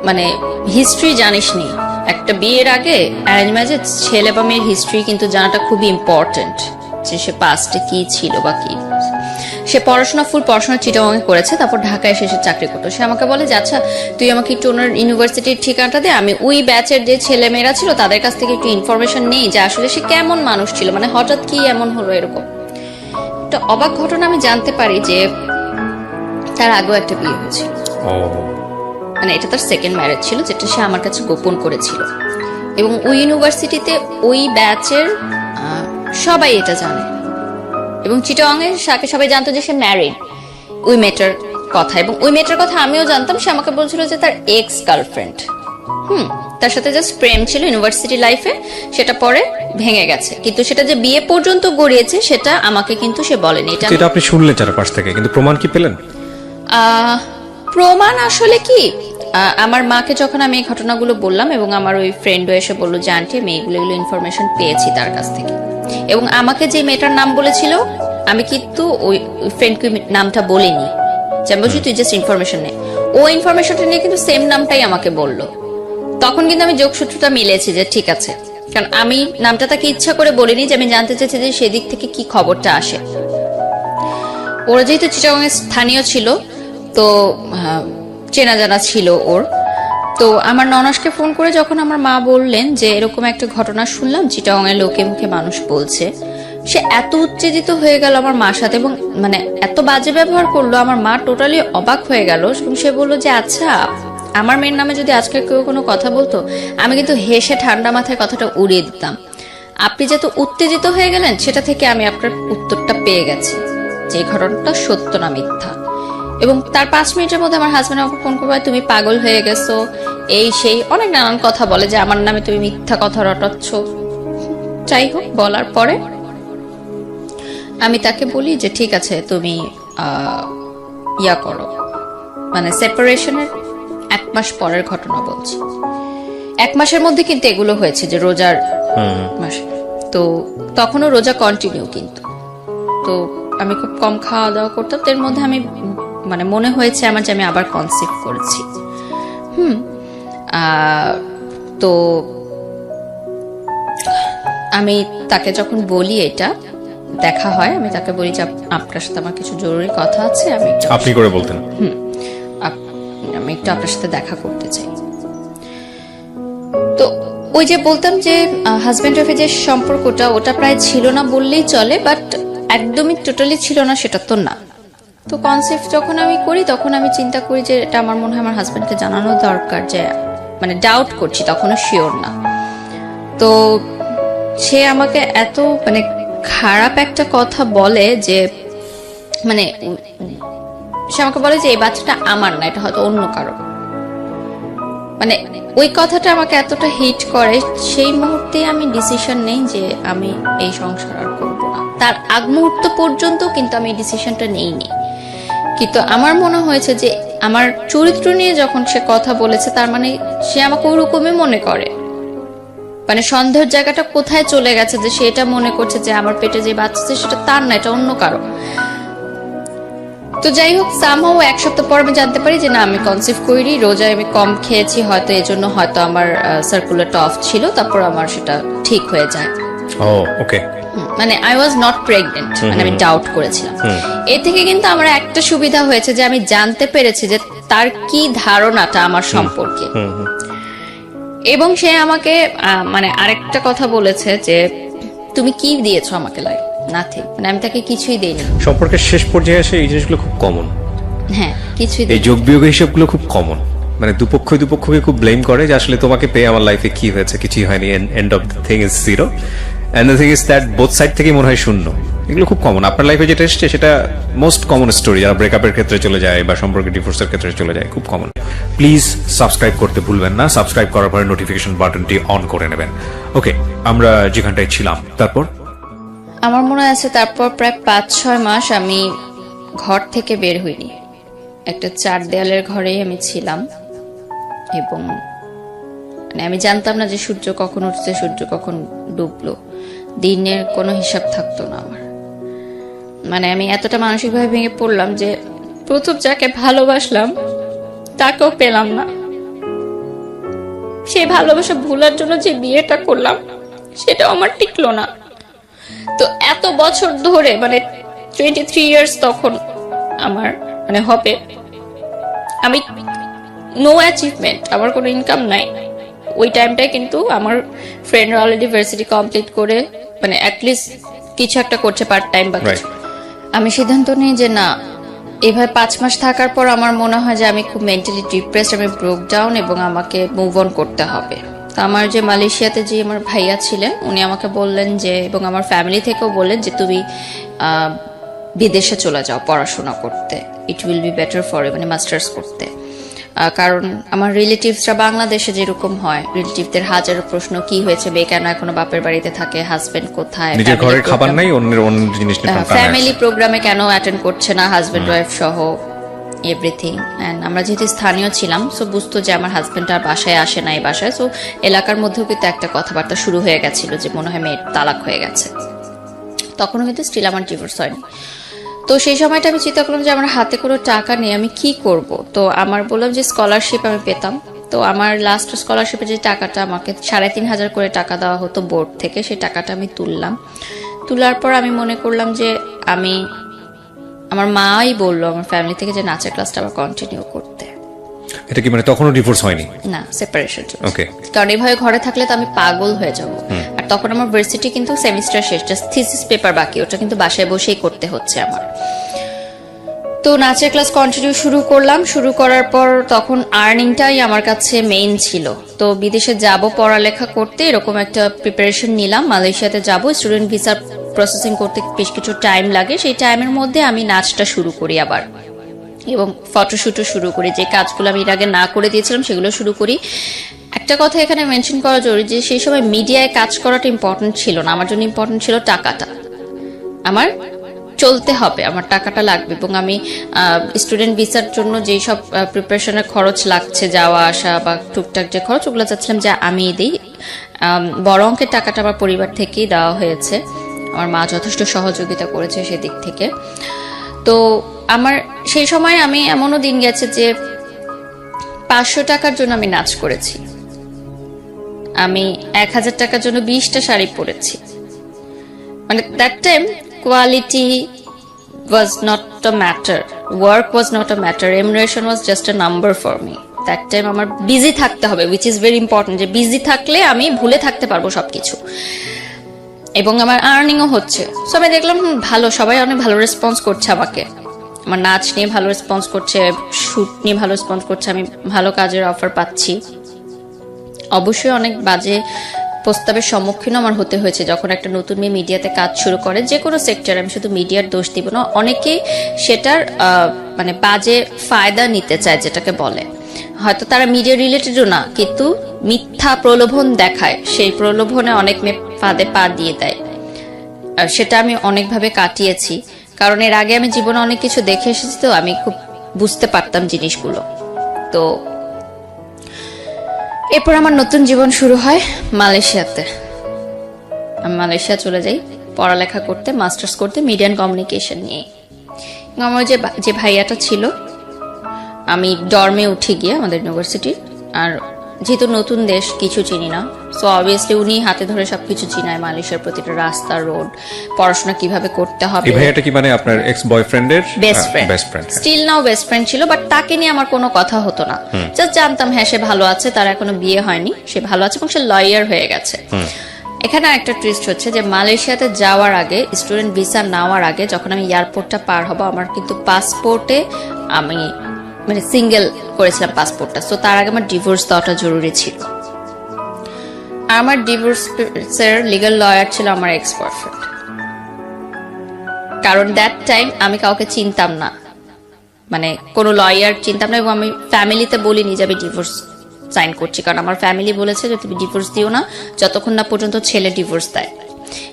মানে হিস্ট্রি জানিসনি। একটা বিয়ের আগে অ্যারেঞ্জ ম্যারেজে ছেলে বা মেয়ের হিস্ট্রি কিন্তু জানাটা খুবই ইম্পর্টেন্ট, যে সে পাস্টে কি ছিল বা কি। সে ফুল পড়াশোনা চিটাগংয়ে করেছে, তারপর ঢাকায় এসে সে চাকরি করতো। সে আমাকে বলে যে আচ্ছা তুই আমাকে একটু ওনার ইউনিভার্সিটির ঠিকানাটা দে, আমি ওই ব্যাচের যে ছেলে মেয়েরা ছিল তাদের কাছ থেকে একটু ইনফরমেশন নেই যে আসলে সে কেমন মানুষ ছিল, মানে হঠাৎ কি এমন হলো এরকম। একটা অবাক ঘটনা আমি জানতে পারি যে তার আগেও একটা বিয়ে হয়েছিল। মানে এটা তার সেকেন্ড ম্যারেজ ছিল, যেটা সে আমার কাছে গোপন করেছিল। এবং ওই ইউনিভার্সিটিতে ওই ব্যাচের সবাই এটা জানে, এবং চিটাগংয়ে সবাই জানতো যে সে ম্যারিড ওই মেয়েটার কথা। এবং ওই মেয়েটার কথা আমিও জানতাম। সে আমাকে বলছিল যে তার এক্স গার্লফ্রেন্ড তার সাথে জাস্ট প্রেম ছিল ইউনিভার্সিটি লাইফে, সেটা পরে ভেঙে গেছে। কিন্তু সেটা যে বিয়ে পর্যন্ত গড়িয়েছে সেটা আমাকে কিন্তু সে বলেনি। এটা আপনি শুনলেন চারপাশ থেকে, কিন্তু প্রমাণ কি পেলেন? প্রমাণ আসলে কি, আমার মাকে যখন আমি এই ঘটনাগুলো বললাম এবং আমার ওই ফ্রেন্ডও এসে বললো যে আন্টি আমি এগুলো ইনফরমেশন পেয়েছি তার কাছ থেকে। এবং আমাকে যে মেয়েটার নাম বলেছিল আমি কিন্তু ওই ফ্রেন্ডকে নামটা বলিনি, যে আমি বলছি তুই জাস্ট ইনফরমেশন নে। ও ইনফরমেশনটা নিয়ে কিন্তু সেম নামটাই আমাকে বললো। তখন কিন্তু আমি যোগসূত্রটা মিলেছি যে ঠিক আছে, কারণ আমি নামটা তাকে ইচ্ছা করে বলিনি, যে আমি জানতে চাইছি যে সেদিক থেকে কি খবরটা আসে। ওরা যেহেতু চিটাগংয়ের স্থানীয় ছিল তো চেনা জানা ছিল ওর। তো আমার ননাসকে ফোন করে যখন আমার মা বললেন যে এরকম একটা ঘটনা শুনলাম চিটাগংয়ের লোকে মুখে মানুষ বলছে, সে এত উত্তেজিত হয়ে গেল আমার মার সাথে এবং মানে এত বাজে ব্যবহার করলো, আমার মা টোটালি অবাক হয়ে গেল। সে বললো যে আচ্ছা আমার মেয়ের নামে যদি আজকে কেউ কোনো কথা বলতো আমি কিন্তু হেসে ঠান্ডা মাথায় কথাটা উড়িয়ে দিতাম। আপনি যেহেতু উত্তেজিত হয়ে গেলেন সেটা থেকে আমি আপনার উত্তরটা পেয়ে গেছি যে ঘটনাটা সত্য না মিথ্যা। এবং তার 5 মিনিটের মধ্যে আমার হাজবেন্ড আমাকে ফোন করবে তুমি পাগল হয়ে গেছো, এই সেই অনেক নানান কথা বলে যে আমার নামে তুমি মিথ্যা কথা রটাচ্ছ। যাই হোক, বলার পরে আমি তাকে বলি যে ঠিক আছে তুমি ইয়া করো, মানে সেপারেশনের 1 মাস পরের ঘটনা বলছি। 1 মাসের মধ্যে কিন্তু এগুলো হয়েছে যে রোজার মাসে, তো তখনও রোজা কন্টিনিউ। কিন্তু তো আমি খুব কম খাওয়া দাওয়া করতাম, এর মধ্যে আমি মানে মনে হয়েছে আমার যে আমি আবার কনসিভ করেছি। তো আমি তাকে যখন বলি এটা দেখা হয়, আমি তাকে বলি যে আপনার সাথে আমার কিছু জরুরি কথা আছে, আপনি করে বলতেন আমি একটু আপনার সাথে দেখা করতে চাই। তো ওই যে বলতাম যে হাজবেন্ড ওয়াইফের যে সম্পর্কটা ওটা প্রায় ছিল না বললেই চলে, বাট একদমই টোটালি ছিল না সেটা তো না। তো কনসেপ্ট যখন আমি করি তখন আমি চিন্তা করি যে এটা আমার মনে হয় আমার হাজবেন্ডকে জানানো দরকার, যে মানে ডাউট করছি, তখনও শিওর না। তো সে আমাকে এত মানে খারাপ একটা কথা বলে যে মানে সে আমাকে বলে যে এই বাচ্চাটা আমার না, এটা হয়তো অন্য কারো। মানে ওই কথাটা আমাকে এতটা হিট করে, সেই মুহূর্তে আমি ডিসিশন নেই যে আমি এই সংসার আর করবো না। তার আগ মুহূর্ত পর্যন্ত কিন্তু আমি ডিসিশনটা নেইনি। কিন্তু আমার মনে হয়েছে যে আমার চরিত্র নিয়ে যখন সে কথা বলেছে তার মানে সে আমাকে ওরকমই মনে করে। মানে সন্দেহের জায়গাটা কোথায় চলে গেছে যে সে এটা মনে করছে যে আমার পেটে যে বাচ্চা সেটা তার না, এটা অন্য কারো। তো যাই হোক, সামহাও 1 সপ্তাহ পর আমি জানতে পারি যে না আমি কনসিভ করি, রোজায় আমি কম খেয়েছি হয়তো, এজন্য হয়তো আমার সার্কুলারটা অফ ছিল, তারপর আমার সেটা ঠিক হয়ে যায়। ওকে, মানে আই ওয়াজ নট প্রেগনেন্ট, মানে আমি ডাউট করেছিলাম। এ থেকে কিন্তু আমার একটা সুবিধা হয়েছে যে আমি জানতে পেরেছি যে তার কি ধারণাটা আমার সম্পর্কে। এবং সে আমাকে মানে আরেকটা কথা বলেছে যে তুমি কি দিয়েছো আমাকে, লাইফ নাথিং, মানে আমি তাকে কিছুই দেইনি। সম্পর্কের শেষ পর্যায়ে এসে এই জিনিসগুলো খুব কমন। হ্যাঁ, কিছুই এই যোগ বিয়োগ হিসাবগুলো খুব কমন। মানে দুপক্ষকে খুব ব্লেম করে যে আসলে তোমাকে পেয়ে আমার লাইফে কি হয়েছে, কিছুই হয়নি, end of the thing is zero, and the thing is that both side থেকে মনে হয় শূন্য। এগুলো খুব কমন আপনার লাইফে যেটা এসছে, সেটা মোস্ট কমন স্টোরি। যারা ব্রেকআপের ক্ষেত্রে চলে যায় বা সম্পর্কে ডিভোর্সের ক্ষেত্রে চলে যায়, খুব কমন। প্লিজ সাবস্ক্রাইব করতে ভুলবেন না, সাবস্ক্রাইব করার পরে নোটিফিকেশন বাটনটি অন করে নেবেন। ওকে, আমরা যেখানটায় ছিলাম তারপর আমার মনে আছে তারপর প্রায় 5-6 মাস আমি ঘর থেকে বের হইনি, একটা 4 দেয়ালের ঘরেই আমি ছিলাম। এবং মানে আমি জানতাম না যে সূর্য কখন উঠছে, সূর্য কখন ডুবলো, দিনের কোনো হিসাব থাকতো না আমার। মানে আমি এতটা মানসিকভাবে ভেঙে পড়লাম যে প্রথম যাকে ভালোবাসলাম তাকেও পেলাম না। সেই ভালোবাসা ভুলার জন্য যে বিয়েটা করলাম সেটাও আমার টিকলো না। তো এত বছর ধরে মানে 23 ইয়ার্স তখন আমার মানে হবে, আমি নো অ্যাচিভমেন্ট, আমার কোনো ইনকাম নাই। ওই টাইমটায় কিন্তু আমার ফ্রেন্ডরা অলরেডি ভার্সিটি কমপ্লিট করে মানে অ্যাটলিস্ট কিছু একটা করছে পার্ট টাইম বা কিছু। আমি সিদ্ধান্ত নিই যে না, এভাবে 5 মাস থাকার পর আমার মনে হয় যে আমি খুব মেন্টালি ডিপ্রেসড, আমি ব্রোক ডাউন এবং আমাকে মুভ অন করতে হবে। তো আমার যে মালয়েশিয়াতে যে আমার ভাইয়া ছিলেন উনি আমাকে বললেন যে, এবং আমার ফ্যামিলি থেকেও বললেন যে তুমি বিদেশে চলে যাও পড়াশোনা করতে, it will be better for মানে মাস্টার্স করতে। কারণ আমার রিলেটিভসরা বাংলাদেশে যেরকম হয়, রিলেটিভদের হাজারো প্রশ্ন, কি হয়েছে, বে কেন এখনো বাপের বাড়িতে থাকে, হাজবেন্ড কোথায়, নিজের ঘরের খাবার নাই, অন্যের অন্য জিনিস নিয়ে টানা ফ্যামিলি প্রোগ্রামে কেন অ্যাটেন্ড করছে না, হাজবেন্ড ওয়াইফ সহ এভরিথিং। এন্ড আমরা যেহেতু স্থানীয় ছিলাম, সো বুঝতো যে আমার হাজবেন্ড আর বাসায় আসে না এই বাসায়। সো এলাকার মধ্যেও কিন্তু একটা কথাবার্তা শুরু হয়ে গেছিল যে মনে হয় মেয়ের তালাক হয়ে গেছে। তখনও কিন্তু স্টিল আমার ডিভোর্স হয়নি। তো সেই সময়টা আমি চিন্তা করলাম যে আমার হাতে কোনো টাকা নেই, আমি কি করব। তো আমার বললাম যে স্কলারশিপ আমি পেতাম। তো আমার লাস্ট স্কলারশিপে যে টাকাটা আমাকে 3,500 করে টাকা দেওয়া হতো বোর্ড থেকে, সেই টাকাটা আমি তুললাম। তোলার পর আমি মনে করলাম যে আমি, আমার মাই বললো আমার ফ্যামিলি থেকে যে নাচের ক্লাসটা আবার কন্টিনিউ করতে। এটা কি মানে তখনও ডিভোর্স হয়নি? না, সেপারেশন। ওকে। কারণ এভাবে ঘরে থাকলে তো আমি পাগল হয়ে যাব। আর তখন আমার ভার্সিটি কিন্তু সেমিস্টার শেষ, জাস্ট থিসিস পেপার বাকি, ওটা কিন্তু বাসায় বসেই করতে হচ্ছে আমার। তো নাচের ক্লাস কন্টিনিউ শুরু করলাম। শুরু করার পর তখন আর্নিংটাই আমার কাছে মেইন ছিল। তো বিদেশে যাব পড়ালেখা করতে, এরকম একটা প্রিপারেশন নিলাম। মালয়েশিয়াতে যাব, স্টুডেন্ট ভিসা প্রসেসিং করতে বেশ কিছু টাইম লাগে। সেই টাইমের মধ্যে আমি নাচটা শুরু করি আবার, এবং ফটোশুটও শুরু করি। যে কাজগুলো আমি এর আগে না করে দিয়েছিলাম সেগুলো শুরু করি। একটা কথা এখানে মেনশন করা জরুরি যে সেই সময় মিডিয়ায় কাজ করাটা ইম্পর্টেন্ট ছিল না, আমার জন্য ইম্পর্টেন্ট ছিল টাকাটা। আমার চলতে হবে, আমার টাকাটা লাগবে। এবং আমি স্টুডেন্ট ভিসার জন্য যেই সব প্রিপারেশনের খরচ লাগছে, যাওয়া আসা বা টুকটাক যে খরচ, ওগুলো চাচ্ছিলাম যে আমি দিই। বড় অঙ্কের টাকাটা আমার পরিবার থেকেই দেওয়া হয়েছে, আমার মা যথেষ্ট সহযোগিতা করেছে সেদিক থেকে। তো আমার সেই সময় আমি এমনও দিন গেছে যে 500 টাকার জন্য আমি নাচ করেছি, আমি 1000 টাকার জন্য 20টা শাড়ি পরেছি। মানে that time quality was not a matter, work was not a matter, remuneration was just a number for me. That time আমার বিজি থাকতে হবে, which is very important, যে বিজি থাকলে আমি ভুলে থাকতে পারবো সবকিছু। এবং আমার আর্নিংও হচ্ছে। সবাই দেখলাম ভালো, সবাই অনেক ভালো রেসপন্স করছে আমাকে, আমার নাচ নিয়ে ভালো রেসপন্স করছে, শুট নিয়ে ভালো রেসপন্স করছে, আমি ভালো কাজের অফার পাচ্ছি। অবশ্যই অনেক বাজে প্রস্তাবের সম্মুখীন আমার হতে হয়েছে যখন একটা নতুন মেয়ে মিডিয়াতে কাজ শুরু করে, যে কোনো সেক্টর, আমি শুধু মিডিয়ার দোষ দিব না। অনেকেই সেটার মানে বাজে ফায়দা নিতে চায়, যেটাকে বলে হয়তো তারা মিডিয়া রিলেটেডও না, কিন্তু মিথ্যা প্রলোভন দেখায়, সেই প্রলোভনে অনেক মেয়ে ফাঁদে পা দিয়ে দেয়। সেটা আমি অনেকভাবে কাটিয়েছি, কারণ এর আগে আমি জীবনে অনেক কিছু দেখে এসেছি, তো আমি খুব বুঝতে পারতাম জিনিসগুলো। তো এরপর আমার নতুন জীবন শুরু হয় মালয়েশিয়াতে। আমি মালয়েশিয়া চলে যাই পড়ালেখা করতে, মাস্টার্স করতে মিডিয়া অ্যান্ড কমিউনিকেশন নিয়ে। আমার যে ভাইয়াটা ছিল, আমি ডর্মে উঠে গিয়ে আমাদের ইউনিভার্সিটির, আর যেহেতু নতুন দেশ কিছু চিনি না, সো অবভিয়াসলি উনি হাতে ধরে সবকিছু চিনায়, মালয়েশিয়ার প্রতিটা রাস্তা, রোড, পড়াশোনা কিভাবে করতে হবে। এই ভাইয়াটা কি মানে আপনার এক্স বয়ফ্রেন্ডের best friend, still now best friend ছিল, বাট তাকে নিয়ে আমার কোনো কথা হতো না। জাস্ট জানতাম হ্যাঁ সে ভালো আছে, তার এখনো বিয়ে হয়নি, সে ভালো আছে এবং সে লয়ার হয়ে গেছে। এখানে একটা টুইস্ট হচ্ছে যে মালয়েশিয়াতে যাওয়ার আগে, স্টুডেন্ট ভিসা নেওয়ার আগে, যখন আমি এয়ারপোর্টটা পার হব, আমার কিন্তু পাসপোর্টে আমি মানে সিঙ্গেল করেছিলাম পাসপোর্টটা, সো তার আগে আমার ডিভোর্স দেওয়াটা জরুরি ছিল। আমার ডিভোর্সের লিগ্যাল লয়ার ছিল আমার এক্স বয়ফ্রেন্ড, কারণ দ্যাট টাইম আমি কাউকে চিনতাম না, মানে কোনো লয়ার চিনতাম না, এবং আমি ফ্যামিলিতে বলিনি যে আমি ডিভোর্স সাইন করছি, কারণ আমার ফ্যামিলি বলেছে যে তুমি ডিভোর্স দিও না যতক্ষণ না পর্যন্ত ছেলে ডিভোর্স দেয়।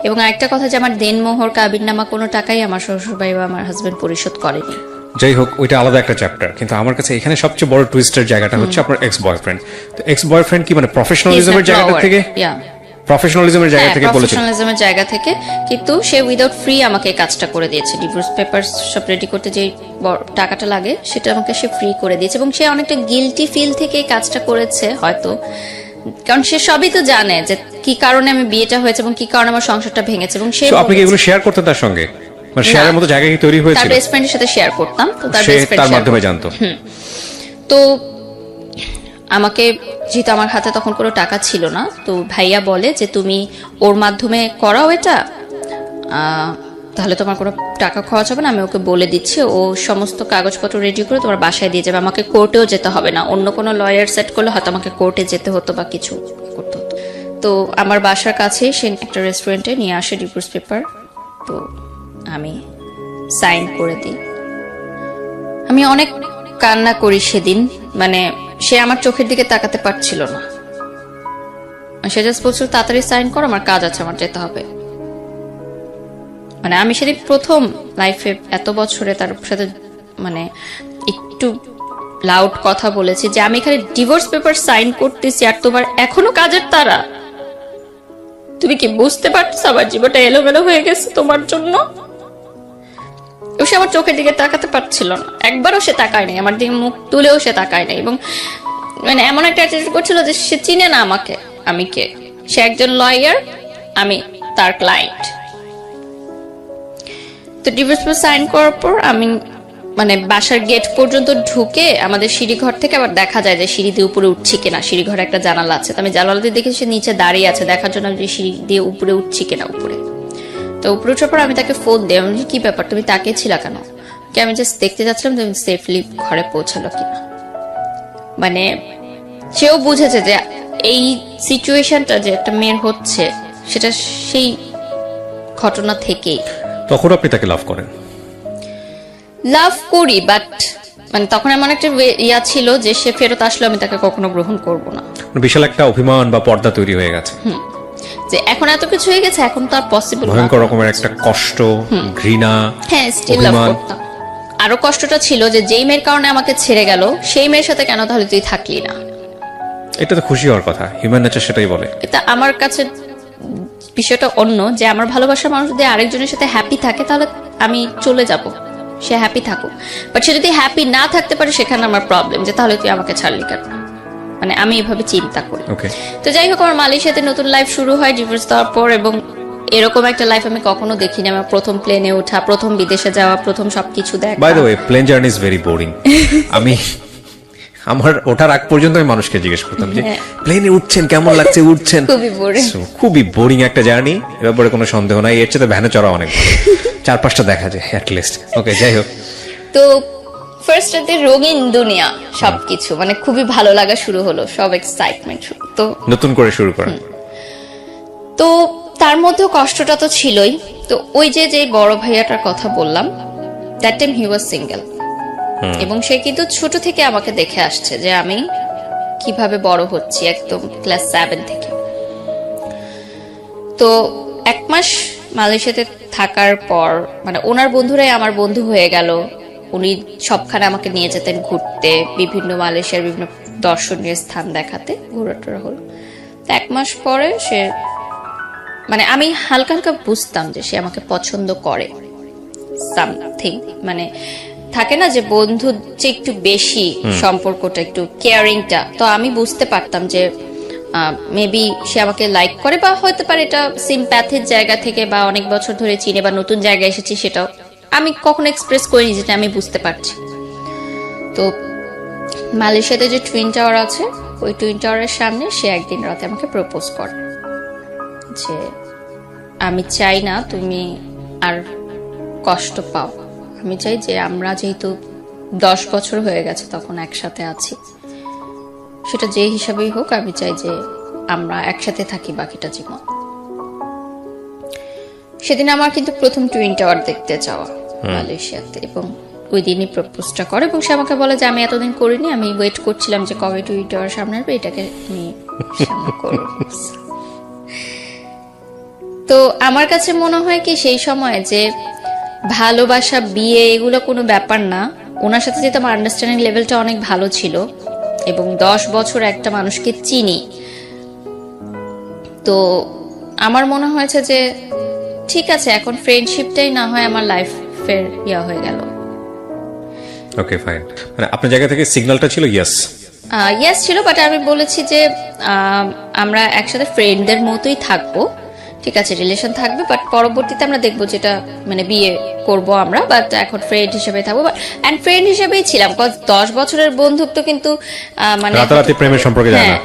এবং আরেকটা কথা যে আমার দেনমোহর কাবিননামা কোনো টাকাই আমার শ্বশুরবাড়ি বা আমার হাজবেন্ড পরিশোধ করেনি। যাই হোক, ওইটা আলাদা একটা চ্যাপ্টার। কিন্তু আমার কাছে এখানে সবচেয়ে বড় টুইস্টের জায়গাটা হচ্ছে আপনার এক্স বয়ফ্রেন্ড। তো এক্স বয়ফ্রেন্ড কি মানে প্রফেশনালিজমের জায়গাটা থেকে, প্রফেশনালিজমের জায়গা থেকে বলেছে, প্রফেশনালিজমের জায়গা থেকে, কিন্তু সে উইদাউট ফ্রি আমাকে এই কাজটা করে দিয়েছে। ডিভোর্স পেপার সব রেডি করতে যে টাকাটা লাগে সেটা আমাকে সে ফ্রি করে দিয়েছে, এবং সে অনেকটা গিলটি ফিল থেকে এই কাজটা করেছে হয়তো, কারণ সে সবই তো জানে যে কি কারণে আমি বিয়েটা হয়েছে এবং কি কারণে আমার সংসারটা ভেঙেছে। এবং সে আপনি কি এগুলো শেয়ার করতেন তার সঙ্গে? মানে শেয়ারের মতো জায়গা কি তৈরি হয়েছিল? তার বেস্ট ফ্রেন্ডের সাথে শেয়ার করতাম, তো তার সে বেস্ট ফ্রেন্ড তার মাধ্যমে জানতো। তো আমাকে, যেহেতু আমার হাতে তখন কোনো টাকা ছিল না, তো ভাইয়া বলে যে তুমি ওর মাধ্যমে করাও এটা, তাহলে তোমার কোনো টাকা খরচ হবে না, আমি ওকে বলে দিচ্ছি, ও সমস্ত কাগজপত্র রেডি করে তোমার বাসায় দিয়ে যাবে, আমাকে কোর্টেও যেতে হবে না, অন্য কোনো লয়ার সেট করলে হয়তো আমাকে কোর্টে যেতে হতো বা কিছু করতে হতো। তো আমার বাসার কাছেই সে একটা রেস্টুরেন্টে নিয়ে আসে ডিভোর্স পেপার, তো আমি সাইন করে দিই। আমি অনেক কান্না করি সেদিন, মানে সে আমার চোখের দিকে তাকাতে পারছিল না, সে জাস্ট বলছিল তাড়াতাড়ি সাইন করো, আমার কাজ আছে, আমার যেতে হবে। মানে আমি সেদিন প্রথম লাইফে এত বছরে তার সাথে মানে একটু লাউড কথা বলেছি যে আমি এখানে ডিভোর্স পেপার সাইন করতেছি আর তোমার এখনো কাজের তারা, তুমি কি বুঝতে পারছো আমার জীবনটা এলোমেলো হয়ে গেছে তোমার জন্য? সে আমার চোখের দিকে তাকাতে পারছিল না, একবারও সে তাকায় নাই, আমার দিকে মুখ তুলেও সে তাকায় নাই, এবং মানে এমন একটা অ্যাটিটিউড করছিল যে সে চিনে না আমাকে, আমি কে। সে একজন লয়ার, আমি তার ক্লায়েন্ট। তো ডিভোর্স পেপার সাইন করার পর আমি মানে বাসার গেট পর্যন্ত ঢুকে আমাদের সিঁড়ি ঘর থেকে আবার দেখা যায় যে সিঁড়ি দিয়ে উপরে উঠছি কিনা, সিঁড়ি ঘরে একটা জানালা আছে, তো আমি জানালা দিয়ে দেখি সে নিচে দাঁড়িয়ে আছে, দেখার জন্য আমি সিঁড়ি দিয়ে উপরে উঠছি কিনা উপরে। তো উপরে উঠার পর আমি তাকে ফোন দিই, আমি কি ব্যাপার তুমি তাকিয়েছিল কেন? কি আমি জাস্ট দেখতে যাচ্ছিলাম তুমি সেফলি ঘরে পৌঁছালো কিনা। মানে সেও বুঝেছে যে এই সিচুয়েশনটা যে একটা মেয়ের হচ্ছে সেটা সেই ঘটনা থেকেই। তখন আপনি তাকে লাভ করেন? লাভ করি, বাট মানে তখন এমন একটা ইয়া ছিল যে সে ফেরত আসলে আমি তাকে কখনো গ্রহণ করব না। বিশাল একটা অভিমান বা পর্দা তৈরি হয়ে গেছে যে এখন এত কিছু হয়ে গেছে, এখন তো আর পসিবল না। ভয়ঙ্কর রকমের একটা কষ্ট, ঘৃণা, হ্যাঁ স্টিল লাভ করতাম। আরো কষ্টটা ছিল যে যেই মেয়ের কারণে আমাকে ছেড়ে গেল সেই মেয়ের সাথে কেন তাহলে তুই থাকলি না। এটা তো খুশি হওয়ার কথা, হিউম্যান নেচার সেটাই বলে। এটা আমার কাছে বিষয়টা অন্য, যে আমার ভালোবাসার মানুষ যদি আরেকজনের সাথে হ্যাপি থাকে তাহলে আমি চলে যাব, সে হ্যাপি থাকুক। বাট সে যদি হ্যাপি না থাকতে পারে সেখানে আমার প্রবলেম, যে তাহলে তুই আমাকে ছাড়লি কেন, মানে আমি এভাবে চিন্তা করি। তো যাই হোক, আমার মালয়েশিয়াতে নতুন লাইফ শুরু হয় ডিভোর্স দেওয়ার পর, এবং এরকম একটা লাইফ আমি কখনো দেখিনি। আমার প্রথম প্লেনে ওঠা, প্রথম বিদেশে যাওয়া, প্রথম সবকিছু দেখা। By the way, plane journey is very boring. আমি আমার ওঠার আগ পর্যন্ত আমি মানুষকে জিজ্ঞেস করতাম যে প্লেনে উঠছেন কেমন লাগছে, উঠছেন? খুবই বোরিং একটা জার্নি, এর ব্যাপারে কোনো সন্দেহ নাই। এর চেয়ে ভ্যানে চড়া অনেক, 4-5টা দেখা যায় অ্যাট লিস্ট। ওকে, যাই হোক। তো ফার্স্ট রাতে রঙিন দুনিয়া, সবকিছু মানে খুবই ভালো লাগা শুরু হলো, সব এক্সাইটমেন্ট তো নতুন করে শুরু করেন। তো তার মধ্যেও কষ্টটা তো ছিলই। তো ওই যে বড় ভাইয়াটার কথা বললাম, that time he was single, এবং সে কিন্তু ছোট থেকে আমাকে দেখে আসছে যে আমি কিভাবে বড় হচ্ছি, একদম ক্লাস 7 থেকে। তো 1 মাস মালয়েশিয়াতে থাকার পর মানে ওনার বন্ধুরাই আমার বন্ধু হয়ে গেল। উনি সবখানে আমাকে নিয়ে যেতেন ঘুরতে, বিভিন্ন মালয়েশিয়ার বিভিন্ন দর্শনীয় স্থান দেখাতে, ঘোরাটোরা হলো। 1 মাস পরে সে মানে আমি হালকা হালকা বুঝতাম যে সে আমাকে পছন্দ করে, সামথিং মানে থাকে না যে বন্ধু যে একটু বেশি সম্পর্কটা একটু কেয়ারিংটা, তো আমি বুঝতে পারতাম যে মেবি সে আমাকে লাইক করে, বা হতে পারে এটা সিম্প্যাথির জায়গা থেকে, বা অনেক বছর ধরে চিনে, বা নতুন জায়গায় এসেছি, সেটাও আমি কখনো এক্সপ্রেস করিনি, যেটা আমি বুঝতে পারছি। তো মালয়েশিয়াতে যে টুইন টাওয়ার আছে, ওই টুইন টাওয়ারের সামনে সে একদিন রাতে আমাকে প্রপোজ করে যে আমি চাই না তুমি আর কষ্ট পাও, আমি চাই যে আমরা যেহেতু 10 বছর হয়ে গেছে তখন একসাথে আছি, সেটা যে হিসাবেই হোক, আমি চাই যে আমরা একসাথে থাকি বাকিটা জীবন। সেদিন আমার কিন্তু প্রথম টুইন টাওয়ার দেখতে যাওয়া মালয়েশিয়াতে, এবং ওই দিনই প্রপোজটা করে, এবং সে আমাকে বলে যে আমি এতদিন করিনি, আমি ওয়েট করছিলাম যে কবে টুইন টাওয়ার সামনে আসবে, এটাকে আমি সামনে করব। তো আমার কাছে মনে হয় কি সেই সময় যে ভালোবাসা বিয়ে এগুলো কোনো ব্যাপার না। ওনার সাথে যেহেতু আমার আন্ডারস্ট্যান্ডিং লেভেলটা অনেক ভালো ছিল এবং 10 বছর একটা মানুষকে চিনি, তো আমার মনে হয়েছে যে ঠিক আছে, এখন ফ্রেন্ডশিপটাই না হয় আমার লাইফের হয়ে গেল। ওকে ফাইন, মানে আপনার জায়গা থেকে সিগন্যালটা ছিল ইয়েস? ইয়েস ছিল, বাট আমি বলেছি যে আমরা একসাথে ফ্রেন্ডদের মতোই থাকবো, ঠিক আছে, রিলেশন থাকবে, বাট পরবর্তীতে আমরা দেখবো যেটা মানে বিয়ে করব আমরা, বাট এখন ফ্রেন্ড হিসেবে থাকবো। অ্যান্ড ফ্রেন্ড হিসেবেই ছিলাম, 10 বছরের বন্ধুত্ব কিন্তু মানে রাতারাতি প্রেমের সম্পর্কে যায় না।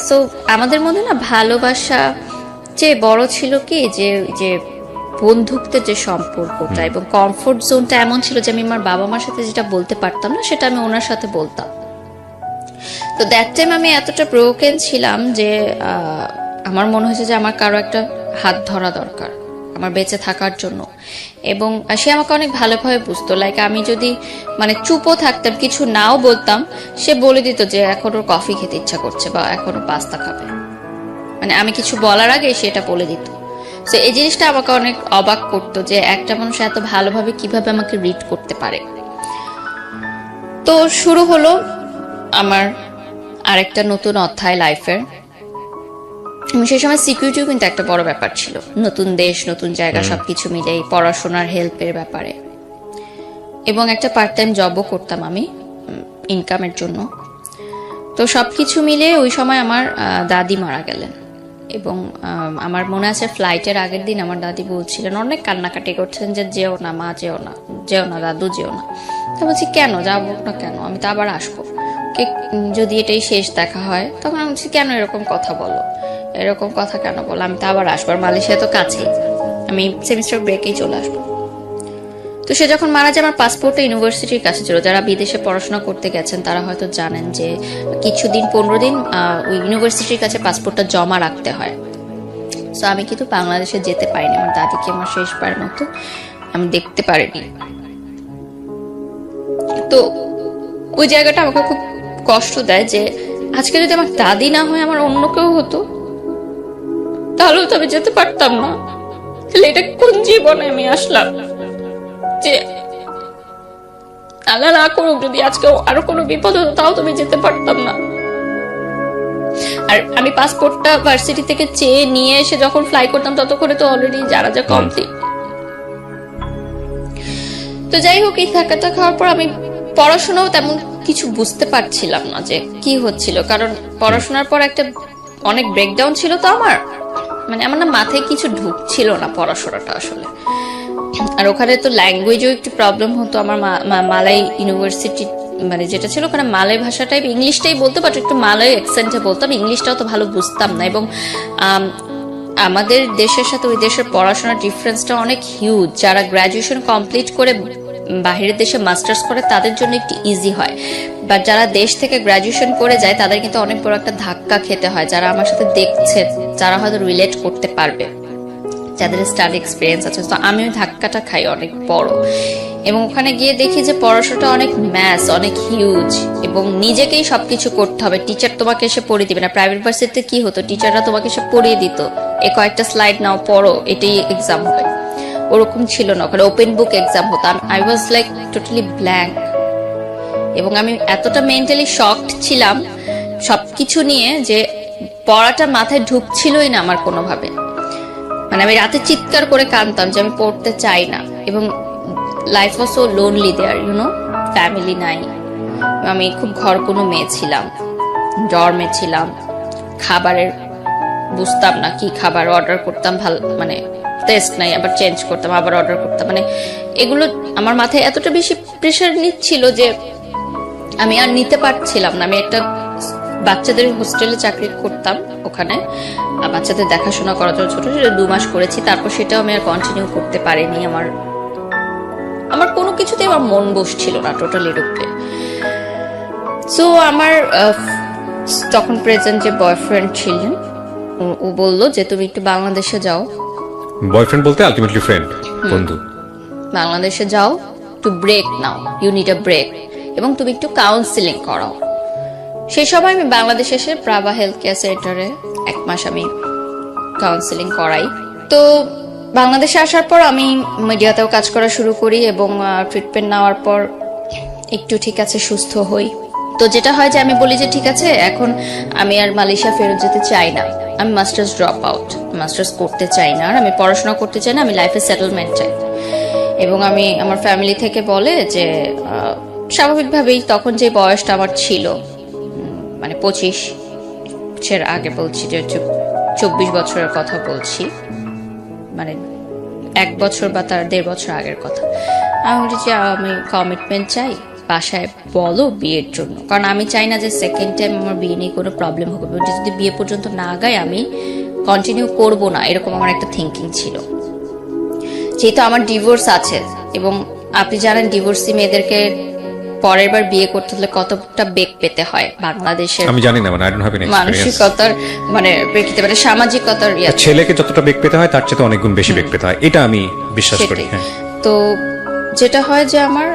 সো আমাদের মধ্যে না ভালোবাসা চেয়ে বড় ছিল কি যে যে বন্ধুত্বের যে সম্পর্কটা এবং কমফোর্ট জোনটা এমন ছিল যে আমি আমার বাবা মার সাথে যেটা বলতে পারতাম না সেটা আমি ওনার সাথে বলতাম। তো দ্যাট টাইম আমি এতটা ব্রোকেন ছিলাম যে আমার মনে হয়েছে যে আমার কারো একটা হাত ধরা দরকার আমার বেঁচে থাকার জন্য। এবং সে আমাকে অনেক ভালোভাবে বুঝতো, লাইক আমি যদি মানে চুপও থাকতাম, কিছু নাও বলতাম, সে বলে দিত যে এখন ওর কফি খেতে ইচ্ছা করছে বা এখন ও পাস্তা খাবে, মানে আমি কিছু বলার আগে সেটা বলে দিত। তো এই জিনিসটা আমাকে অনেক অবাক করতো যে একটা মানুষ এত ভালোভাবে কিভাবে আমাকে রিড করতে পারে। তো শুরু হলো আমার আরেকটা নতুন অধ্যায় লাইফের। সেই সময় সিকিউরিটিও কিন্তু একটা বড় ব্যাপার ছিল, নতুন দেশ, নতুন জায়গা, সবকিছু মিলেই পড়াশোনার হেল্পের ব্যাপারে, এবং একটা পার্ট টাইম জবও করতাম আমি ইনকামের জন্য। তো সবকিছু মিলে ওই সময় আমার দাদি মারা গেলেন, এবং আমার মনে আছে ফ্লাইটের আগের দিন আমার দাদি বলছিলেন, অনেক কান্নাকাটি করছেন যে যেও না মা, যেও না, যেও না দাদু, যেও না। তো বলছি কেন যাবো না, কেন, আমি তো আবার আসবো, যদি এটাই শেষ দেখা হয়। তখন আমি বলছি কেন এরকম কথা বলো, এরকম কথা কেন বলো, আমি তো আবার আসবো, আর মালয়েশিয়া তো কাছেই, আমি সেমিস্টার ব্রেকেই চলে আসবো। তো সে যখন মারা যায় আমার পাসপোর্টটা ইউনিভার্সিটির কাছে ছিল। যারা বিদেশে পড়াশোনা করতে গেছেন তারা হয়তো জানেন যে কিছুদিন 15 দিন ওই ইউনিভার্সিটির কাছে পাসপোর্টটা জমা রাখতে হয়। তো আমি কিন্তু বাংলাদেশে যেতে পারিনি, আমার দাদিকে আমার শেষবার মতো আমি দেখতে পারিনি। তো ওই জায়গাটা আমাকে খুব কষ্ট দেয় যে আজকে যদি আমার দাদি না হয় আমার অন্য কেউ হতো, তাহলেও তো আমি যেতে পারতাম না। তাহলে এটা কোন জীবনে আমি আসলাম যে আল্লাহ না করুক যদি আজকে আরো কোনো বিপদ হতো তাও তুমি যেতে পারতাম না। আর আমি পাসপোর্টটা ভার্সিটি থেকে চেয়ে নিয়ে এসে যখন ফ্লাই করতাম ততক্ষণে তো অলরেডি যারা যা কমপ্লিট। তো যাই হোক, এই ধাক্কাটা খাওয়ার পর আমি পড়াশোনাও তেমন কিছু বুঝতে পারছিলাম না যে কি হচ্ছিল, কারণ পড়াশোনার পর একটা অনেক ব্রেকডাউন ছিল। তো আমার মানে আমার না মাথায় কিছু ঢুকছিল না পড়াশোনাটা আসলে। আর ওখানে তো ল্যাঙ্গুয়েজও একটু প্রবলেম হতো। আমার মালাই ইউনিভার্সিটি মানে যেটা ছিল ওখানে মালয় ভাষাটাই, ইংলিশটাই বলতে, বাট একটু মালয় অ্যাকসেন্টে বলতাম, ইংলিশটাও তো ভালো বুঝতাম না। এবং আমাদের দেশের সাথে ওই দেশের পড়াশোনার ডিফারেন্সটা অনেক হিউজ। যারা গ্র্যাজুয়েশন কমপ্লিট করে বাহিরের দেশে মাস্টার্স করে তাদের জন্য একটু ইজি হয়, বাট যারা দেশ থেকে গ্র্যাজুয়েশন করে যায় তাদের কিন্তু অনেক বড় একটা ধাক্কা খেতে হয়। যারা আমার সাথে দেখছে, যারা হয়তো রিলেট করতে পারবে, যাদের স্টাডি এক্সপিরিয়েন্স আছে। তো আমি ওই ধাক্কাটা খাই অনেক বড়। এবং ওখানে গিয়ে দেখি যে পড়াশোনাটা অনেক ম্যাথস, অনেক হিউজ, এবং নিজেকেই সবকিছু করতে হবে। টিচার তোমাকে এসে পড়িয়ে দিবে না। প্রাইভেট ভার্সিটিতে কি হতো, টিচাররা তোমাকে এসে পড়িয়ে দিত, এই কয়েকটা স্লাইড নাও, পড়ো, এটাই এক্সাম হবে। ওরকম ছিল না, ওখানে ওপেন বুক এক্সাম হতো। I was like totally blank. এবং আমি এতটা মেন্টালি শকড ছিলাম সবকিছু নিয়ে যে পড়াটা মাথায় ঢুকছিলই না আমার কোনোভাবে। মানে আমি রাতে চিৎকার করে কাঁদতাম যে আমি পড়তে চাই না। এবং life was so lonely there, you know, family নাই। আমি খুব ঘর কোনো মেয়ে ছিলাম, ডর্মে ছিলাম, খাবারের বুঝতাম না কি খাবার অর্ডার করতাম, ভালো মানে টেস্ট নাই, আবার চেঞ্জ করতাম, আবার অর্ডার করতাম। মানে এগুলো আমার মাথায় এতটা বেশি প্রেশার নিচ্ছিল যে আমি আর নিতে পারছিলাম না। আমি একটা বাচ্চাদের হোস্টেলে চাকরি করতাম, ওখানে বাচ্চাদের দেখাশোনা করার জন্য ছোট ছোট 2 মাস করেছি। তারপর সেটাও আমি আর কন্টিনিউ করতে পারিনি। আমার কোনো কিছুতে আমার মন বসছিল না টোটালি রূপে। সো আমার তখন প্রেজেন্ট যে বয়ফ্রেন্ড ছিলেন, ও বললো যে তুমি একটু বাংলাদেশে যাও। বয়ফ্রেন্ড বলতে আলটিমেটলি ফ্রেন্ড, বন্ধু। বাংলাদেশে যাও, to break now, you need a break, এবং তুমি একটু কাউন্সিলিং করাও। সেই সময় আমি বাংলাদেশে এসে প্রাভা হেলথ কেয়ার সেন্টারে 1 মাস আমি কাউন্সিলিং করাই। তো বাংলাদেশে আসার পর আমি মিডিয়াতেও কাজ করা শুরু করি এবং ট্রিটমেন্ট নেওয়ার পর একটু ঠিক আছে সুস্থ হই। তো যেটা হয় যে আমি বলি যে ঠিক আছে এখন আমি আর মালয়েশিয়া ফেরত যেতে চাই না, আমি মাস্টার্স ড্রপ আউট, মাস্টার্স করতে চাই না, আর আমি পড়াশোনা করতে চাই না, আমি লাইফে সেটেলমেন্ট চাই। এবং আমি আমার ফ্যামিলি থেকে বলে যে স্বাভাবিকভাবেই তখন যে বয়সটা আমার ছিল, মানে 25-এর আগে বলছি, যে 24 বছরের কথা বলছি, মানে 1 বছর বা তার 1.5 বছর আগের কথা। আমি বলি যে আমি কমিটমেন্ট চাই, বাসায় বলো বিয়ের জন্য, কারণ আমি চাই না যে সেকেন্ড টাইম আমার বিয়ে নিয়ে কোনো প্রবলেম হবে, যদি বিয়ে পর্যন্ত না আগায় আমি কন্টিনিউ করব না, এরকম আমার একটা থিঙ্কিং ছিল। যেহেতু আমার ডিভোর্স আছে এবং আপনি জানেন ডিভোর্সি মেয়েদেরকে পরের বার বিয়ে করতে হলে কতটা বেগ পেতে হয় বাংলাদেশের, আমি জানি না, মানে I don't have any experience. মানসিকতার মানে প্রেক্ষিতে, মানে সামাজিকতার ছেলেকে যতটা বেগ পেতে হয় তার চেয়ে অনেক গুণ বেশি বেগ পেতে হয়, এটা আমি বিশ্বাস করি। সেটাই। তো যেটা হয় যে আমার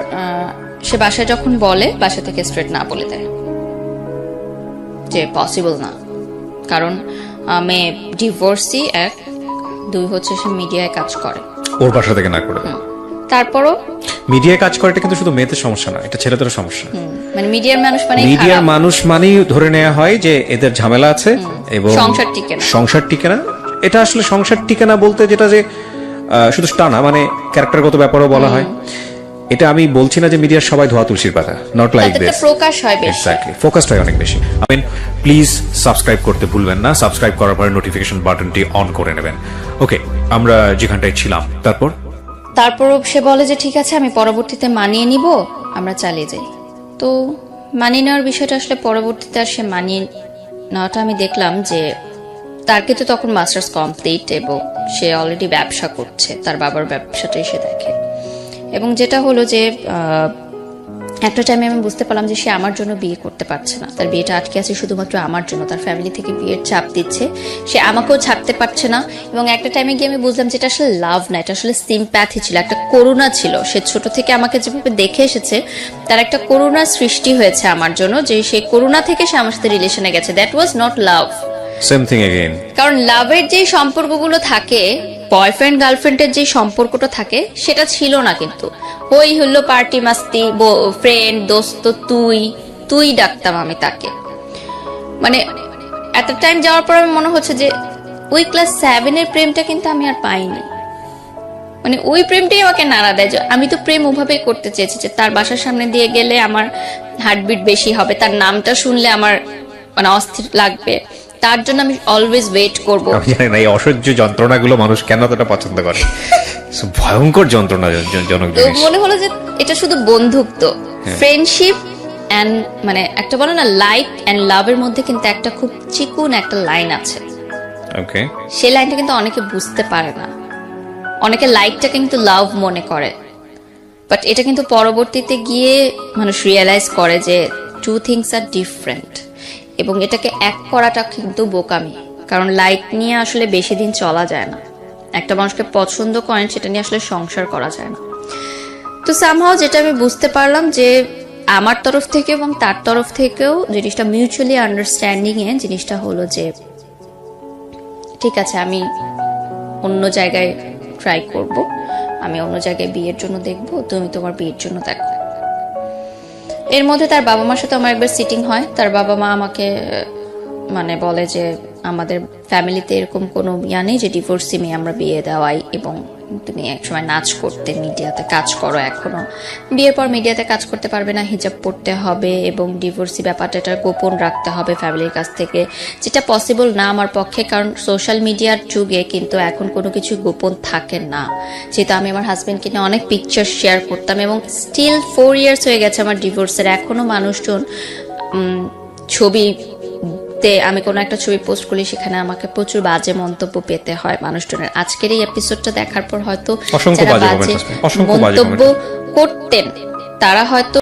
সে বাসায় যখন বলে, বাসা থেকে স্ট্রেট না বলে দেয় যে পসিবল না, কারণ আমি ডিভোর্সি, 1, 2 হচ্ছে সে মিডিয়ায় কাজ করে, ওর বাসা থেকে না করে দেয়। তারপরও মিডিয়ায় কাজ করে, এটা কিন্তু শুধু মেয়েদের সমস্যা না, এটা ছেলেদেরও সমস্যা। মানে মিডিয়ার মানুষ মানে মিডিয়ার মানুষ মানেই ধরে নেওয়া হয় যে এদের ঝামেলা আছে এবং সংসার টিকে না। সংসার টিকে না। এটা আসলে সংসার টিকে না বলতে যেটা যে শুধু তা না, মানে ক্যারেক্টারগত ব্যাপারও বলা হয়। এটা আমি বলছি না যে মিডিয়ার সবাই ধোয়া তুলসীর পাতা, নট লাইক তাতে দিস। প্রকাশ হয় বেশি, এক্স্যাক্টলি, ফোকাসড হয় অনেক বেশি। আই মিন প্লিজ সাবস্ক্রাইব করতে ভুলবেন না, সাবস্ক্রাইব করার পরে নোটিফিকেশন বাটনটি অন করে নেবেন। ওকে, আমরা যেখানটায় ছিলাম, তারপরও সে বলে যে ঠিক আছে আমি পরবর্তীতে মানিয়ে নিব, আমরা চালিয়ে যাই। তো মানিয়ে নেওয়ার বিষয়টা আসলে পরবর্তীতে আর সে মানিয়ে নেওয়াটা আমি দেখলাম যে তার কিন্তু তখন মাস্টার্স কমপ্লিট এবং সে অলরেডি ব্যবসা করছে, তার বাবার ব্যবসাটাই সে দেখে। এবং যেটা হলো যে একটা টাইমে আমি বুঝতে পারলাম যে সে আমার জন্য বিয়ে করতে পারছে না, তার বিয়েটা আটকে আছে শুধুমাত্র আমার জন্য, তার ফ্যামিলি থেকে বিয়ের চাপ দিচ্ছে, সে আমাকেও ছাড়তে পারছে না। এবং একটা টাইমে গিয়ে আমি বুঝলাম যে এটা আসলে লাভ না, এটা আসলে সিম্প্যাথি ছিল, একটা করুণা ছিল। সে ছোট থেকে আমাকে যেভাবে দেখে এসেছে, তার একটা করুণার সৃষ্টি হয়েছে আমার জন্য, যে সেই করুণা থেকে সে আমার সাথে রিলেশনে গেছে। That was not love. Same thing again. কারণ লাভের যে সম্পর্কগুলো থাকে, বয়ফ্রেন্ড গার্লফ্রেন্ডের যে সম্পর্কটা থাকে, সেটা ছিল না। কিন্তু ওই হলো পার্টি মাস্তি, ফ্রেন্ড দোস্ত, তুই ডাকতাম আমি তাকে। মানে এত টাইম যাওয়ার পর আমি মনে হচ্ছে যে ওই ক্লাস 7 এর প্রেমটা কিন্তু আমি আর পাইনি। মানে ওই প্রেমটাই আমাকে নাড়া দেয়। যে আমি তো প্রেম ওভাবেই করতে চেয়েছি যে তার বাসার সামনে দিয়ে গেলে আমার হার্টবিট বেশি হবে, তার নামটা শুনলে আমার মানে অস্থির লাগবে, তার জন্য আমি অলওয়েজ ওয়েট করব। আমি জানি না এই অসহ্য যন্ত্রণাগুলো মানুষ কেন এতটা পছন্দ করে, ভয়ঙ্কর যন্ত্রণাজনক তো জিনিস। মনে হলো যে এটা শুধু বন্ধুত্ব, ফ্রেন্ডশিপ এন্ড মানে একটা বলে না লাইফ এন্ড লাভের মধ্যে কিন্তু একটা খুব চিকুন একটা লাইন আছে। ওকে, সেই লাইনটা কিন্তু অনেকে বুঝতে পারে না, অনেকে লাইকটা কিন্তু লাভ মনে করে, বাট এটা কিন্তু পরবর্তীতে গিয়ে মানুষ রিয়েলাইজ করে যে টু থিংস আর ডিফারেন্ট। এবং এটাকে এক করাটা কিন্তু বোকামি, কারণ লাইক নিয়ে আসলে বেশি দিন চলা যায় না। একটা মানুষকে পছন্দ করেন সেটা নিয়ে আসলে সংসার করা যায় না। তো সামহাও যেটা আমি বুঝতে পারলাম যে আমার তরফ থেকে এবং তার তরফ থেকেও জিনিসটা মিউচুয়ালি আন্ডারস্ট্যান্ডিং এ জিনিসটা হলো যে ঠিক আছে আমি অন্য জায়গায় ট্রাই করব, আমি অন্য জায়গায় বিয়ের জন্য দেখব, তুমি তোমার বিয়ের জন্য দেখো। এর মধ্যে তার বাবা মার সাথে আমার একবার সিটিং হয়। তার বাবা মা আমাকে মানে বলে যে আমাদের ফ্যামিলিতে এরকম কোনো ইয়া নেই যে ডিভোর্সি মেয়ে আমরা বিয়ে দেওয়াই, এবং তুমি একসময় নাচ করতে, মিডিয়াতে কাজ করো, এখনো বিয়ের পর মিডিয়াতে কাজ করতে পারবে না, হিজাব পড়তে হবে এবং ডিভোর্সি ব্যাপারটা এটা গোপন রাখতে হবে ফ্যামিলির কাছ থেকে, যেটা পসিবল না আমার পক্ষে। কারণ সোশ্যাল মিডিয়ার যুগে কিন্তু এখন কোনো কিছু গোপন থাকে না। যেহেতু আমি আমার হাজবেন্ডকে নিয়ে অনেক পিকচার শেয়ার করতাম এবং স্টিল 4 ইয়ার্স হয়ে গেছে আমার ডিভোর্সের, এখনো মানুষজন ছবি, আমি কোনো একটা ছবি পোস্ট করলে সেখানে আমাকে প্রচুর বাজে মন্তব্য পেতে হয় মানুষজনের। আজকের এই এপিসোডটা দেখার পর হয়তো অসংখ্য বাজে মন্তব্য করতেন, তারা হয়তো